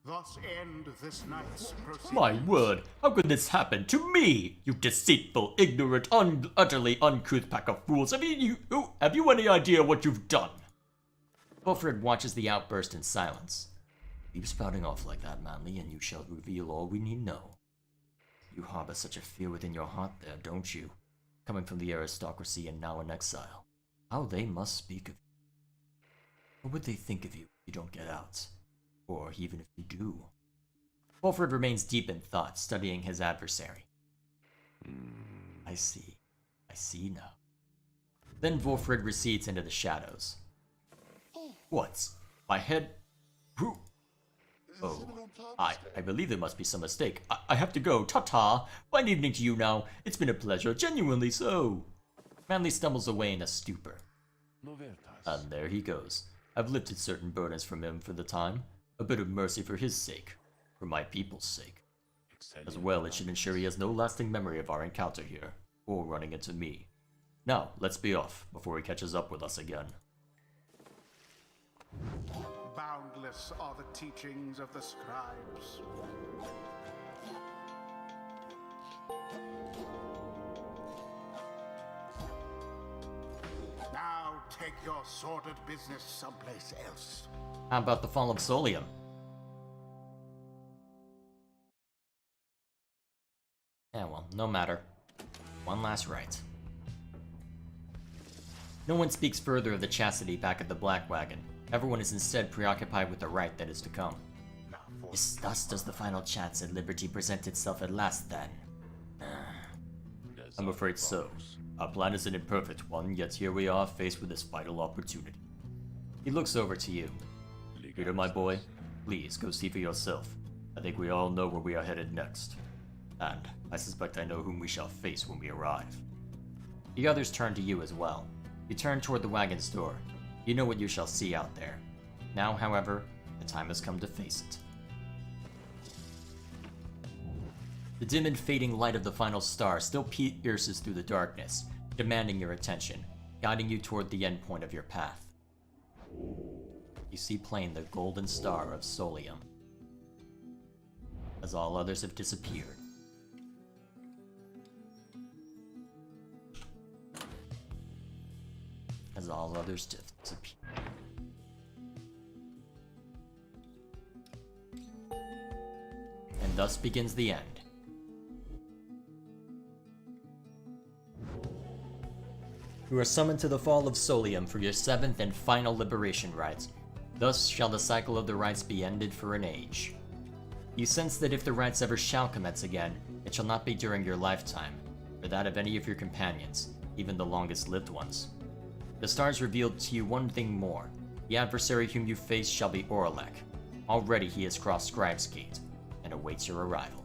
S2: Thus end this night's proceedings.
S1: My word, how could this happen to me? You deceitful, ignorant, utterly uncouth pack of fools. Have you any idea what you've done? Wilfred watches the outburst in silence. Keep spouting off like that, Manly, and you shall reveal all we need know. You harbor such a fear within your heart there, don't you? Coming from the aristocracy and now in exile. How they must speak of you. What would they think of you if you don't get out? Or even if you do? Wolfred remains deep in thought, studying his adversary. I see. I see now. Then Wolfred recedes into the shadows. What? My head? Who? Oh, I believe there must be some mistake. I have to go. Ta-ta. Fine evening to you now. It's been a pleasure, genuinely so. Manly stumbles away in a stupor. And there he goes. I've lifted certain burdens from him for the time. A bit of mercy for his sake. For my people's sake. As well, it should ensure he has no lasting memory of our encounter here. Or running into me. Now, let's be off, before he catches up with us again.
S2: Boundless are the teachings of the scribes. Now take your sordid business someplace else.
S1: How about the fall of Solium? Yeah, well, no matter. One last rite. No one speaks further of the chastity back at the Black Wagon. Everyone is instead preoccupied with the rite that is to come. Thus does the final chance at liberty present itself at last, then? I'm afraid so. Our plan is an imperfect one, yet here we are faced with this vital opportunity. He looks over to you. Peter, my boy, please go see for yourself. I think we all know where we are headed next. And I suspect I know whom we shall face when we arrive. The others turn to you as well. You turn toward the wagon's door. You know what you shall see out there. Now, however, the time has come to face it. The dim and fading light of the final star still pierces through the darkness, demanding your attention, guiding you toward the end point of your path. You see plain the golden star of Solium. As all others have disappeared. As all others disappear. And thus begins the end. You are summoned to the Fall of Solium for your 7th and final liberation rites. Thus shall the cycle of the rites be ended for an age. You sense that if the rites ever shall commence again, it shall not be during your lifetime, or that of any of your companions, even the longest-lived ones. The stars revealed to you one thing more. The adversary whom you face shall be Oralek. Already he has crossed Scribe's Gate, and awaits your arrival.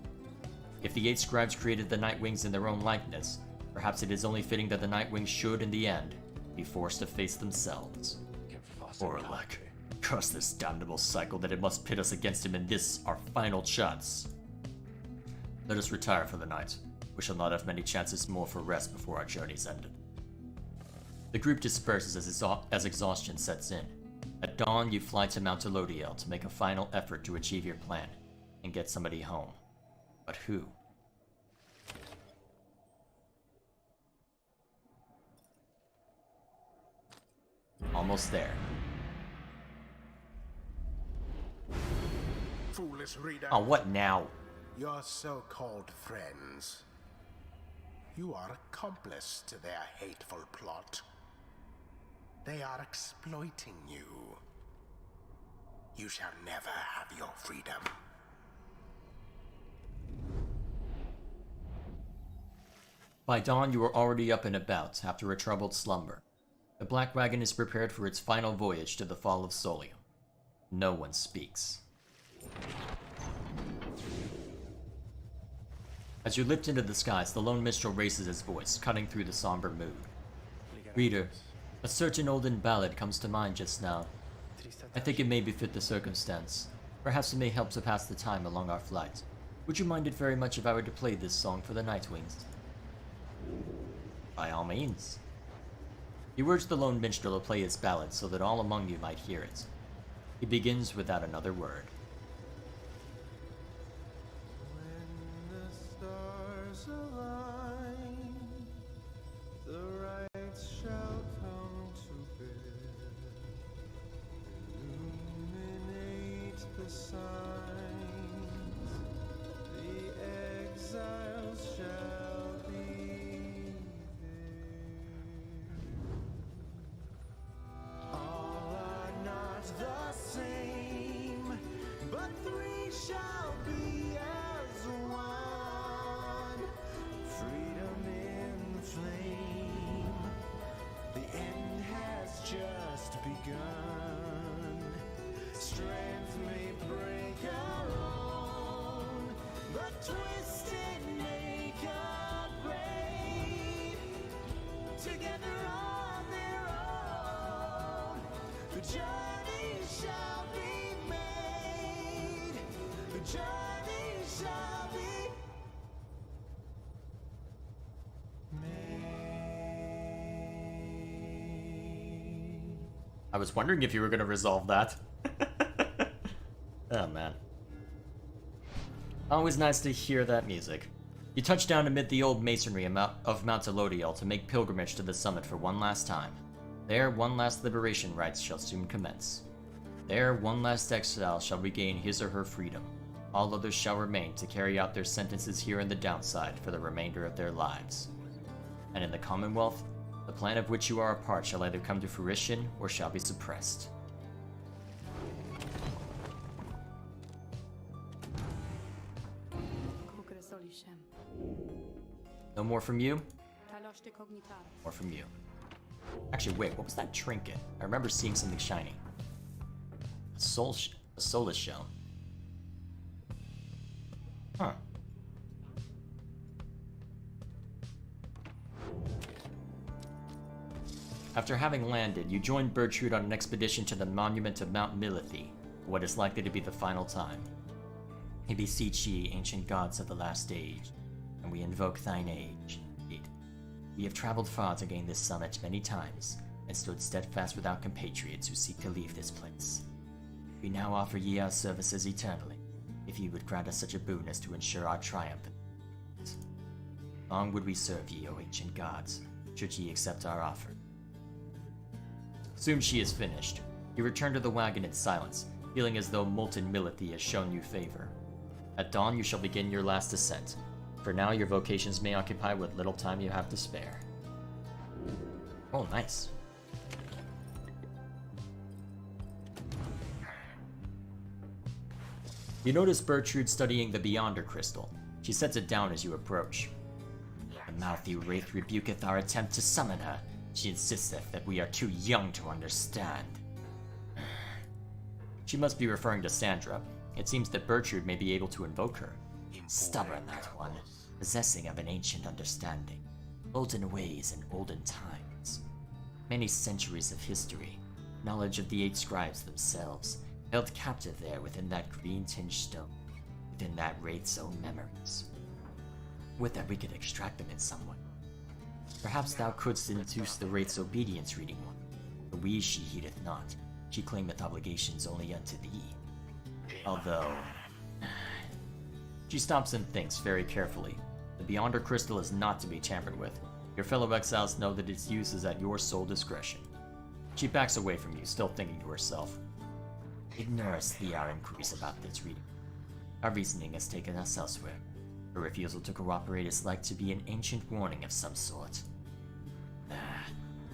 S1: If the 8 scribes created the Nightwings in their own likeness, perhaps it is only fitting that the Nightwings should, in the end, be forced to face themselves. Oralek, curse this damnable cycle that it must pit us against him in this, our final chance. Let us retire for the night. We shall not have many chances more for rest before our journey's ended. The group disperses as exhaustion sets in. At dawn, you fly to Mount Elodiel to make a final effort to achieve your plan and get somebody home. But who? Almost there.
S2: Foolish reader.
S1: Oh, what now?
S2: Your so-called friends. You are accomplice to their hateful plot. They are exploiting you. You shall never have your freedom.
S1: By dawn, you are already up and about after a troubled slumber. The Black Wagon is prepared for its final voyage to the Fall of Solium. No one speaks. As you lift into the skies, the lone minstrel raises his voice, cutting through the somber mood. Reader, a certain olden ballad comes to mind just now. I think it may befit the circumstance. Perhaps it may help to pass the time along our flight. Would you mind it very much if I were to play this song for the Nightwings? By all means. You urge the lone minstrel to play his ballad so that all among you might hear it. He begins without another word.
S4: When the stars align, the rights shall come to bear. Illuminate the signs, the exiles shall be there. All are not the same, but 3 shall be as one. Freedom in the flame, the end has just begun. Strength may break our own, but twisted make a grave. Together on their own, the journey shall be made. The journey shall be made.
S1: I was wondering if you were going to resolve that. Oh man. Always nice to hear that music. You touch down amid the old masonry of Mount Elodiel to make pilgrimage to the summit for one last time. There, one last liberation rites shall soon commence. There, one last exile shall regain his or her freedom. All others shall remain to carry out their sentences here in the downside for the remainder of their lives. And in the Commonwealth, the plan of which you are a part shall either come to fruition or shall be suppressed. No more from you? More from you. Actually, wait, what was that trinket? I remember seeing something shiny. A soulless shell. Huh. After having landed, you joined Bertrude on an expedition to the monument of Mount Milithi, for what is likely to be the final time. We beseech ye, ancient gods of the last age, and we invoke thine age. We have traveled far to gain this summit many times, and stood steadfast with our compatriots who seek to leave this place. We now offer ye our services eternally, if ye would grant us such a boon as to ensure our triumph. Long would we serve ye, O ancient gods, should ye accept our offer. Soon she is finished. You return to the wagon in silence, feeling as though molten Milithi has shown you favor. At dawn you shall begin your last ascent. For now, your vocations may occupy what little time you have to spare. Oh, nice. You notice Bertrude studying the Beyonder Crystal. She sets it down as you approach. The mouthy wraith rebuketh our attempt to summon her. She insisteth that we are too young to understand. She must be referring to Sandra. It seems that Bertrude may be able to invoke her. Stubborn, that one, possessing of an ancient understanding, olden ways and olden times. Many centuries of history, knowledge of the 8 scribes themselves, held captive there within that green-tinged stone, within that wraith's own memories. Would that we could extract them in some way. Perhaps thou couldst induce the wraith's obedience reading one, but we she heedeth not. She claimeth obligations only unto thee. Although... She stops and thinks very carefully. The Beyonder Crystal is not to be tampered with. Your fellow exiles know that its use is at your sole discretion. She backs away from you, still thinking to herself. Ignorest thee our inquiries about this reading. Our reasoning has taken us elsewhere. Her refusal to cooperate is like to be an ancient warning of some sort.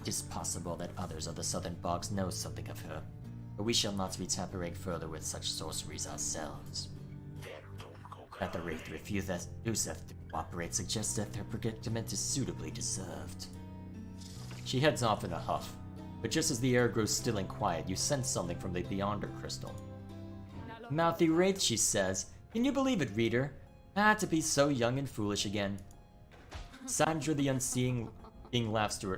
S1: It is possible that others of the southern bogs know something of her, but we shall not be tampering further with such sorceries ourselves. That the wraith refuseth to cooperate suggests that her predicament is suitably deserved. She heads off in a huff, but just as the air grows still and quiet, you sense something from the Beyonder Crystal. Mouthy wraith, she says. Can you believe it, reader? To be so young and foolish again. Sandra the Unseeing laughs to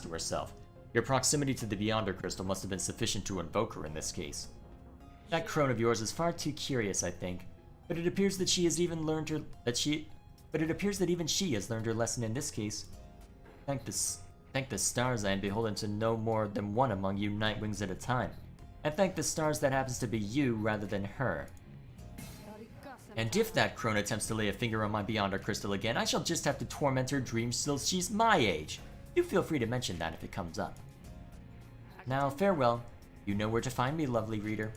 S1: herself. Your proximity to the Beyonder Crystal must have been sufficient to invoke her in this case. That crone of yours is far too curious, I think. But it appears that even she has learned her lesson in this case. Thank the stars I am beholden to no more than one among you Nightwings at a time. And thank the stars that happens to be you rather than her. And if that crone attempts to lay a finger on my Beyonder Crystal again, I shall just have to torment her dreams till she's my age. Do feel free to mention that if it comes up. Now, farewell. You know where to find me, lovely reader.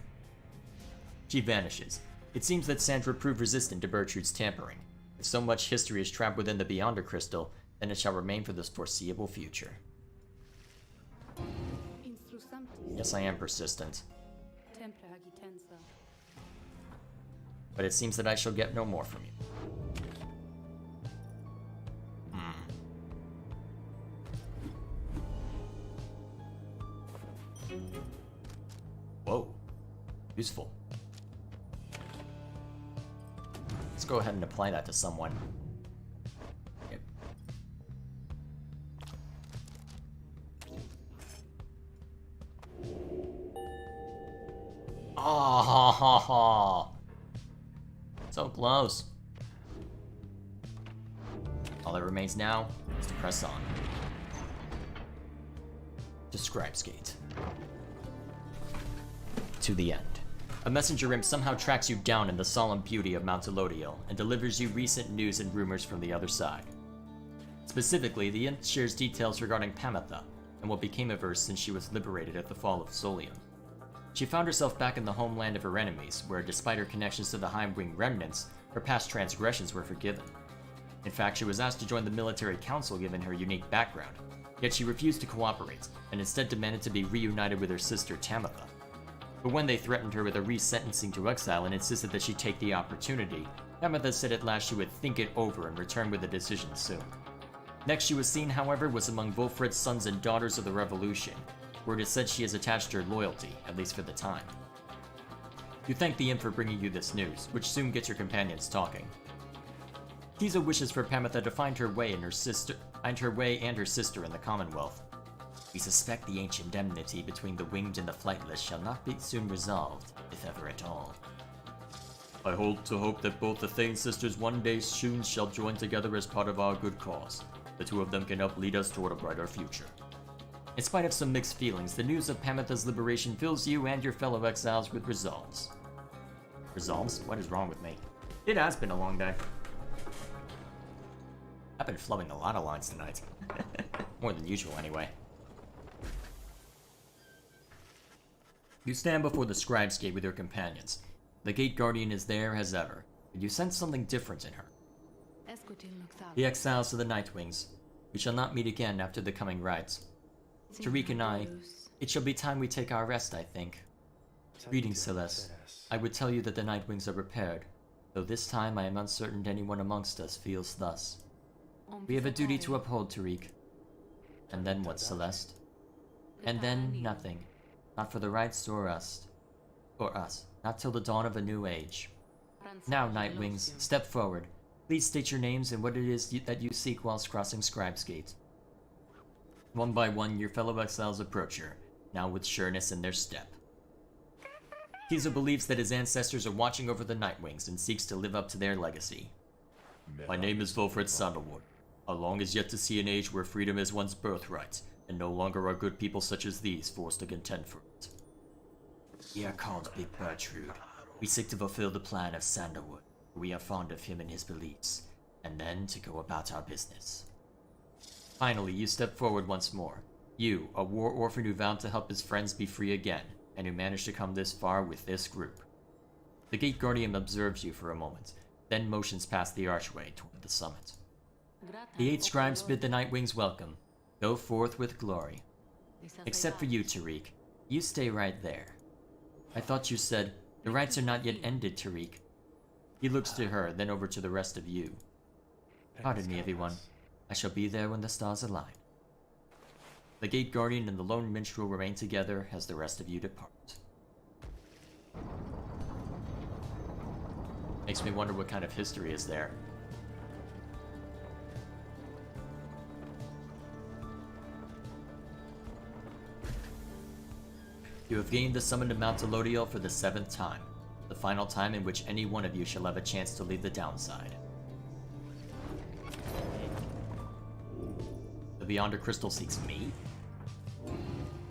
S1: She vanishes. It seems that Sandra proved resistant to Bertrude's tampering. If so much history is trapped within the Beyonder Crystal, then it shall remain for this foreseeable future. Yes, I am persistent. But it seems that I shall get no more from you. Whoa. Useful. Let's go ahead and apply that to someone. Yep. Oh, ha, ha, ha. So close. All that remains now is to press on. To Scribe's Gate. To the end. A messenger imp somehow tracks you down in the solemn beauty of Mount Elodiel and delivers you recent news and rumors from the other side. Specifically, the imp shares details regarding Pamatha, and what became of her since she was liberated at the fall of Solium. She found herself back in the homeland of her enemies, where despite her connections to the Highwing remnants, her past transgressions were forgiven. In fact, she was asked to join the military council given her unique background, yet she refused to cooperate, and instead demanded to be reunited with her sister Tamitha. But when they threatened her with a resentencing to exile and insisted that she take the opportunity, Tamitha said at last she would think it over and return with a decision soon. Next she was seen, however, was among Volfred's sons and daughters of the Revolution, where it is said she has attached her loyalty, at least for the time. You thank the imp for bringing you this news, which soon gets your companions talking. Tizo wishes for Tamitha to find her way and her sister in the Commonwealth. We suspect the ancient enmity between the winged and the flightless shall not be soon resolved, if ever at all. I hold to hope that both the Thane sisters one day soon shall join together as part of our good cause. The two of them can help lead us toward a brighter future. In spite of some mixed feelings, the news of Tamitha's liberation fills you and your fellow exiles with resolves. Resolves? What is wrong with me? It has been a long day. I've been flubbing a lot of lines tonight. More than usual, anyway. You stand before the Scribe's Gate with your companions. The Gate Guardian is there as ever, but you sense something different in her. The exiles to the Nightwings. We shall not meet again after the coming rites. Tariq and I, it shall be time we take our rest, I think. Greetings, Celeste. I would tell you that the Nightwings are prepared, though this time I am uncertain anyone amongst us feels thus. We have a duty to uphold, Tariq. And then what, Celeste? And then nothing. Not for the rites or us. Or us. Not till the dawn of a new age. Now, Nightwings, step forward. Please state your names and what it is that you seek whilst crossing Scribe's Gate. One by one, your fellow exiles approach her, now with sureness in their step. Tizo believes that his ancestors are watching over the Nightwings and seeks to live up to their legacy. My name is Volfred Sandalwood. How long is yet to see an age where freedom is one's birthright, and no longer are good people such as these forced to contend for it. We are called Big Bertrude. We seek to fulfill the plan of Sandalwood. We are fond of him and his beliefs, and then to go about our business. Finally, you step forward once more. You, a war orphan who vowed to help his friends be free again, and who managed to come this far with this group. The Gate Guardian observes you for a moment, then motions past the archway toward the summit. The 8 scribes bid the Nightwings welcome. Go forth with glory. Except for you, Tariq. You stay right there. I thought you said, the rites are not yet ended, Tariq. He looks to her, then over to the rest of you. Pardon me, everyone. I shall be there when the stars align. The Gate Guardian and the Lone Minstrel remain together as the rest of you depart. Makes me wonder what kind of history is there. You have gained the summon to Mount Elodiel for the 7th time, the final time in which any one of you shall have a chance to leave the downside. The Beyonder Crystal seeks me?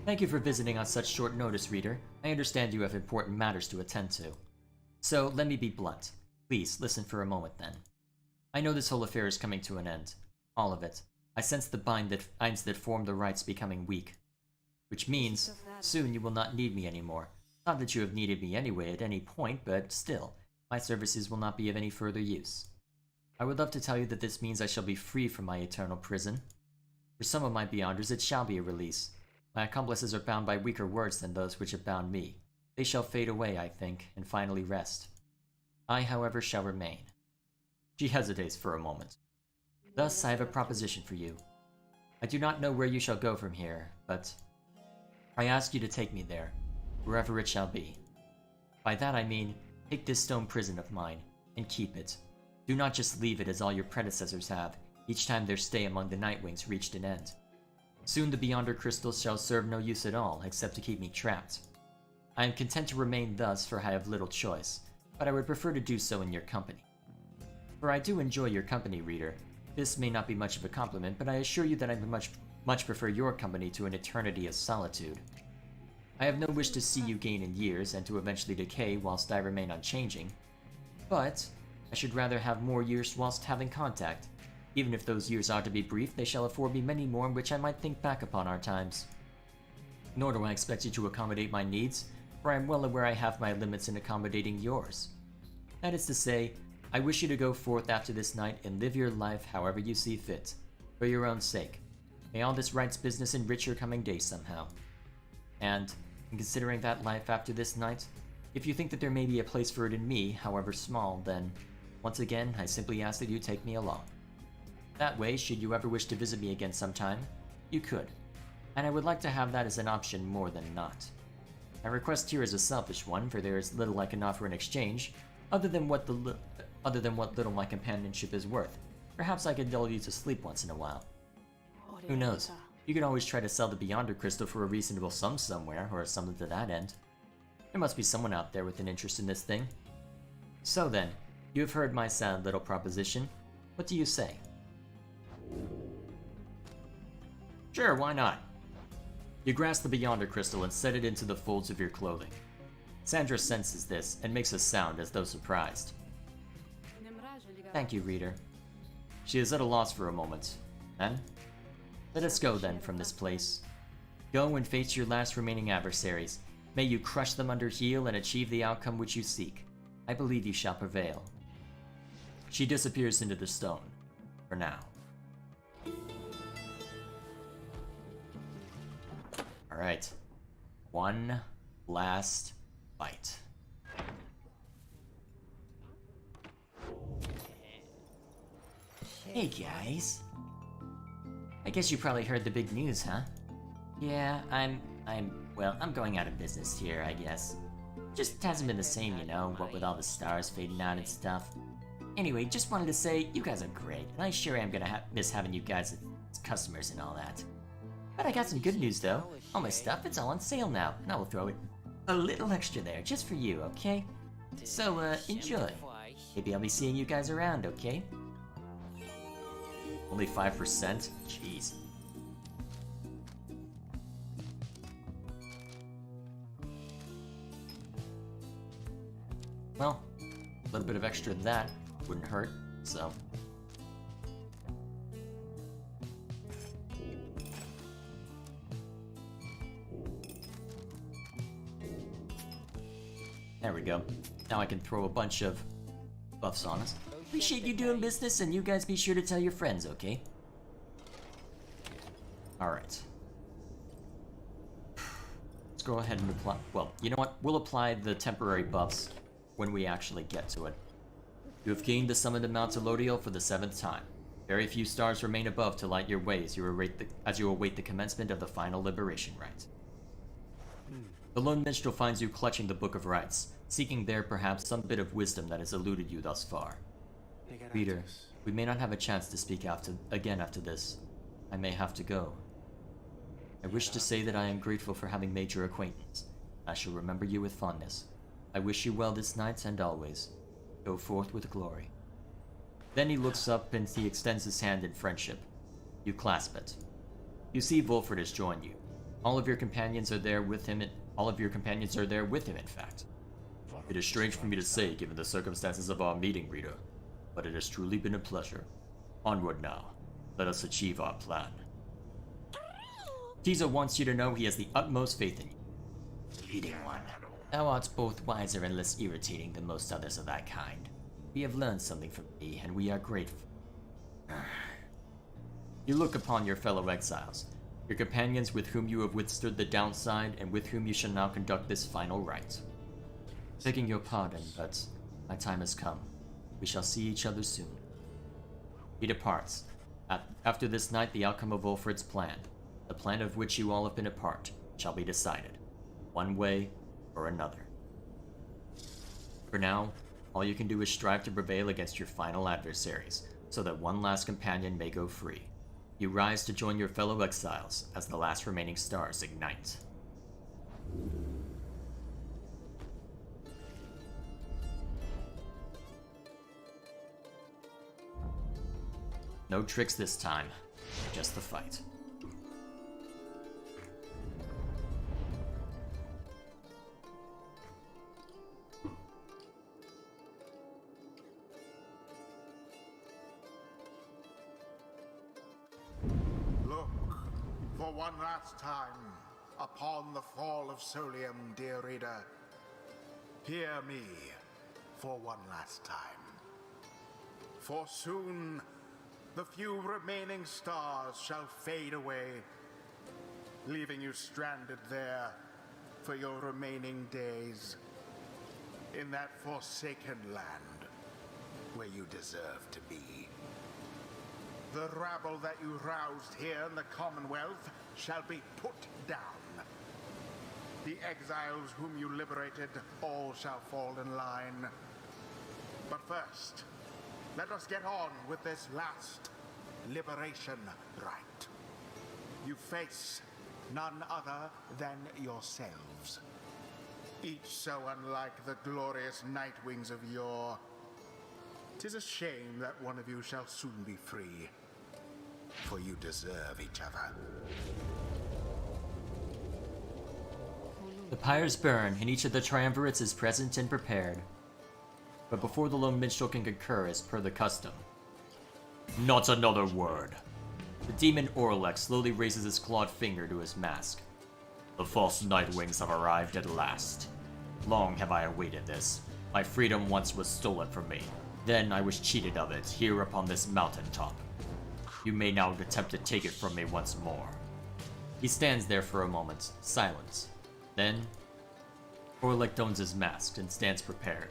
S1: Thank you for visiting on such short notice, reader. I understand you have important matters to attend to. So, let me be blunt. Please, listen for a moment then. I know this whole affair is coming to an end. All of it. I sense the binds that form the rites becoming weak. Which means, soon you will not need me anymore. Not that you have needed me anyway at any point, but still, my services will not be of any further use. I would love to tell you that this means I shall be free from my eternal prison. For some of my Beyonders, it shall be a release. My accomplices are bound by weaker words than those which have bound me. They shall fade away, I think, and finally rest. I, however, shall remain. She hesitates for a moment. Thus, I have a proposition for you. I do not know where you shall go from here, but I ask you to take me there, wherever it shall be. By that I mean, take this stone prison of mine, and keep it. Do not just leave it as all your predecessors have, each time their stay among the Nightwings reached an end. Soon the Beyonder crystals shall serve no use at all, except to keep me trapped. I am content to remain thus, for I have little choice, but I would prefer to do so in your company. For I do enjoy your company, reader. This may not be much of a compliment, but I assure you that I much prefer your company to an eternity of solitude. I have no wish to see you gain in years and to eventually decay whilst I remain unchanging, but I should rather have more years whilst having contact.
S3: Even if those years are to be brief, they shall afford me many more in which I might think back upon our times. Nor do I expect you to accommodate my needs, for I am well aware I have my limits in accommodating yours. That is to say, I wish you to go forth after this night and live your life however you see fit, for your own sake. May all this rights business enrich your coming days somehow. And, in considering that life after this night, if you think that there may be a place for it in me, however small, then, once again, I simply ask that you take me along. That way, should you ever wish to visit me again sometime, you could, and I would like to have that as an option more than not. My request here is a selfish one, for there is little I can offer in exchange, other than what little my companionship is worth. Perhaps I could lull you to sleep once in a while. Who knows? You could always try to sell the Beyonder Crystal for a reasonable sum somewhere, or something to that end. There must be someone out there with an interest in this thing. So then, you have heard my sad little proposition. What do you say? Sure, why not? You grasp the Beyonder Crystal and set it into the folds of your clothing. Sandra senses this and makes a sound as though surprised. Thank you, reader. She is at a loss for a moment. Then, let us go then from this place. Go and face your last remaining adversaries. May you crush them under heel and achieve the outcome which you seek. I believe you shall prevail. She disappears into the stone. For now. Alright. One last fight. Hey guys. I guess you probably heard the big news, huh? Yeah, I'm going out of business here, I guess. Just hasn't been the same, you know, what with all the stars fading out and stuff. Anyway, just wanted to say, you guys are great, and I sure am gonna miss having you guys as customers and all that. But I got some good news though. All my stuff, it's all on sale now, and I will throw it a little extra there, just for you, okay? So, enjoy. Maybe I'll be seeing you guys around, okay? Only 5%? Jeez. Well, a little bit of extra of that wouldn't hurt, so. There we go. Now I can throw a bunch of buffs on us. Appreciate you doing business, and you guys be sure to tell your friends, okay? Alright. Let's go ahead and apply. Well, you know what? We'll apply the temporary buffs when we actually get to it. You have gained the summoned amount to Lodiel for the 7th time. Very few stars remain above to light your way as you await the commencement of the final liberation rite. The lone minstrel finds you clutching the Book of Rites, seeking there perhaps some bit of wisdom that has eluded you thus far. Reader, we may not have a chance to speak again after this. I may have to go. I wish to say that I am grateful for having made your acquaintance. I shall remember you with fondness. I wish you well this night and always. Go forth with glory. Then he looks up and he extends his hand in friendship. You clasp it. You see Volfred has joined you. All of your companions are there with him, in fact. It is strange for me to say, given the circumstances of our meeting, reader, but it has truly been a pleasure. Onward now. Let us achieve our plan. Tizo wants you to know he has the utmost faith in you. Leading one. Thou art both wiser and less irritating than most others of thy kind. We have learned something from thee, and we are grateful. You look upon your fellow exiles, your companions with whom you have withstood the downside, and with whom you shall now conduct this final rite. Begging your pardon, but my time has come. We shall see each other soon. He departs. After this night, the outcome of Volfred's plan, the plan of which you all have been a part, shall be decided, one way or another. For now, all you can do is strive to prevail against your final adversaries, so that one last companion may go free. You rise to join your fellow exiles as the last remaining stars ignite. No tricks this time, just the fight.
S2: one last time, upon the fall of Solium, dear reader, hear me for one last time. For soon, the few remaining stars shall fade away, leaving you stranded there for your remaining days, in that forsaken land where you deserve to be. The rabble that you roused here in the Commonwealth shall be put down. The exiles whom you liberated, all shall fall in line. But first, let us get on with this last liberation rite. You face none other than yourselves, each so unlike the glorious Nightwings of yore. 'Tis a shame that one of you shall soon be free, for you deserve each other.
S1: The pyres burn, and each of the triumvirates is present and prepared. But before the lone minstrel can concur as per the custom. Not another word. The demon Orlek slowly raises his clawed finger to his mask. The false Nightwings have arrived at last. Long have I awaited this. My freedom once was stolen from me. Then I was cheated of it here upon this mountaintop. You may now attempt to take it from me once more. He stands there for a moment, silent. Then, Orlek dons his mask and stands prepared.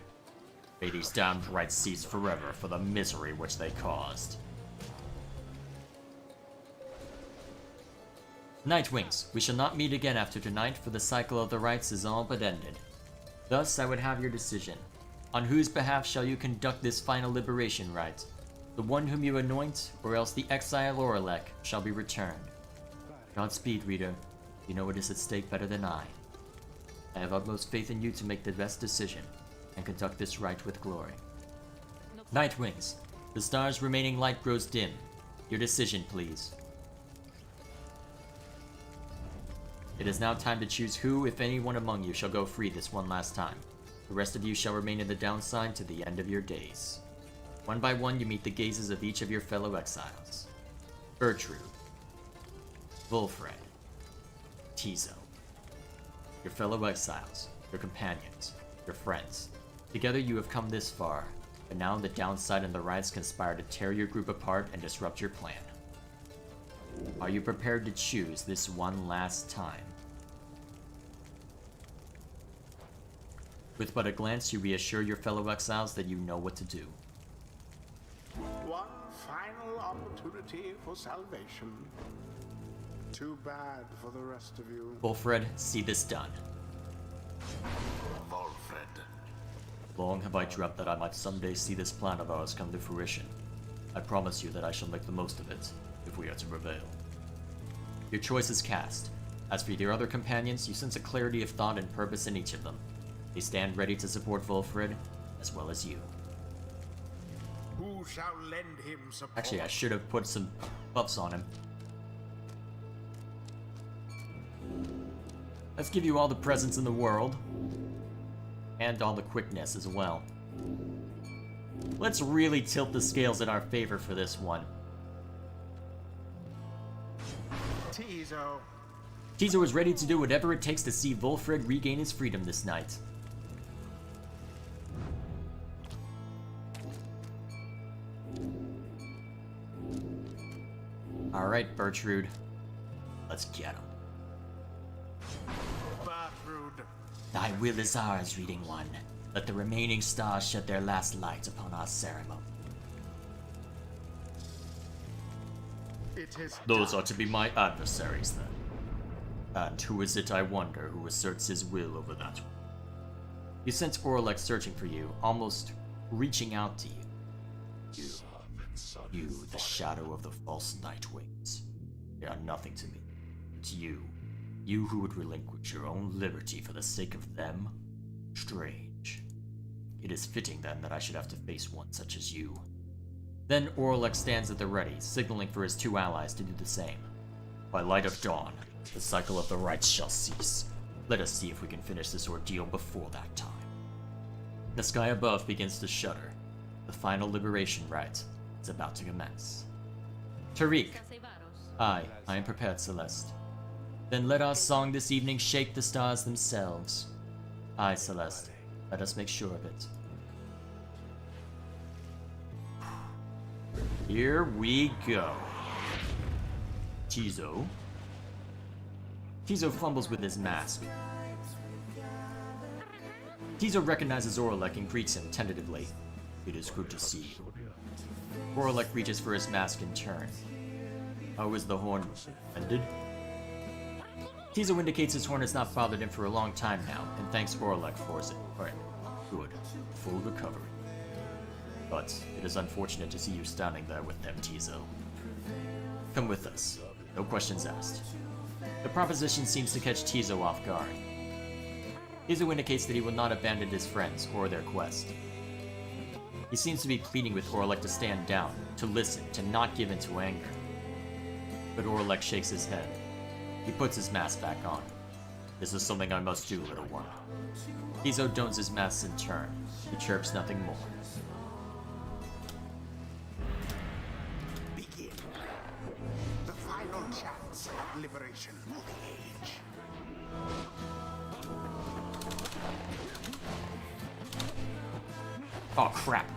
S1: May these damned rites cease forever for the misery which they caused. Nightwings, we shall not meet again after tonight, for the cycle of the rites is all but ended. Thus, I would have your decision. On whose behalf shall you conduct this final liberation rite? The one whom you anoint, or else the exile Orlek shall be returned. Godspeed, reader. You know what is at stake better than I. I have utmost faith in you to make the best decision, and conduct this rite with glory. Nightwings, the star's remaining light grows dim. Your decision, please. It is now time to choose who, if anyone among you, shall go free this one last time. The rest of you shall remain in the downside to the end of your days. One by one, you meet the gazes of each of your fellow exiles. Bertrude, Wolfred, Tizo. Your fellow exiles, your companions, your friends. Together you have come this far, but now the downside and the rites conspire to tear your group apart and disrupt your plan. Are you prepared to choose this one last time? With but a glance, you reassure your fellow exiles that you know what to do.
S2: One final opportunity for salvation. Too bad for the rest of you.
S1: Wolfred, see this done.
S2: Wolfred.
S1: Long have I dreamt that I might someday see this plan of ours come to fruition. I promise you that I shall make the most of it, if we are to prevail. Your choice is cast. As for your other companions, you sense a clarity of thought and purpose in each of them. They stand ready to support Wolfred, as well as you.
S2: Who shall lend him support?
S1: Actually, I should have put some buffs on him. Let's give you all the presents in the world. And all the quickness as well. Let's really tilt the scales in our favor for this one.
S2: Tizo.
S1: Tizo is ready to do whatever it takes to see Wolfred regain his freedom this night. Alright, Bertrude. Let's get him.
S2: Bertrude.
S3: Thy will is ours, Reading One. Let the remaining stars shed their last light upon our ceremony.
S2: It is
S1: Those
S2: done.
S1: are to be my adversaries, then. And who is it, I wonder, who asserts his will over that one? You sense Orlek searching for you, almost reaching out to you. You, the shadow of the false Nightwings. They are nothing to me. To you who would relinquish your own liberty for the sake of them? Strange. It is fitting, then, that I should have to face one such as you. Then Orlek stands at the ready, signaling for his two allies to do the same. By light of dawn, the cycle of the rites shall cease. Let us see if we can finish this ordeal before that time. The sky above begins to shudder. The final liberation rite is about to commence. Tariq. I am prepared, Celeste. Then let our song this evening shake the stars themselves. Aye, Celeste, let us make sure of it. Here we go. Tizo. Tizo fumbles with his mask. Tizo recognizes Orlek and greets him tentatively. It is good to see you. Orlek reaches for his mask in turn. How is the horn ended? Tizo indicates his horn has not bothered him for a long time now, and thanks Orlek for it. Alright, good. Full recovery. But it is unfortunate to see you standing there with them, Tizo. Come with us. No questions asked. The proposition seems to catch Tizo off guard. Tizo indicates that he will not abandon his friends or their quest. He seems to be pleading with Orlek to stand down, to listen, to not give in to anger. But Orlek shakes his head. He puts his mask back on. This is something I must do, little one. Tizo dons his mask in turn. He chirps nothing more.
S2: Begin. The final chance at liberation for the age.
S1: Oh crap.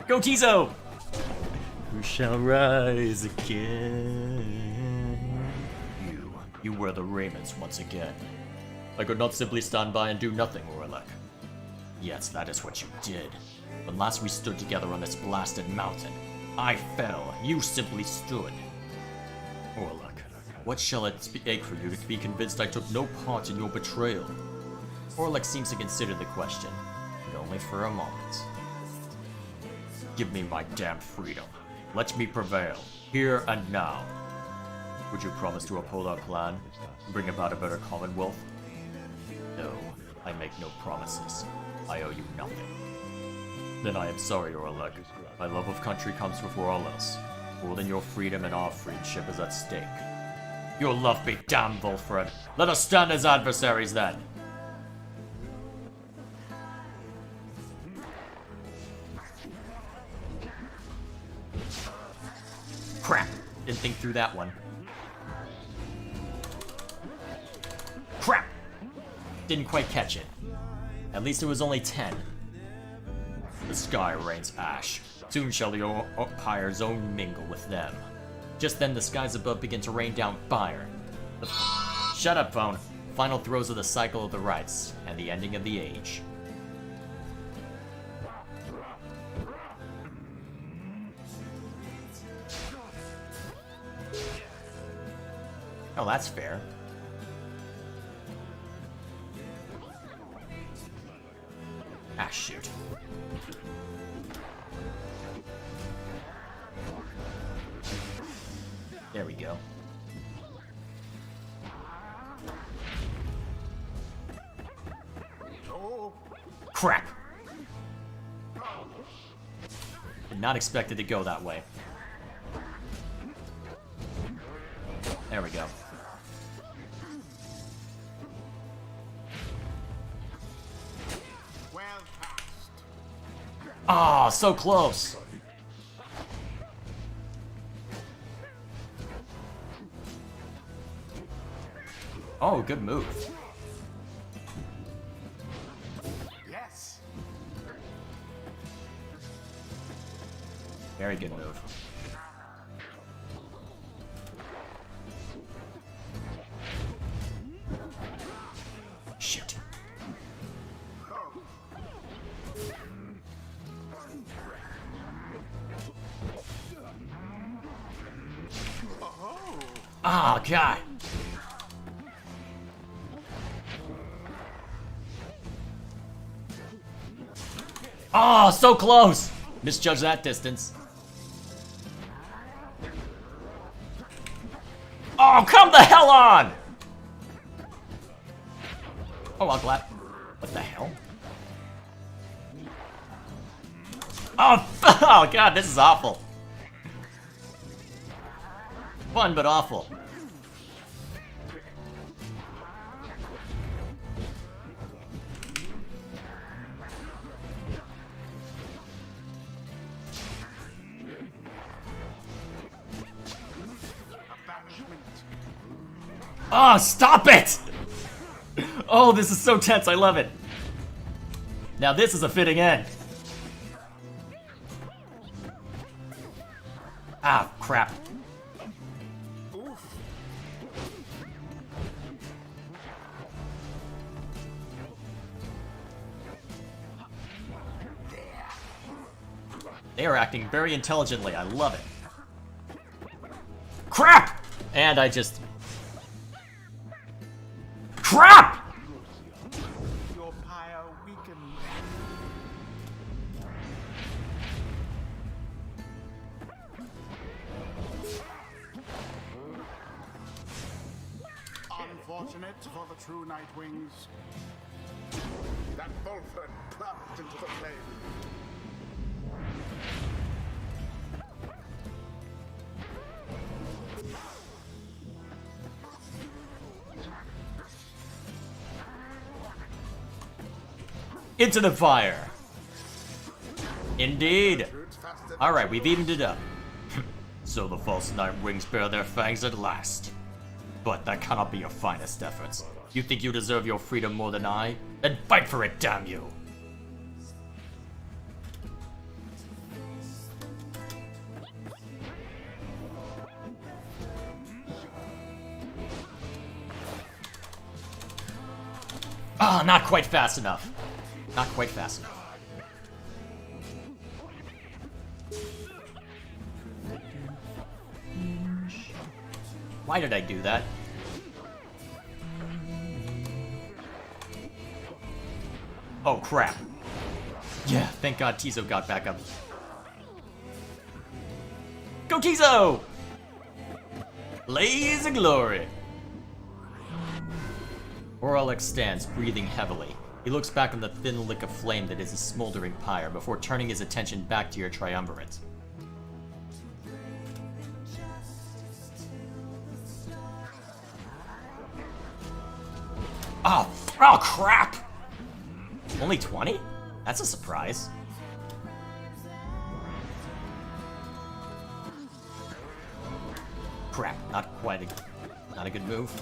S1: Go Tizo! Who shall rise again? You wear the raiments once again. I could not simply stand by and do nothing, Orlek. Yes, that is what you did. When last we stood together on this blasted mountain, I fell, you simply stood. Orlek, what shall it take for you to be convinced I took no part in your betrayal? Orlek seems to consider the question, but only for a moment. Give me my damn freedom. Let me prevail, here and now. Would you promise to uphold our plan and bring about a better Commonwealth? No, I make no promises. I owe you nothing. Then I am sorry, Orlek. My love of country comes before all else. More than your freedom and our friendship is at stake. Your love be damned, Wolfred. Let us stand as adversaries then. Crap! Didn't think through that one. Crap! Didn't quite catch it. At least it was only 10. The sky rains ash. Soon shall the Pyre's own mingle with them. Just then the skies above begin to rain down fire. Shut up, phone. Final throes of the cycle of the rites, and the ending of the age. Oh, that's fair. Ah, shoot. There we go. Crap! Did not expect it to go that way. There we go.
S2: Well passed.
S1: Ah, so close! Oh, good move.
S2: Yes.
S1: Very good move. Shit. Oh, God. Oh, so close! Misjudged that distance. Oh, come the hell on! Oh, I'm glad. What the hell? Oh, oh God, this is awful. Fun, but awful. Oh, stop it! Oh, this is so tense, I love it. Now this is a fitting end. Ah, crap. They are acting very intelligently, I love it. Crap! And I just... Crap!
S2: Your pyre weakens. Unfortunate for the true Nightwings. That Volfred plunged into the flame.
S1: Into the fire. Indeed. Alright, we've evened it up. So the false Nightwings bear their fangs at last. But that cannot be your finest efforts. You think you deserve your freedom more than I? Then fight for it, damn you! Ah, not quite fast enough. Not quite fast enough. Why did I do that? Oh, crap. Yeah, thank God Tizo got back up. Go Tizo! Blaze of glory! Oralek stands, breathing heavily. He looks back on the thin lick of flame that is a smoldering pyre before turning his attention back to your triumvirate. Oh, oh crap! Only 20? That's a surprise. Crap, not a good move.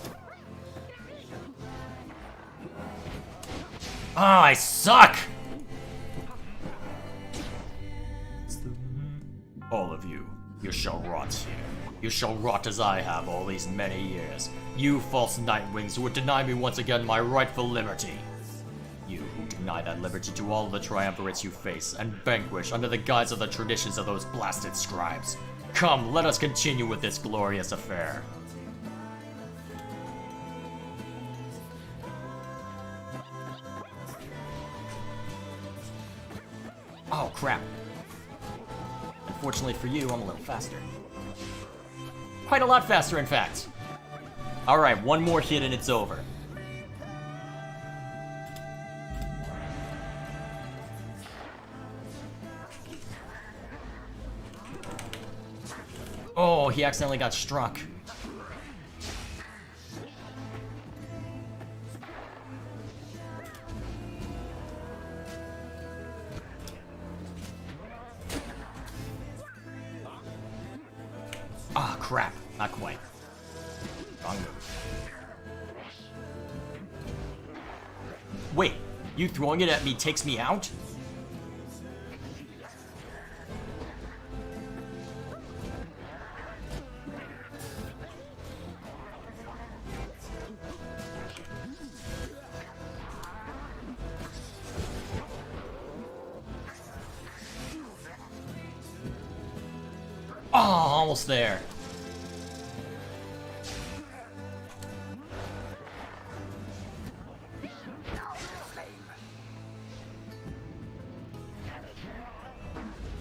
S1: Oh, I suck! All of you, you shall rot here. You shall rot as I have all these many years. You false Nightwings who would deny me once again my rightful liberty. You who deny that liberty to all the triumvirates you face and vanquish under the guise of the traditions of those blasted scribes. Come, let us continue with this glorious affair. Oh, crap. Unfortunately for you, I'm a little faster. Quite a lot faster, in fact. Alright, one more hit and it's over. Oh, he accidentally got struck. Ah, crap. Not quite. Wrong move. Wait, you throwing it at me takes me out? Oh, almost there.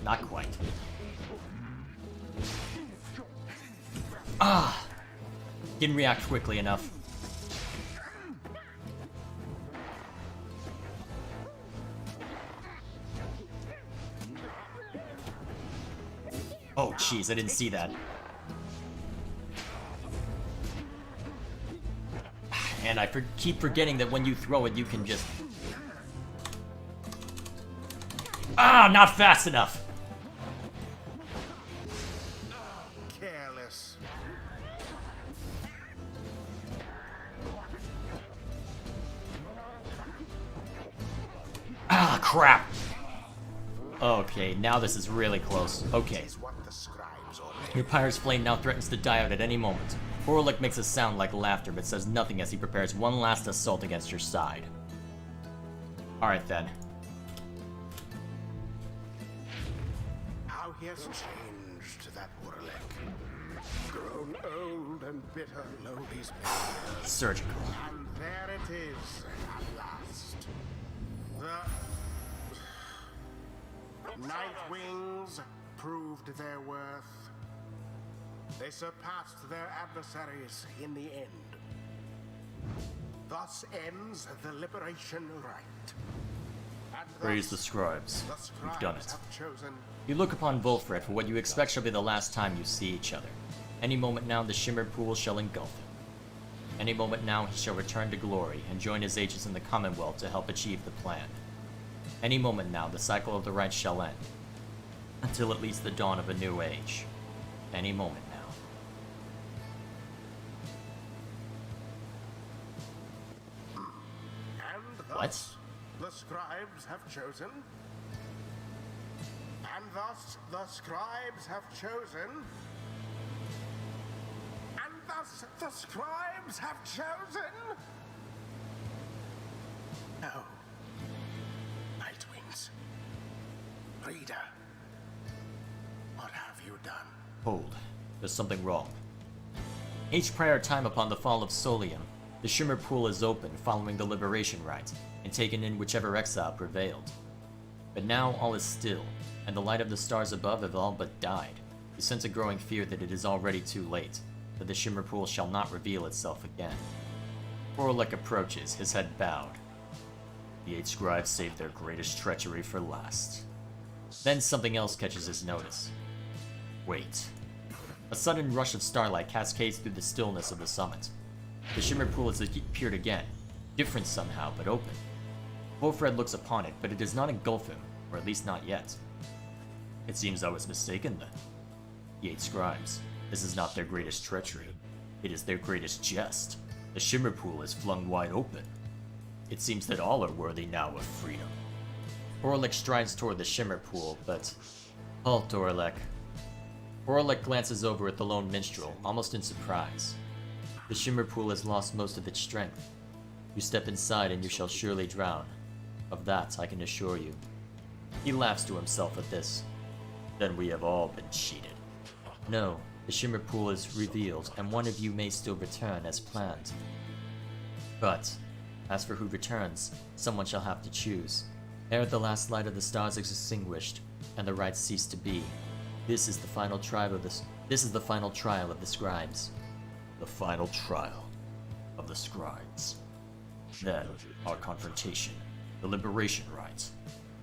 S1: Not quite. Ah! Didn't react quickly enough. Oh, jeez, I didn't see that. And I keep forgetting that when you throw it, you can just... Ah, not fast enough!
S2: Careless.
S1: Ah, crap! Okay, now this is really close. Okay.
S2: Is what the scribes ordained.
S1: Your Pyre's flame now threatens to die out at any moment. Orlick makes a sound like laughter, but says nothing as he prepares one last assault against your side. Alright then.
S2: How he has changed, that Orlick. Grown old and bitter, lo these many years.
S1: Surgical.
S2: And there it is, at last. The Night Wings proved their worth. They surpassed their adversaries in the end. Thus ends the liberation rite. And
S1: Praise the
S2: thus
S1: scribes.
S2: the
S1: You've done it.
S2: scribes have chosen
S1: You look upon Volfred for what you expect shall be the last time you see each other. Any moment now the Shimmer Pool shall engulf him. Any moment now he shall return to glory and join his agents in the Commonwealth to help achieve the plan. Any moment now the cycle of the rites shall end, until it leads the dawn of a new age. Any moment now.
S2: And
S1: What?
S2: thus the scribes have chosen. And thus the scribes have chosen. And thus the scribes have chosen. No. Nightwings. Reader. What have you done?
S1: Hold. There's something wrong. Each prior time upon the fall of Solium, the Shimmer Pool is open following the Liberation Rite, and taken in whichever exile prevailed. But now all is still, and the light of the stars above have all but died. You sense a growing fear that it is already too late, that the Shimmer Pool shall not reveal itself again. Orlick approaches, his head bowed. The 8 scribes saved their greatest treachery for last. Then something else catches his notice. Wait. A sudden rush of starlight cascades through the stillness of the summit. The Shimmer Pool has appeared again, different somehow, but open. Volfred looks upon it, but it does not engulf him, or at least not yet. It seems I was mistaken then. The 8 scribes. This is not their greatest treachery. It is their greatest jest. The Shimmer Pool is flung wide open. It seems that all are worthy now of freedom. Orlick strides toward the Shimmer Pool, but... Halt, Orlick. Orlick glances over at the lone minstrel, almost in surprise. The Shimmer Pool has lost most of its strength. You step inside and you shall surely drown. Of that I can assure you. He laughs to himself at this. Then we have all been cheated. No, the Shimmer Pool is revealed, and one of you may still return as planned. But, as for who returns, someone shall have to choose. Ere the last light of the stars is extinguished, and the rites cease to be, this is the final trial of the scribes. The final trial of the scribes. Then, our confrontation, the liberation rite.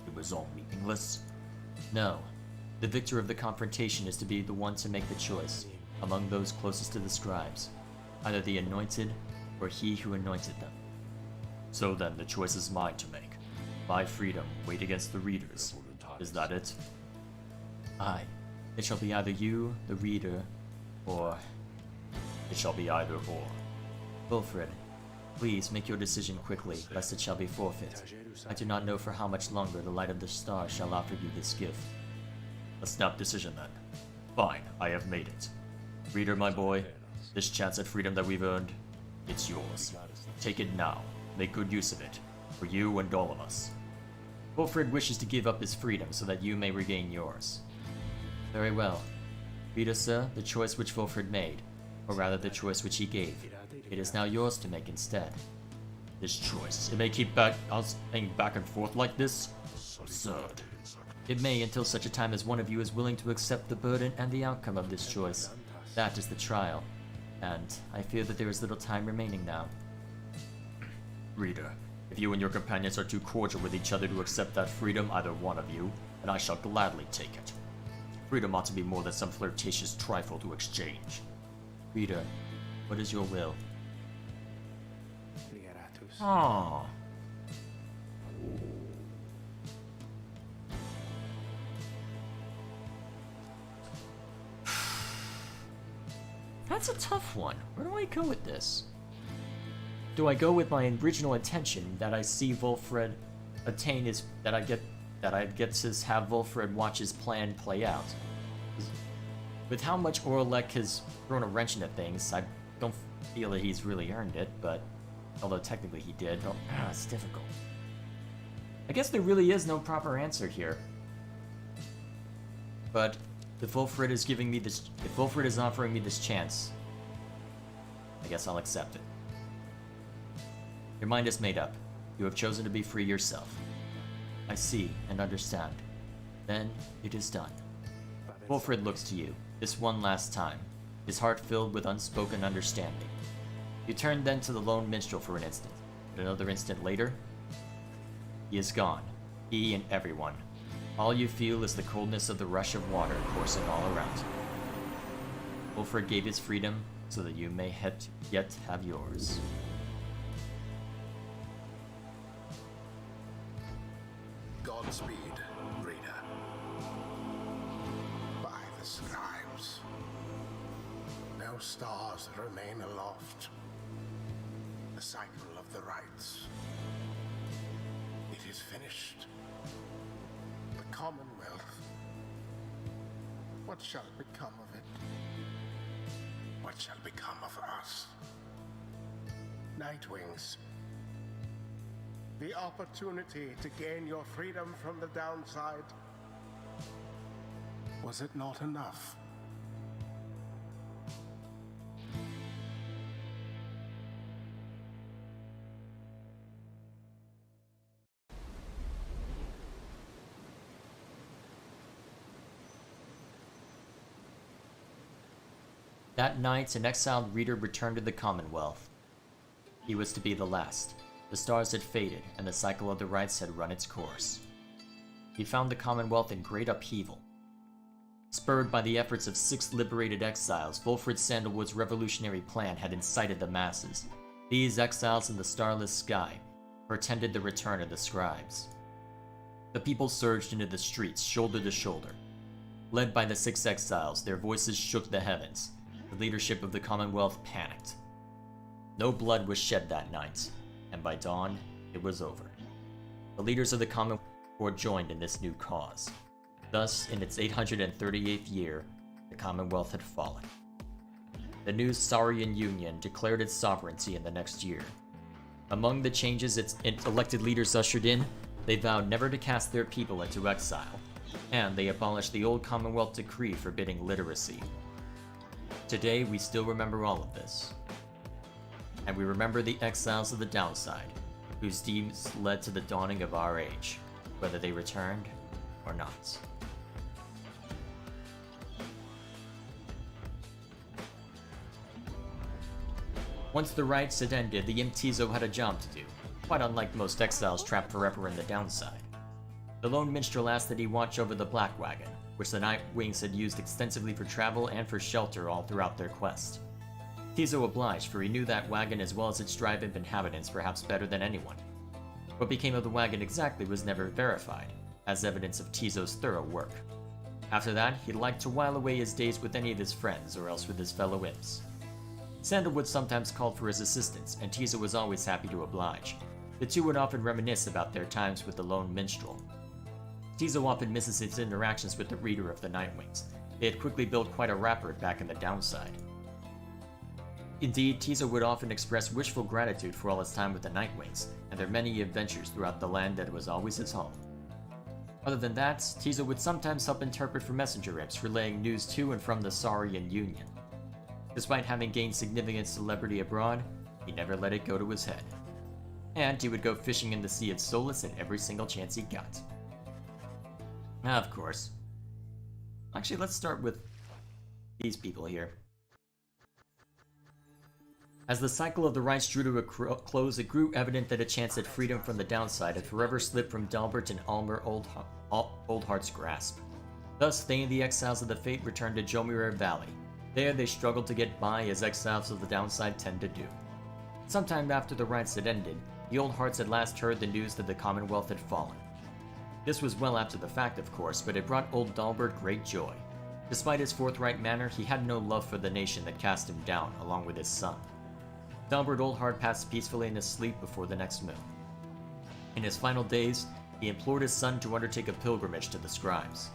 S1: It was all meaningless? No. The victor of the confrontation is to be the one to make the choice, among those closest to the scribes, either the anointed, or he who anointed them. So then, the choice is mine to make. My freedom weighed against the readers. Is that it? Aye. It shall be either you, the reader, or... It shall be either or. Wilfred, please make your decision quickly, lest it shall be forfeit. I do not know for how much longer the light of the stars shall offer you this gift. A snap decision then. Fine, I have made it. Reader, my boy, this chance at freedom that we've earned, it's yours. Take it now. Make good use of it. For you and all of us. Wilfred wishes to give up his freedom so that you may regain yours. Very well. Reader, sir, the choice which Wilfred made, or rather the choice which he gave, it is now yours to make instead. This choice, it may keep us playing back and forth like this? Absurd. It may until such a time as one of you is willing to accept the burden and the outcome of this choice. That is the trial, and I fear that there is little time remaining now. Reader, if you and your companions are too cordial with each other to accept that freedom, either one of you, then I shall gladly take it. Freedom ought to be more than some flirtatious trifle to exchange. Reader, what is your will? Aww. That's a tough one. Where do I go with this? Do I go with my original intention that I see Volfred attain is that I get to have Wolfred watch his plan play out. With how much Orlek has thrown a wrench into things, I don't feel that he's really earned it, but although technically he did, it's difficult. I guess there really is no proper answer here. But if Wolfred is offering me this chance, I guess I'll accept it. Your mind is made up. You have chosen to be free yourself. I see and understand. Then it is done. Wolfred looks to you, this one last time, his heart filled with unspoken understanding. You turn then to the lone minstrel for an instant, but another instant later, he is gone. He and everyone. All you feel is the coldness of the rush of water coursing all around you. Wolfred gave his freedom so that you may yet have yours.
S2: Godspeed, reader. By the scribes, no stars remain aloft. The cycle of the rites. It is finished. The Commonwealth. What shall become of it? What shall become of us? Nightwings. The opportunity to gain your freedom from the downside. Was it not enough?
S1: That night, an exiled reader returned to the Commonwealth. He was to be the last. The stars had faded, and the cycle of the rites had run its course. He found the Commonwealth in great upheaval. Spurred by the efforts of 6 liberated exiles, Wolfred Sandalwood's revolutionary plan had incited the masses. These exiles in the starless sky portended the return of the scribes. The people surged into the streets, shoulder to shoulder. Led by the 6 exiles, their voices shook the heavens. The leadership of the Commonwealth panicked. No blood was shed that night, and by dawn, it was over. The leaders of the Commonwealth were joined in this new cause. Thus, in its 838th year, the Commonwealth had fallen. The new Saurian Union declared its sovereignty in the next year. Among the changes its elected leaders ushered in, they vowed never to cast their people into exile, and they abolished the old Commonwealth decree forbidding literacy. Today, we still remember all of this. And we remember the exiles of the downside, whose deeds led to the dawning of our age, whether they returned or not. Once the rites had ended, the Imp Tizo had a job to do, quite unlike most exiles trapped forever in the downside. The lone minstrel asked that he watch over the Black Wagon, which the Nightwings had used extensively for travel and for shelter all throughout their quest. Tizo obliged, for he knew that wagon as well as its tribe-imp inhabitants perhaps better than anyone. What became of the wagon exactly was never verified, as evidence of Tizo's thorough work. After that, he liked to while away his days with any of his friends or else with his fellow imps. Sandalwood sometimes called for his assistance, and Tizo was always happy to oblige. The two would often reminisce about their times with the lone minstrel. Tizo often misses his interactions with the reader of the Nightwings. They had quickly built quite a rapport back in the downside. Indeed, Tizo would often express wishful gratitude for all his time with the Nightwings, and their many adventures throughout the land that was always his home. Other than that, Tizo would sometimes help interpret for messenger imps, relaying news to and from the Saurian Union. Despite having gained significant celebrity abroad, he never let it go to his head. And he would go fishing in the Sea of Solace at every single chance he got. Of course. Actually, let's start with these people here. As the cycle of the rites drew to a close, it grew evident that a chance at freedom from the downside had forever slipped from Dalbert and Almer Oldheart's grasp. Thus, they and the exiles of the Fate returned to Jomire Valley. There, they struggled to get by, as exiles of the downside tend to do. Sometime after the rites had ended, the Oldhearts had last heard the news that the Commonwealth had fallen. This was well after the fact, of course, but it brought old Dalbert great joy. Despite his forthright manner, he had no love for the nation that cast him down, along with his son. Dalbert Oldheart passed peacefully in his sleep before the next moon. In his final days, he implored his son to undertake a pilgrimage to the scribes.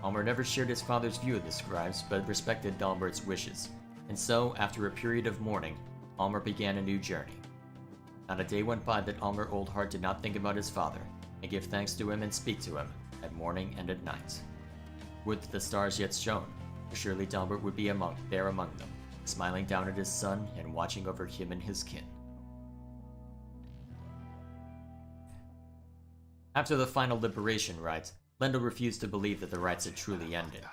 S1: Almer never shared his father's view of the scribes, but respected Dalbert's wishes, and so, after a period of mourning, Almer began a new journey. Not a day went by that Almer Oldheart did not think about his father, and give thanks to him and speak to him, at morning and at night. Would that the stars yet shone, for surely Dalbert would be among them, smiling down at his son and watching over him and his kin. After the final liberation rites, Lendl refused to believe that the rites had truly ended.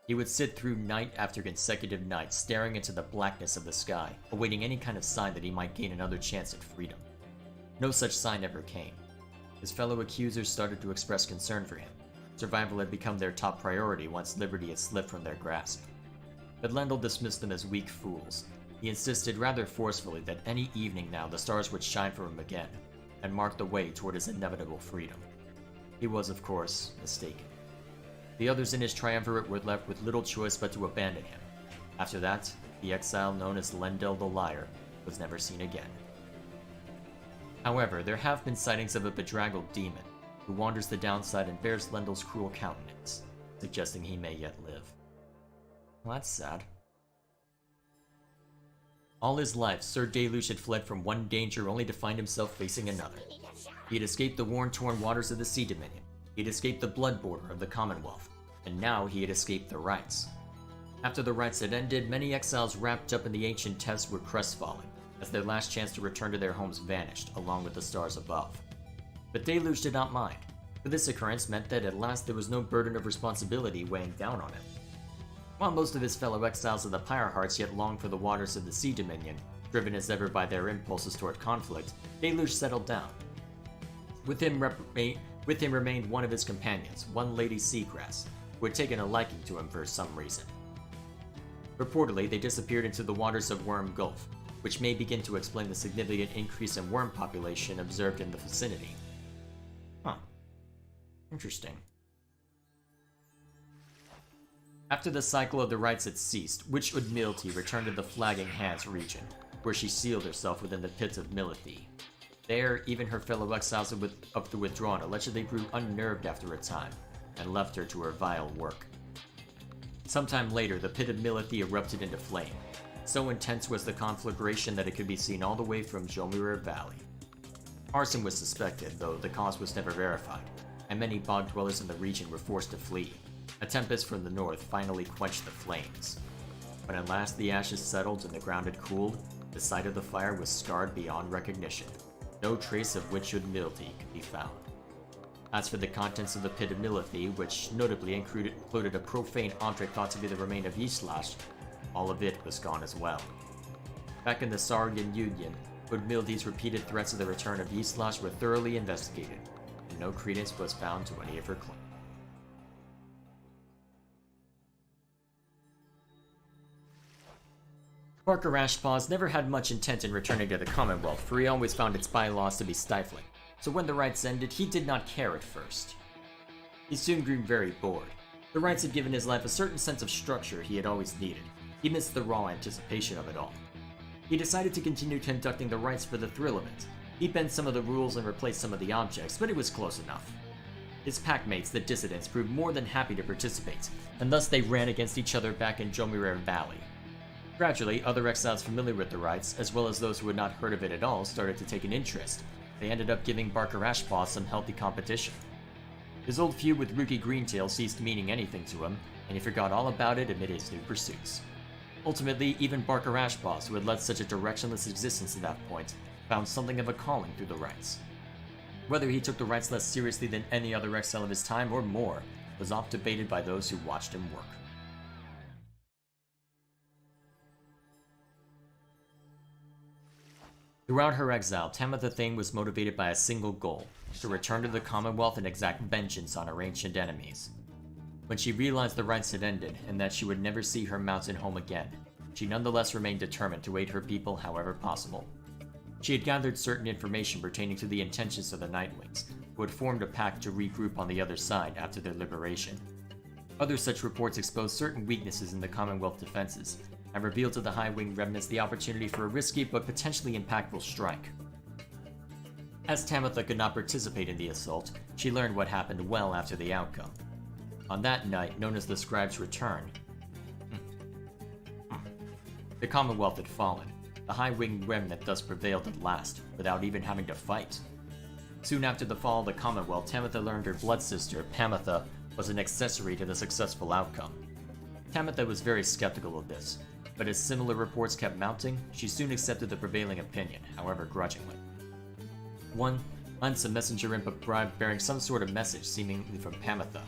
S1: He would sit through night after consecutive nights, staring into the blackness of the sky, awaiting any kind of sign that he might gain another chance at freedom. No such sign ever came. His fellow accusers started to express concern for him. Survival had become their top priority once liberty had slipped from their grasp. But Lendl dismissed them as weak fools. He insisted rather forcefully that any evening now the stars would shine for him again, and mark the way toward his inevitable freedom. He was, of course, mistaken. The others in his triumvirate were left with little choice but to abandon him. After that, the exile known as Lendl the Liar was never seen again. However, there have been sightings of a bedraggled demon, who wanders the downside and bears Lendl's cruel countenance, suggesting he may yet live. Well, that's sad. All his life, Sir Deluge had fled from one danger only to find himself facing another. He had escaped the worn-torn waters of the Sea Dominion, he had escaped the blood border of the Commonwealth, and now he had escaped the rites. After the rites had ended, many exiles wrapped up in the ancient tests were crestfallen, as their last chance to return to their homes vanished, along with the stars above. But Deluge did not mind, for this occurrence meant that at last there was no burden of responsibility weighing down on him. While most of his fellow exiles of the Pyre hearts yet longed for the waters of the Sea Dominion, driven as ever by their impulses toward conflict, Deluge settled down. With him remained one of his companions, one Lady Seagrass, who had taken a liking to him for some reason. Reportedly, they disappeared into the waters of Worm Gulf, which may begin to explain the significant increase in worm population observed in the vicinity. Huh. Interesting. After the cycle of the rites had ceased, Witch Udmilti returned to the Flagging Hands region, where she sealed herself within the pits of Milithi. There, even her fellow exiles of the Withdrawn allegedly grew unnerved after a time, and left her to her vile work. Sometime later, the pit of Milithi erupted into flame. So intense was the conflagration that it could be seen all the way from Jomira Valley. Arson was suspected, though the cause was never verified, and many bog dwellers in the region were forced to flee. A tempest from the north finally quenched the flames. When at last the ashes settled and the ground had cooled, the site of the fire was scarred beyond recognition. No trace of Witch Udmilti could be found. As for the contents of the pit of Milithi, which notably included a profane object thought to be the remain of Yslash, all of it was gone as well. Back in the Saurian Union, Udmilti's repeated threats of the return of Yslash were thoroughly investigated, and no credence was found to any of her claims. Barker Ashpaws never had much intent in returning to the Commonwealth, for he always found its bylaws to be stifling, so when the rites ended, he did not care at first. He soon grew very bored. The rites had given his life a certain sense of structure he had always needed. He missed the raw anticipation of it all. He decided to continue conducting the rites for the thrill of it. He bent some of the rules and replaced some of the objects, but it was close enough. His packmates, the Dissidents, proved more than happy to participate, and thus they ran against each other back in Jomira Valley. Gradually, other exiles familiar with the rites, as well as those who had not heard of it at all, started to take an interest. They ended up giving Barker Ashpaw some healthy competition. His old feud with Rookie Greentail ceased meaning anything to him, and he forgot all about it amid his new pursuits. Ultimately, even Barker Ashpaws, who had led such a directionless existence at that point, found something of a calling through the rites. Whether he took the rites less seriously than any other exile of his time or more, was oft debated by those who watched him work. Throughout her exile, Tamitha Thane was motivated by a single goal, to return to the Commonwealth and exact vengeance on her ancient enemies. When she realized the rites had ended, and that she would never see her mountain home again, she nonetheless remained determined to aid her people however possible. She had gathered certain information pertaining to the intentions of the Nightwings, who had formed a pact to regroup on the other side after their liberation. Other such reports exposed certain weaknesses in the Commonwealth defenses, and revealed to the High Wing remnants the opportunity for a risky but potentially impactful strike. As Tamitha could not participate in the assault, she learned what happened well after the outcome. On that night, known as the Scribe's Return, the Commonwealth had fallen. The high-winged remnant thus prevailed at last, without even having to fight. Soon after the fall of the Commonwealth, Tamitha learned her blood sister, Pamitha, was an accessory to the successful outcome. Tamitha was very skeptical of this, but as similar reports kept mounting, she soon accepted the prevailing opinion, however grudgingly. Once a messenger imp arrived bearing some sort of message seemingly from Pamitha.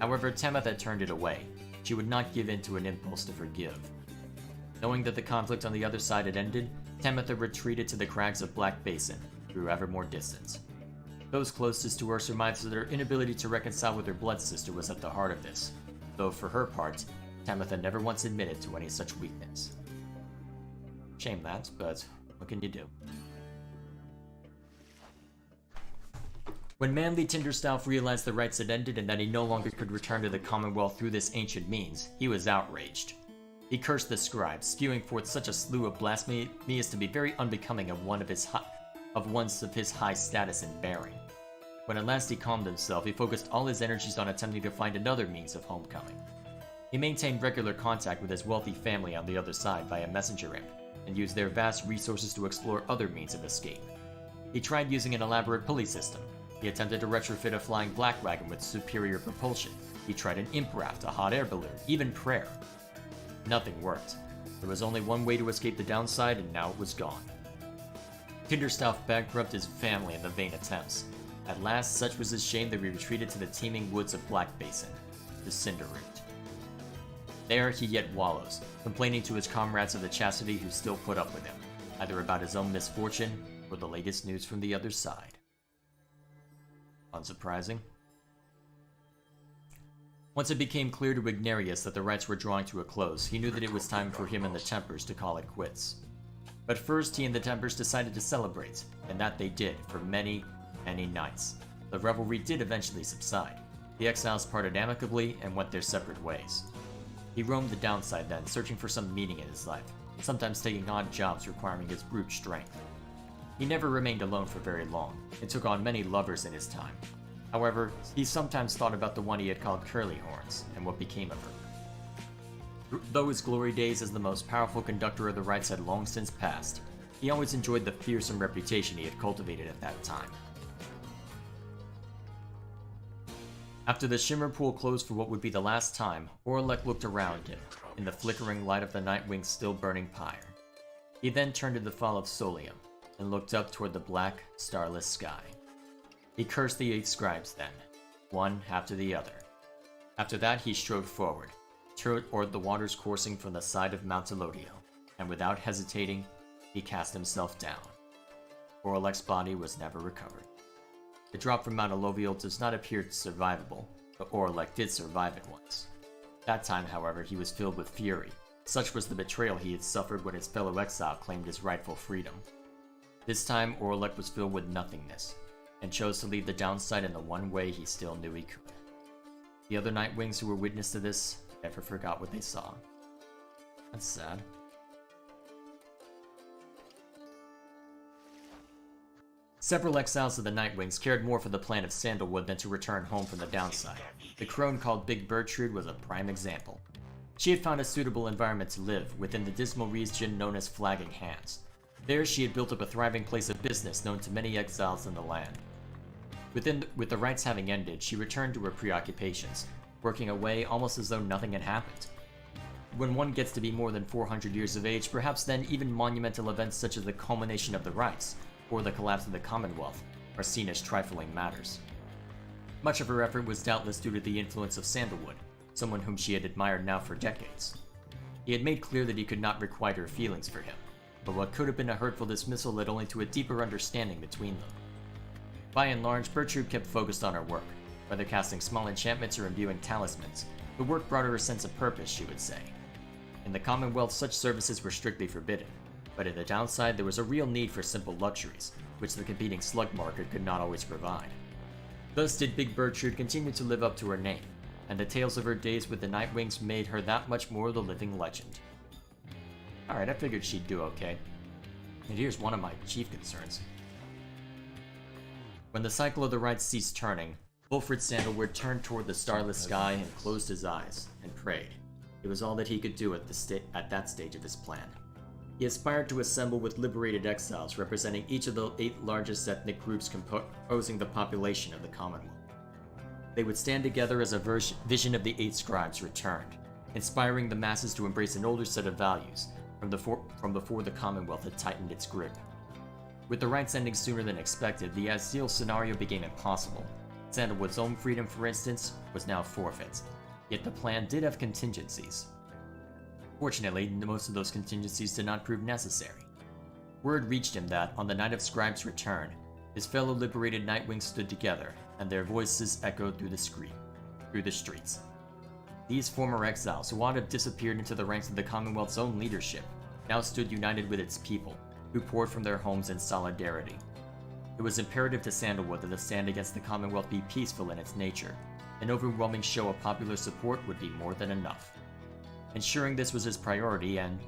S1: However, Tamitha turned it away. She would not give in to an impulse to forgive. Knowing that the conflict on the other side had ended, Tamitha retreated to the crags of Black Basin, grew ever more distant. Those closest to her surmised that her inability to reconcile with her blood sister was at the heart of this, though for her part, Tamitha never once admitted to any such weakness. Shame that, but what can you do? When Manly Tinderstaff realized the rites had ended and that he no longer could return to the Commonwealth through this ancient means, he was outraged. He cursed the scribe, spewing forth such a slew of blasphemy as to be very unbecoming of one of his high status and bearing. When at last he calmed himself, he focused all his energies on attempting to find another means of homecoming. He maintained regular contact with his wealthy family on the other side via messenger imp, and used their vast resources to explore other means of escape. He tried using an elaborate pulley system. He attempted to retrofit a flying black wagon with superior propulsion. He tried an imp raft, a hot air balloon, even prayer. Nothing worked. There was only one way to escape the downside, and now it was gone. Tinderstaff bankrupted his family in the vain attempts. At last, such was his shame that he retreated to the teeming woods of Black Basin, the Cinderroot. There he yet wallows, complaining to his comrades of the chastity who still put up with him, either about his own misfortune or the latest news from the other side. Unsurprising. Once it became clear to Ignarius that the rites were drawing to a close, he knew that it was time for him and the Tempers to call it quits. But first, he and the Tempers decided to celebrate, and that they did for many, many nights. The revelry did eventually subside. The exiles parted amicably and went their separate ways. He roamed the downside then, searching for some meaning in his life, sometimes taking odd jobs requiring his brute strength. He never remained alone for very long, and took on many lovers in his time. However, he sometimes thought about the one he had called Curly Horns, and what became of her. Though his glory days as the most powerful conductor of the rites had long since passed, he always enjoyed the fearsome reputation he had cultivated at that time. After the Shimmer Pool closed for what would be the last time, Orlek looked around him, in the flickering light of the Nightwing's still burning pyre. He then turned to the fall of Solium, and looked up toward the black, starless sky. He cursed the 8 scribes then, one after the other. After that he strode forward, toward the waters coursing from the side of Mount Elodio, and without hesitating, he cast himself down. Orlek's body was never recovered. The drop from Mount Elodio does not appear survivable, but Orlek did survive it once. That time, however, he was filled with fury. Such was the betrayal he had suffered when his fellow exile claimed his rightful freedom. This time, Orlek was filled with nothingness, and chose to leave the downside in the one way he still knew he could. The other Nightwings who were witness to this never forgot what they saw. That's sad. Several exiles of the Nightwings cared more for the plan of Sandalwood than to return home from the downside. The crone called Big Bertrude was a prime example. She had found a suitable environment to live within the dismal region known as Flagging Hands. There she had built up a thriving place of business known to many exiles in the land. With the rites having ended, she returned to her preoccupations, working away almost as though nothing had happened. When one gets to be more than 400 years of age, perhaps then even monumental events such as the culmination of the rites, or the collapse of the Commonwealth, are seen as trifling matters. Much of her effort was doubtless due to the influence of Sandalwood, someone whom she had admired now for decades. He had made clear that he could not requite her feelings for him, but what could have been a hurtful dismissal led only to a deeper understanding between them. By and large, Bertrude kept focused on her work, whether casting small enchantments or imbuing talismans. The work brought her a sense of purpose, she would say. In the Commonwealth, such services were strictly forbidden, but in the downside there was a real need for simple luxuries, which the competing slug market could not always provide. Thus did Big Bertrude continue to live up to her name, and the tales of her days with the Nightwings made her that much more the living legend. Alright, I figured she'd do okay. And here's one of my chief concerns. When the cycle of the rites ceased turning, Wilfred Sandalwood turned toward the starless sky and closed his eyes, and prayed. It was all that he could do at that stage of his plan. He aspired to assemble with liberated exiles representing each of the 8 largest ethnic groups composing the population of the Commonwealth. They would stand together as a vision of the 8 scribes returned, inspiring the masses to embrace an older set of values from before the Commonwealth had tightened its grip. With the rites ending sooner than expected, the ideal scenario became impossible. Sandalwood's own freedom, for instance, was now forfeit. Yet the plan did have contingencies. Fortunately, most of those contingencies did not prove necessary. Word reached him that, on the night of Scribe's return, his fellow liberated Nightwings stood together, and their voices echoed through the streets. These former exiles, who ought to have disappeared into the ranks of the Commonwealth's own leadership, now stood united with its people, who poured from their homes in solidarity. It was imperative to Sandalwood that the stand against the Commonwealth be peaceful in its nature. An overwhelming show of popular support would be more than enough. Ensuring this was his priority, and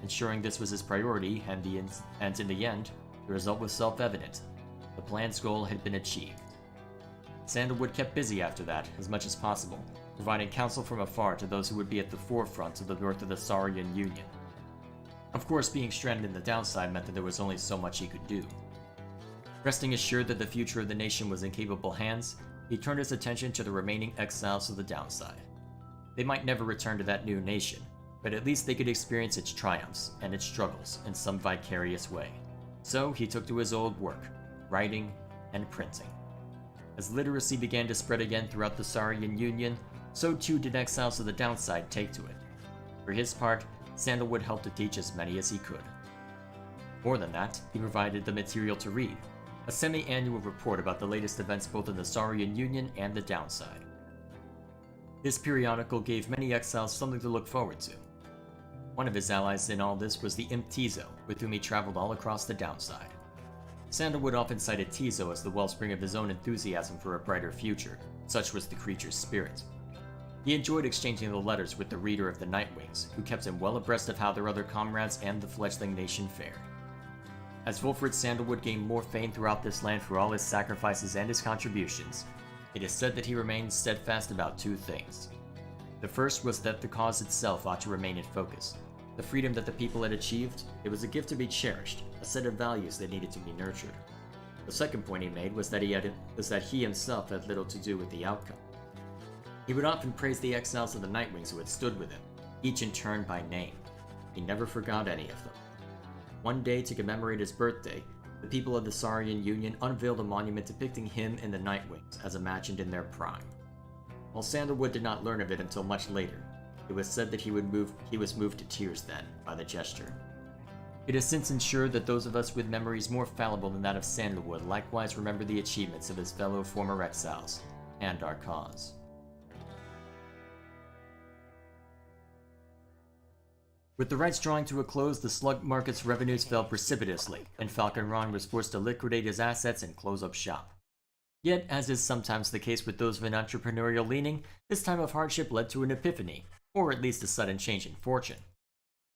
S1: in the end, the result was self-evident. The plan's goal had been achieved. Sandalwood kept busy after that, as much as possible, providing counsel from afar to those who would be at the forefront of the birth of the Saurian Union. Of course, being stranded in the downside meant that there was only so much he could do. Resting assured that the future of the nation was in capable hands, he turned his attention to the remaining exiles of the downside. They might never return to that new nation, but at least they could experience its triumphs and its struggles in some vicarious way. So he took to his old work, writing and printing. As literacy began to spread again throughout the Saurian Union, so too did exiles of the downside take to it. For his part, Sandalwood helped to teach as many as he could. More than that, he provided the material to read, a semi-annual report about the latest events both in the Saurian Union and the downside. This periodical gave many exiles something to look forward to. One of his allies in all this was the imp Tizo, with whom he traveled all across the downside. Sandalwood often cited Tizo as the wellspring of his own enthusiasm for a brighter future, such was the creature's spirit. He enjoyed exchanging the letters with the reader of the Nightwings, who kept him well abreast of how their other comrades and the fledgling nation fared. As Wilfred Sandalwood gained more fame throughout this land for all his sacrifices and his contributions, it is said that he remained steadfast about 2 things. The first was that the cause itself ought to remain in focus. The freedom that the people had achieved, it was a gift to be cherished, a set of values that needed to be nurtured. The second point he made was that he himself had little to do with the outcome. He would often praise the exiles of the Nightwings who had stood with him, each in turn by name. He never forgot any of them. One day, to commemorate his birthday, the people of the Saurian Union unveiled a monument depicting him and the Nightwings as imagined in their prime. While Sandalwood did not learn of it until much later, it was said that he was moved to tears then by the gesture. It is since ensured that those of us with memories more fallible than that of Sandalwood likewise remember the achievements of his fellow former exiles, and our cause. With the rights drawing to a close, the slug market's revenues fell precipitously, and Falcon Ron was forced to liquidate his assets and close up shop. Yet, as is sometimes the case with those of an entrepreneurial leaning, this time of hardship led to an epiphany, or at least a sudden change in fortune.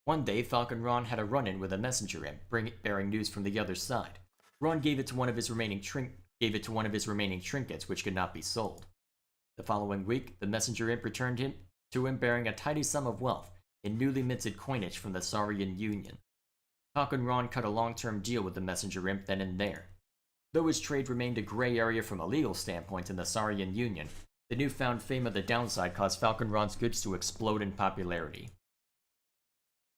S1: One day, Falcon Ron had a run-in with a messenger imp, bearing news from the other side. Ron gave it to one of his remaining trinkets, which could not be sold. The following week, the messenger imp returned to him bearing a tidy sum of wealth in newly minted coinage from the Saurian Union. Falcon Ron cut a long-term deal with the messenger imp then and there. Though his trade remained a gray area from a legal standpoint in the Saurian Union, the newfound fame of the downside caused Falcon Ron's goods to explode in popularity.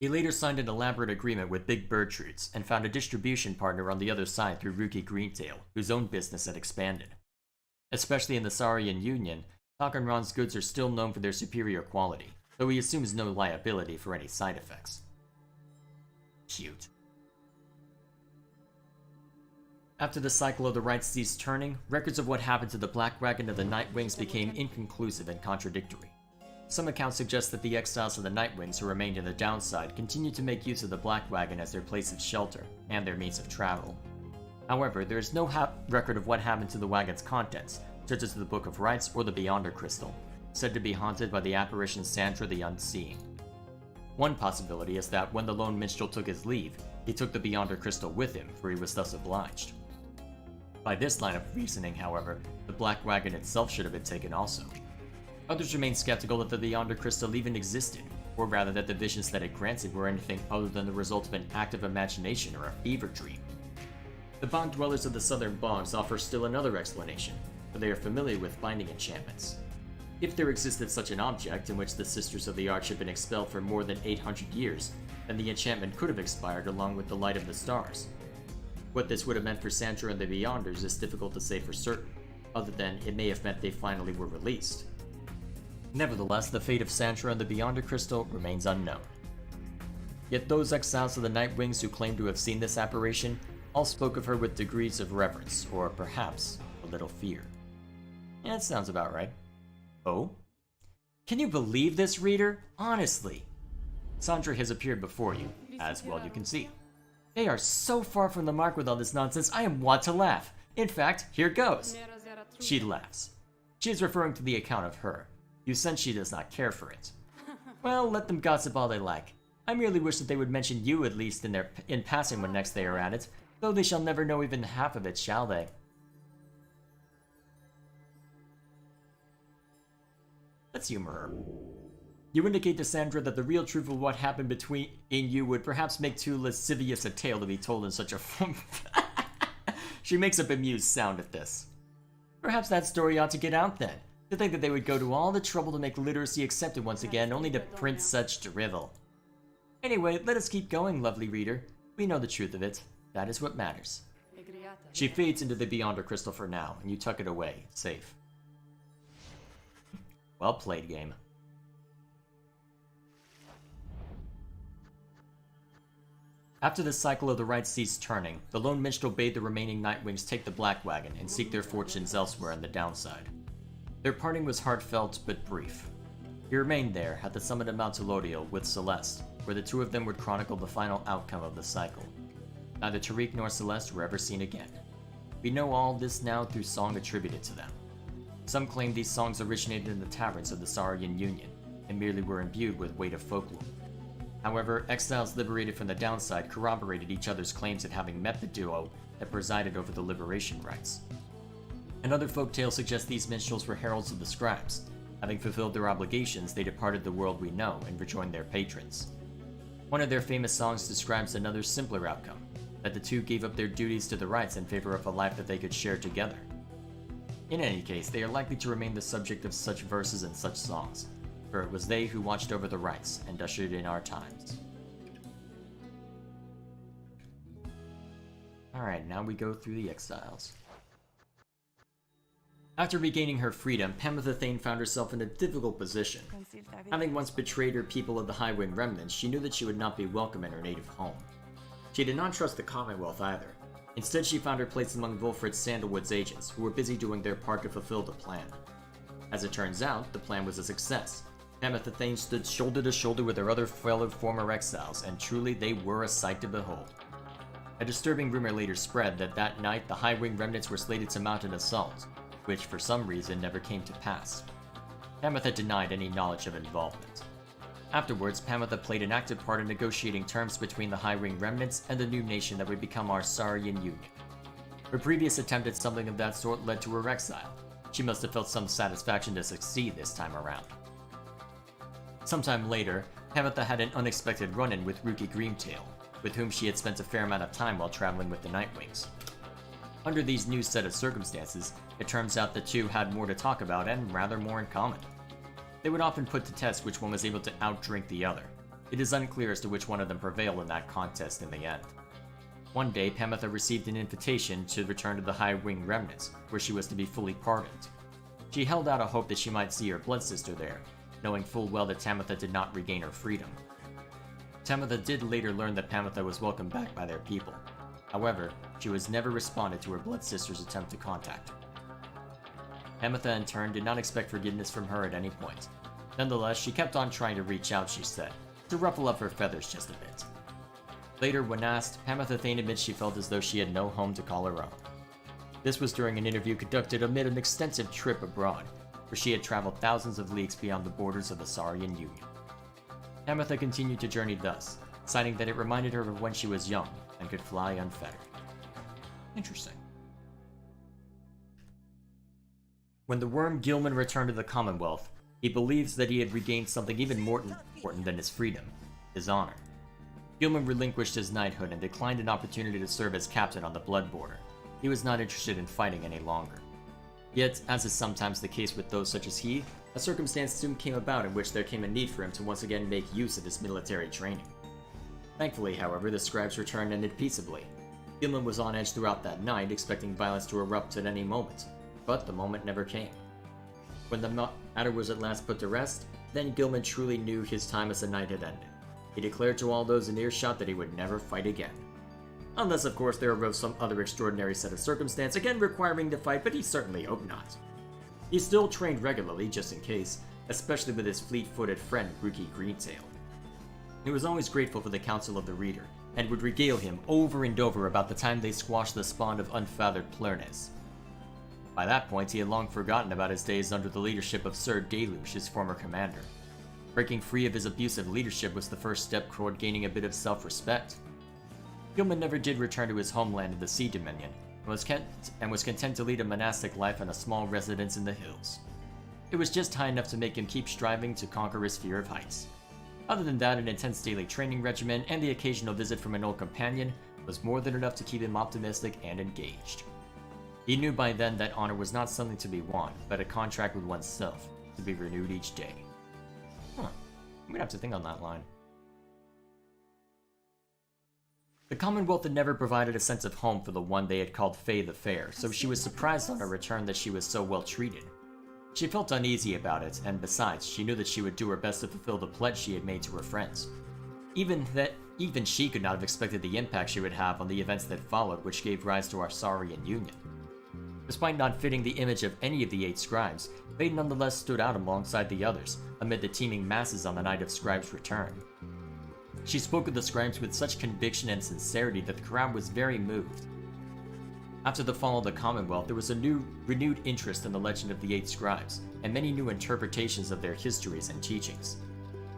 S1: He later signed an elaborate agreement with Big Birdtrudes and found a distribution partner on the other side through Rookie Greentail, whose own business had expanded. Especially in the Saurian Union, Falcon Ron's goods are still known for their superior quality, though he assumes no liability for any side effects. Cute. After the cycle of the rites ceased turning, records of what happened to the Black Wagon of the Nightwings became inconclusive and contradictory. Some accounts suggest that the exiles of the Nightwings who remained in the downside continued to make use of the Black Wagon as their place of shelter and their means of travel. However, there is no record of what happened to the wagon's contents, such as the Book of Rites or the Beyonder Crystal, said to be haunted by the apparition Sandra the Unseeing. One possibility is that when the lone minstrel took his leave, he took the Beyonder Crystal with him, for he was thus obliged. By this line of reasoning, however, the Black Wagon itself should have been taken also. Others remain skeptical that the Beyonder Crystal even existed, or rather that the visions that it granted were anything other than the result of an active imagination or a fever dream. The bog dwellers of the southern bogs offer still another explanation, for they are familiar with binding enchantments. If there existed such an object in which the Sisters of the Arch had been expelled for more than 800 years, then the enchantment could have expired along with the light of the stars. What this would have meant for Sandra and the Beyonders is difficult to say for certain, other than it may have meant they finally were released. Nevertheless, the fate of Sandra and the Beyonder Crystal remains unknown. Yet those exiles of the Nightwings who claim to have seen this apparition all spoke of her with degrees of reverence, or perhaps a little fear. Yeah, it sounds about right. Oh? Can you believe this, reader? Honestly. Sandra has appeared before you, as well you can see. They are so far from the mark with all this nonsense, I am wont to laugh. In fact, here goes. She laughs. She is referring to the account of her. You sense she does not care for it. Well, let them gossip all they like. I merely wish that they would mention you at least in passing when next they are at it, though they shall never know even half of it, shall they? Let's humor her. You indicate to Sandra that the real truth of what happened between you would perhaps make too lascivious a tale to be told in such a form. She makes a bemused sound at this. Perhaps that story ought to get out then. To think that they would go to all the trouble to make literacy accepted once again, only to print such drivel. Anyway, let us keep going, lovely reader. We know the truth of it. That is what matters. She fades into the Beyonder Crystal for now, and you tuck it away, safe. Well played, game. After the cycle of the rites ceased turning, the lone minstrel bade the remaining Nightwings take the Black Wagon and seek their fortunes elsewhere in the downside. Their parting was heartfelt but brief. He remained there, at the summit of Mount Telodiel, with Celeste, where the two of them would chronicle the final outcome of the cycle. Neither Tariq nor Celeste were ever seen again. We know all this now through song attributed to them. Some claim these songs originated in the taverns of the Saurian Union, and merely were imbued with weight of folklore. However, exiles liberated from the downside corroborated each other's claims of having met the duo that presided over the liberation rites. Another folktale suggests these minstrels were heralds of the scribes. Having fulfilled their obligations, they departed the world we know and rejoined their patrons. One of their famous songs describes another simpler outcome, that the two gave up their duties to the rites in favor of a life that they could share together. In any case, they are likely to remain the subject of such verses and such songs, for it was they who watched over the rites and ushered in our times. Alright, now we go through the exiles. After regaining her freedom, Pamitha Thane found herself in a difficult position. Having once betrayed her people of the Highwing remnants, she knew that she would not be welcome in her native home. She did not trust the Commonwealth either. Instead, she found her place among Wilfred Sandalwood's agents, who were busy doing their part to fulfill the plan. As it turns out, the plan was a success. Pamitha Thane stood shoulder to shoulder with her other fellow former exiles, and truly they were a sight to behold. A disturbing rumor later spread that that night the Highwing remnants were slated to mount an assault, which for some reason never came to pass. Pamitha denied any knowledge of involvement. Afterwards, Pamitha played an active part in negotiating terms between the Highwing remnants and the new nation that would become our Saurian Union. Her previous attempt at something of that sort led to her exile. She must have felt some satisfaction to succeed this time around. Sometime later, Pamitha had an unexpected run-in with Ruki Greentail, with whom she had spent a fair amount of time while traveling with the Nightwings. Under these new set of circumstances, it turns out the two had more to talk about and rather more in common. They would often put to test which one was able to outdrink the other. It is unclear as to which one of them prevailed in that contest in the end. One day, Pamitha received an invitation to return to the Highwing remnants, where she was to be fully pardoned. She held out a hope that she might see her blood sister there, knowing full well that Tamitha did not regain her freedom. Tamitha did later learn that Pamitha was welcomed back by their people. However, she was never responded to her blood sister's attempt to contact her. Pamitha in turn did not expect forgiveness from her at any point. Nonetheless, she kept on trying to reach out, she said, to ruffle up her feathers just a bit. Later, when asked, Pamitha Thane admits she felt as though she had no home to call her own. This was during an interview conducted amid an extensive trip abroad, where she had traveled thousands of leagues beyond the borders of the Saurian Union. Pamitha continued to journey thus, citing that it reminded her of when she was young and could fly unfettered. Interesting. When the worm Gilman returned to the Commonwealth, he believes that he had regained something even more important than his freedom, his honor. Gilman relinquished his knighthood and declined an opportunity to serve as captain on the Blood Border. He was not interested in fighting any longer. Yet, as is sometimes the case with those such as he, a circumstance soon came about in which there came a need for him to once again make use of his military training. Thankfully, however, the scribe's return ended peaceably. Gilman was on edge throughout that night, expecting violence to erupt at any moment, but the moment never came. When the matter was at last put to rest, then Gilman truly knew his time as a knight had ended. He declared to all those in earshot that he would never fight again. Unless, of course, there arose some other extraordinary set of circumstance again requiring to fight, but he certainly hoped not. He still trained regularly, just in case, especially with his fleet-footed friend, Rookie Greentail. He was always grateful for the counsel of the reader, and would regale him over and over about the time they squashed the spawn of unfathered Plurnes. By that point, he had long forgotten about his days under the leadership of Sir Deluge, his former commander. Breaking free of his abusive leadership was the first step toward gaining a bit of self-respect. Gilman never did return to his homeland of the Sea Dominion, and was content to lead a monastic life in a small residence in the hills. It was just high enough to make him keep striving to conquer his fear of heights. Other than that, an intense daily training regimen and the occasional visit from an old companion was more than enough to keep him optimistic and engaged. He knew by then that honor was not something to be won, but a contract with oneself, to be renewed each day. I'm gonna have to think on that line. The Commonwealth had never provided a sense of home for the one they had called Faye the Fair, so she was surprised on her return that she was so well treated. She felt uneasy about it, and besides, she knew that she would do her best to fulfill the pledge she had made to her friends. Even she could not have expected the impact she would have on the events that followed, which gave rise to our Saurian Union. Despite not fitting the image of any of the 8 scribes, Faye nonetheless stood out alongside the others, amid the teeming masses on the night of Scribe's return. She spoke of the scribes with such conviction and sincerity that the crowd was very moved. After the fall of the Commonwealth, there was a renewed interest in the legend of the 8 scribes, and many new interpretations of their histories and teachings.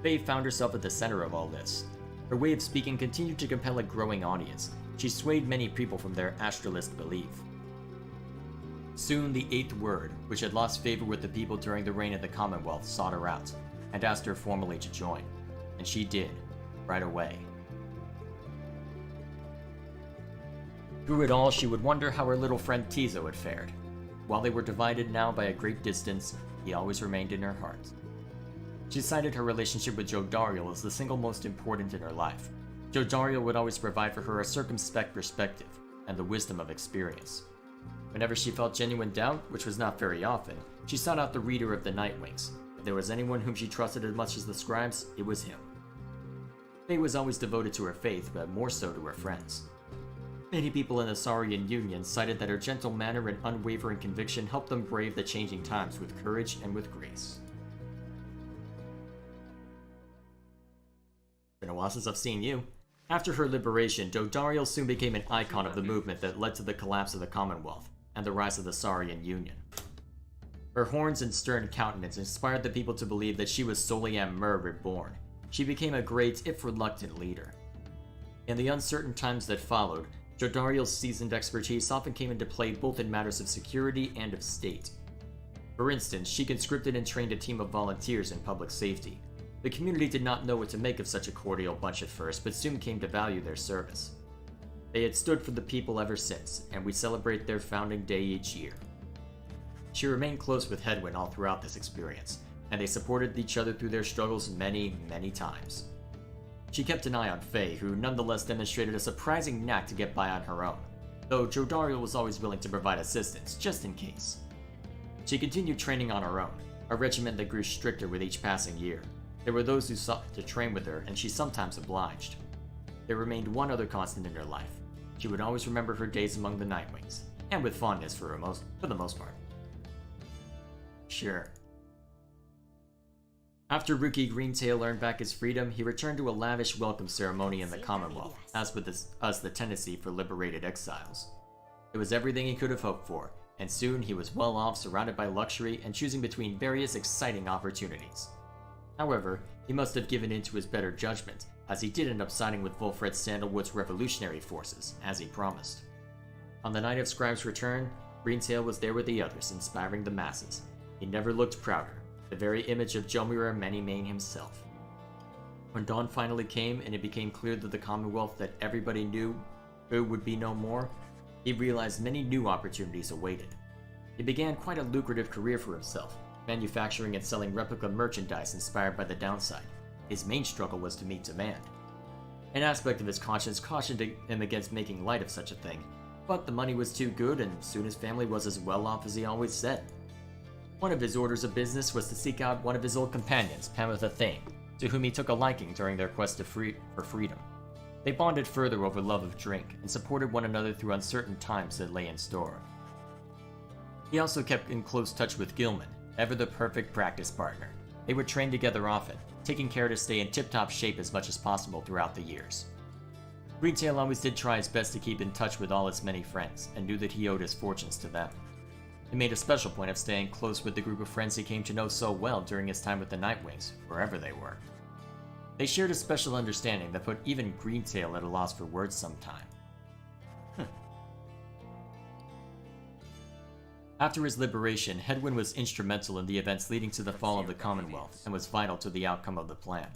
S1: Faye found herself at the center of all this. Her way of speaking continued to compel a growing audience. She swayed many people from their astralist belief. Soon, the 8th Word, which had lost favor with the people during the reign of the Commonwealth, sought her out, and asked her formally to join. And she did, right away. Through it all, she would wonder how her little friend Tizo had fared. While they were divided now by a great distance, he always remained in her heart. She cited her relationship with Jodariel as the single most important in her life. Jodariel would always provide for her a circumspect perspective, and the wisdom of experience. Whenever she felt genuine doubt, which was not very often, she sought out the reader of the Nightwings. If there was anyone whom she trusted as much as the scribes, it was him. Faye was always devoted to her faith, but more so to her friends. Many people in the Saurian Union cited that her gentle manner and unwavering conviction helped them brave the changing times with courage and with grace. Been a while since I've seen you. After her liberation, Jodariel soon became an icon of the movement that led to the collapse of the Commonwealth and the rise of the Saurian Union. Her horns and stern countenance inspired the people to believe that she was Soliam Mur reborn. She became a great, if reluctant, leader. In the uncertain times that followed, Jodariel's seasoned expertise often came into play both in matters of security and of state. For instance, she conscripted and trained a team of volunteers in public safety. The community did not know what to make of such a cordial bunch at first, but soon came to value their service. They had stood for the people ever since, and we celebrate their founding day each year. She remained close with Hedwyn all throughout this experience, and they supported each other through their struggles many, many times. She kept an eye on Faye, who nonetheless demonstrated a surprising knack to get by on her own, though Jodariel was always willing to provide assistance, just in case. She continued training on her own, a regimen that grew stricter with each passing year. There were those who sought to train with her, and she sometimes obliged. There remained one other constant in her life. She would always remember her days among the Nightwings, and with fondness for the most part. Sure. After Rookie Greentail earned back his freedom, he returned to a lavish welcome ceremony in the Commonwealth, as with the tendency for liberated exiles. It was everything he could have hoped for, and soon he was well off, surrounded by luxury, and choosing between various exciting opportunities. However, he must have given in to his better judgment, as he did end up siding with Wolfred Sandalwood's revolutionary forces, as he promised. On the night of Scribe's return, Greentail was there with the others, inspiring the masses. He never looked prouder, the very image of Jomira Manymane himself. When dawn finally came and it became clear that the Commonwealth that everybody knew would be no more, he realized many new opportunities awaited. He began quite a lucrative career for himself, manufacturing and selling replica merchandise inspired by the downside. His main struggle was to meet demand. An aspect of his conscience cautioned him against making light of such a thing, but the money was too good and soon his family was as well off as he always said. One of his orders of business was to seek out one of his old companions, Pamitha Thane, to whom he took a liking during their quest for freedom. They bonded further over love of drink and supported one another through uncertain times that lay in store. He also kept in close touch with Gilman, ever the perfect practice partner. They would train together often, taking care to stay in tip-top shape as much as possible throughout the years. Greentail always did try his best to keep in touch with all his many friends, and knew that he owed his fortunes to them. He made a special point of staying close with the group of friends he came to know so well during his time with the Nightwings, wherever they were. They shared a special understanding that put even Greentail at a loss for words sometime. After his liberation, Hedwyn was instrumental in the events leading to the fall of the Commonwealth, and was vital to the outcome of the plan.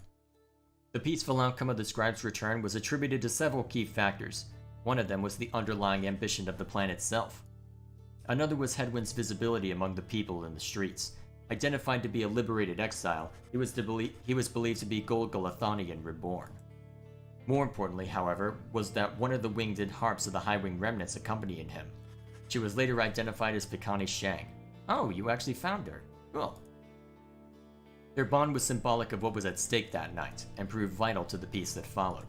S1: The peaceful outcome of the Scribe's return was attributed to several key factors. One of them was the underlying ambition of the plan itself. Another was Hedwyn's visibility among the people in the streets. Identified to be a liberated exile, he was believed to be Golgolathonian reborn. More importantly, however, was that one of the winged harps of the High Wing remnants accompanying him. She was later identified as Pikani Shang. Oh, you actually found her. Cool. Their bond was symbolic of what was at stake that night, and proved vital to the peace that followed.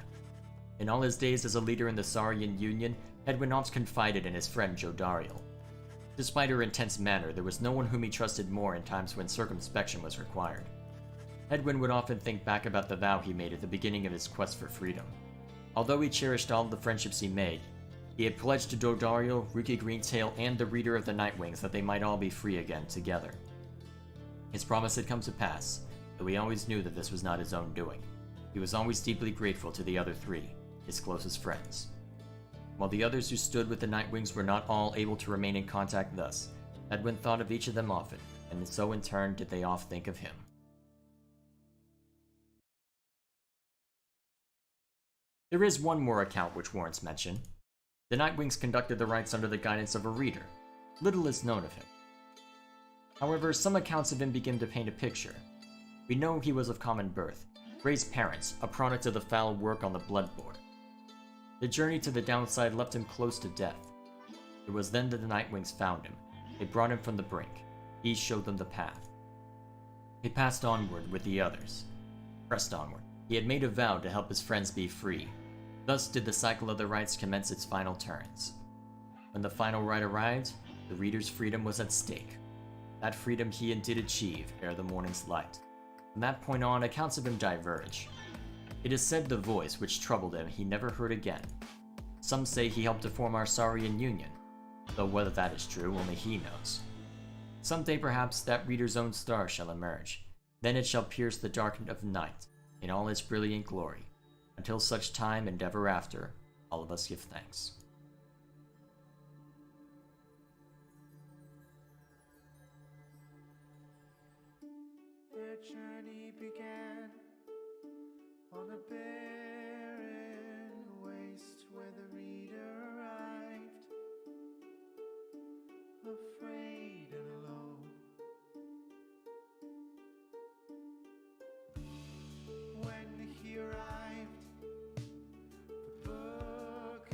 S1: In all his days as a leader in the Saurian Union, Hedwyn often confided in his friend Jodariel. Despite her intense manner, there was no one whom he trusted more in times when circumspection was required. Hedwyn would often think back about the vow he made at the beginning of his quest for freedom. Although he cherished all the friendships he made, he had pledged to Dodariel, Rookie Greentail, and the Reader of the Nightwings that they might all be free again together. His promise had come to pass, though he always knew that this was not his own doing. He was always deeply grateful to the other three, his closest friends. While the others who stood with the Nightwings were not all able to remain in contact thus, Hedwyn thought of each of them often, and so in turn did they all think of him. There is one more account which warrants mention. The Nightwings conducted the rites under the guidance of a reader. Little is known of him. However, some accounts of him begin to paint a picture. We know he was of common birth, raised parents, a product of the foul work on the bloodboard. The journey to the downside left him close to death. It was then that the Nightwings found him. They brought him from the brink. He showed them the path. He passed onward with the others. Pressed onward. He had made a vow to help his friends be free. Thus did the cycle of the rites commence its final turns. When the final rite arrived, the reader's freedom was at stake. That freedom he did achieve ere the morning's light. From that point on, accounts of him diverge. It is said the voice which troubled him he never heard again. Some say he helped to form our Saurian Union, though whether that is true, only he knows. Someday perhaps that reader's own star shall emerge. Then it shall pierce the darkness of night in all its brilliant glory. Until such time and ever after, all of us give thanks.
S4: Their journey began on a barren waste where the reader arrived, afraid and alone. When he arrived, the book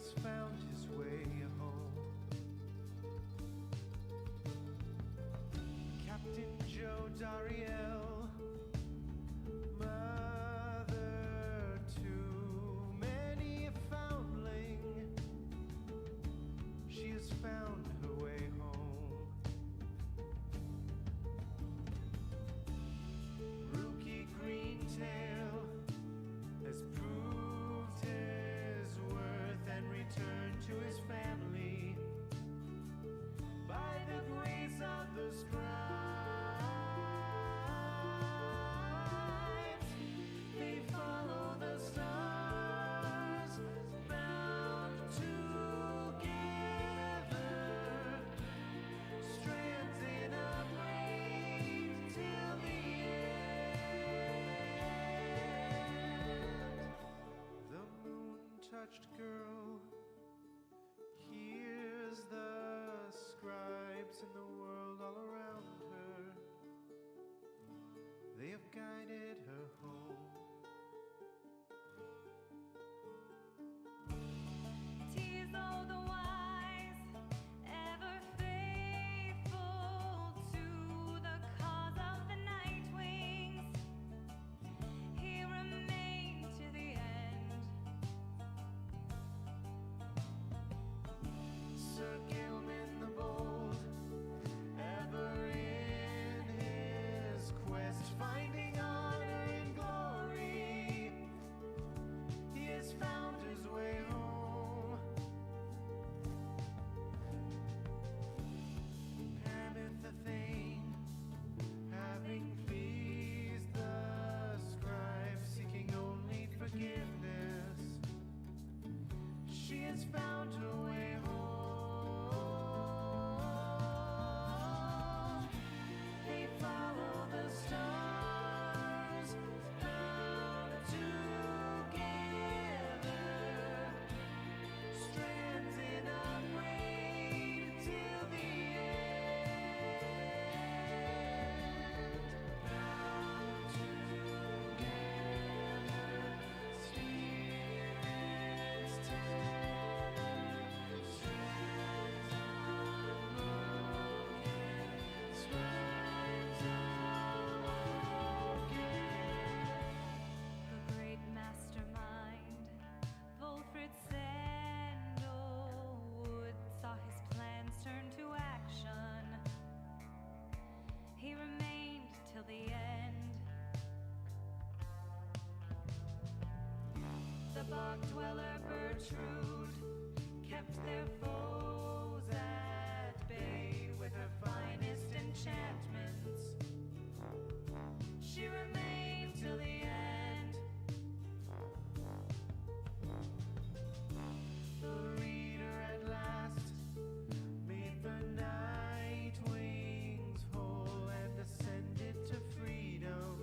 S4: has found his way home. Captain Joe Dariel, mother to many a foundling, she has found her way home. Rookie Greentail has proved his worth and returned to his family by the grace of the scribes. They follow the stars, bound together, strands in a braid till the end. The moon-touched girl hears the scribes in the world all around her. They have guided her home.
S5: 'Tis all the wise, ever faithful to the cause of the night wings. He remained to the end.
S4: Sir Gilman the Bold, ever in his quest, finding honor and glory, he has found his way home. Hameth the Thane, having pleased the scribe, seeking only forgiveness, she has found her way home. They follow the stars, bound together, strands in a braid till the end. Bound together, spirits tether, strands unbroken, scribes awoken.
S5: The great mastermind, Wolfred Sandalwood, saw his plans turn to action. He remained till the end. The bog dweller Bertrude kept their foes at bay with her finest enchantments. She remained till the end.
S4: The reader at last made the night wings whole and ascended to freedom.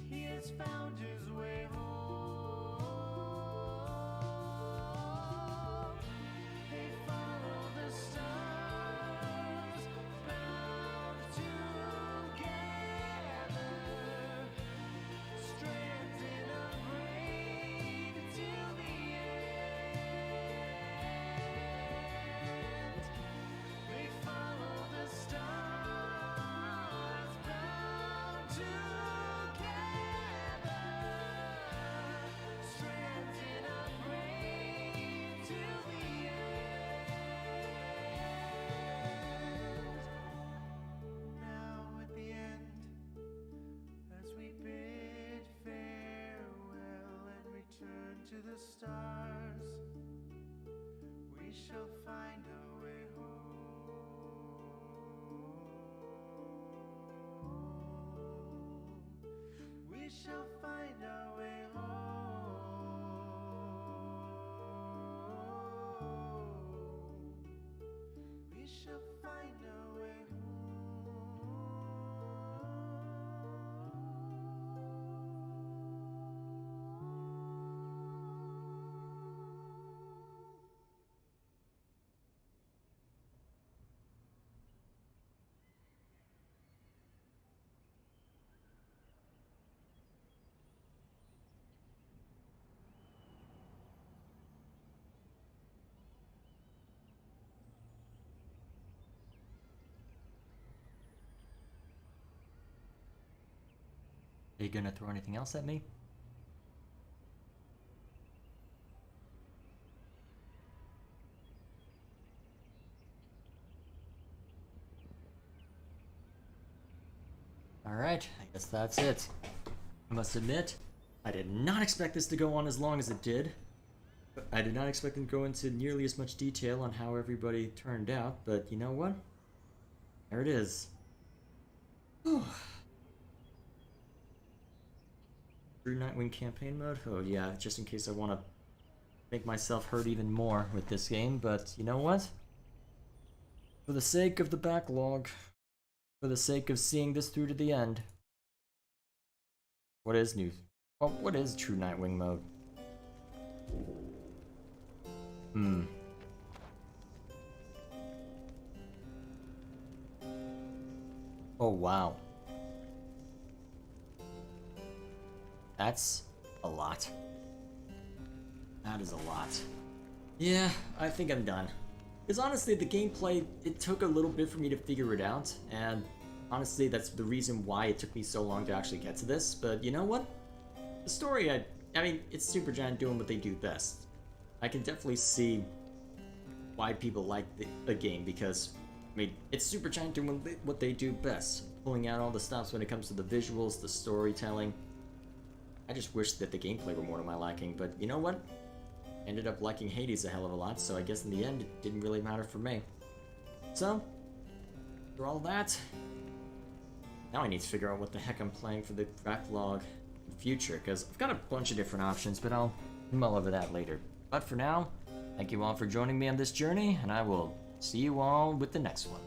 S4: He has found his way home. They follow the stars, bound together, strands in a braid till the end. They follow the stars, bound together, strands in a braid till the end. Now at the end, as we bid farewell and return to the stars, we shall find our way home. We shall find our way home. We shall find our way home.
S1: Are you gonna throw anything else at me? Alright, I guess that's it. I must admit, I did not expect this to go on as long as it did. I did not expect them to go into nearly as much detail on how everybody turned out, but you know what? There it is. True Nightwing campaign mode? Oh yeah, just in case I want to make myself hurt even more with this game, but you know what? For the sake of the backlog, for the sake of seeing this through to the end. What is new? Well, what is True Nightwing mode? Oh wow. That's a lot. That is a lot. Yeah, I think I'm done. Because honestly, the gameplay, it took a little bit for me to figure it out, and honestly, that's the reason why it took me so long to actually get to this, but you know what? The story, I mean, it's Supergiant doing what they do best. I can definitely see why people like the game, because, I mean, it's Supergiant doing what they do best. Pulling out all the stops when it comes to the visuals, the storytelling. I just wish that the gameplay were more to my liking, but you know what? Ended up liking Hades a hell of a lot, so I guess in the end, it didn't really matter for me. So, for all that, now I need to figure out what the heck I'm playing for the backlog in the future, because I've got a bunch of different options, but I'll mull over that later. But for now, thank you all for joining me on this journey, and I will see you all with the next one.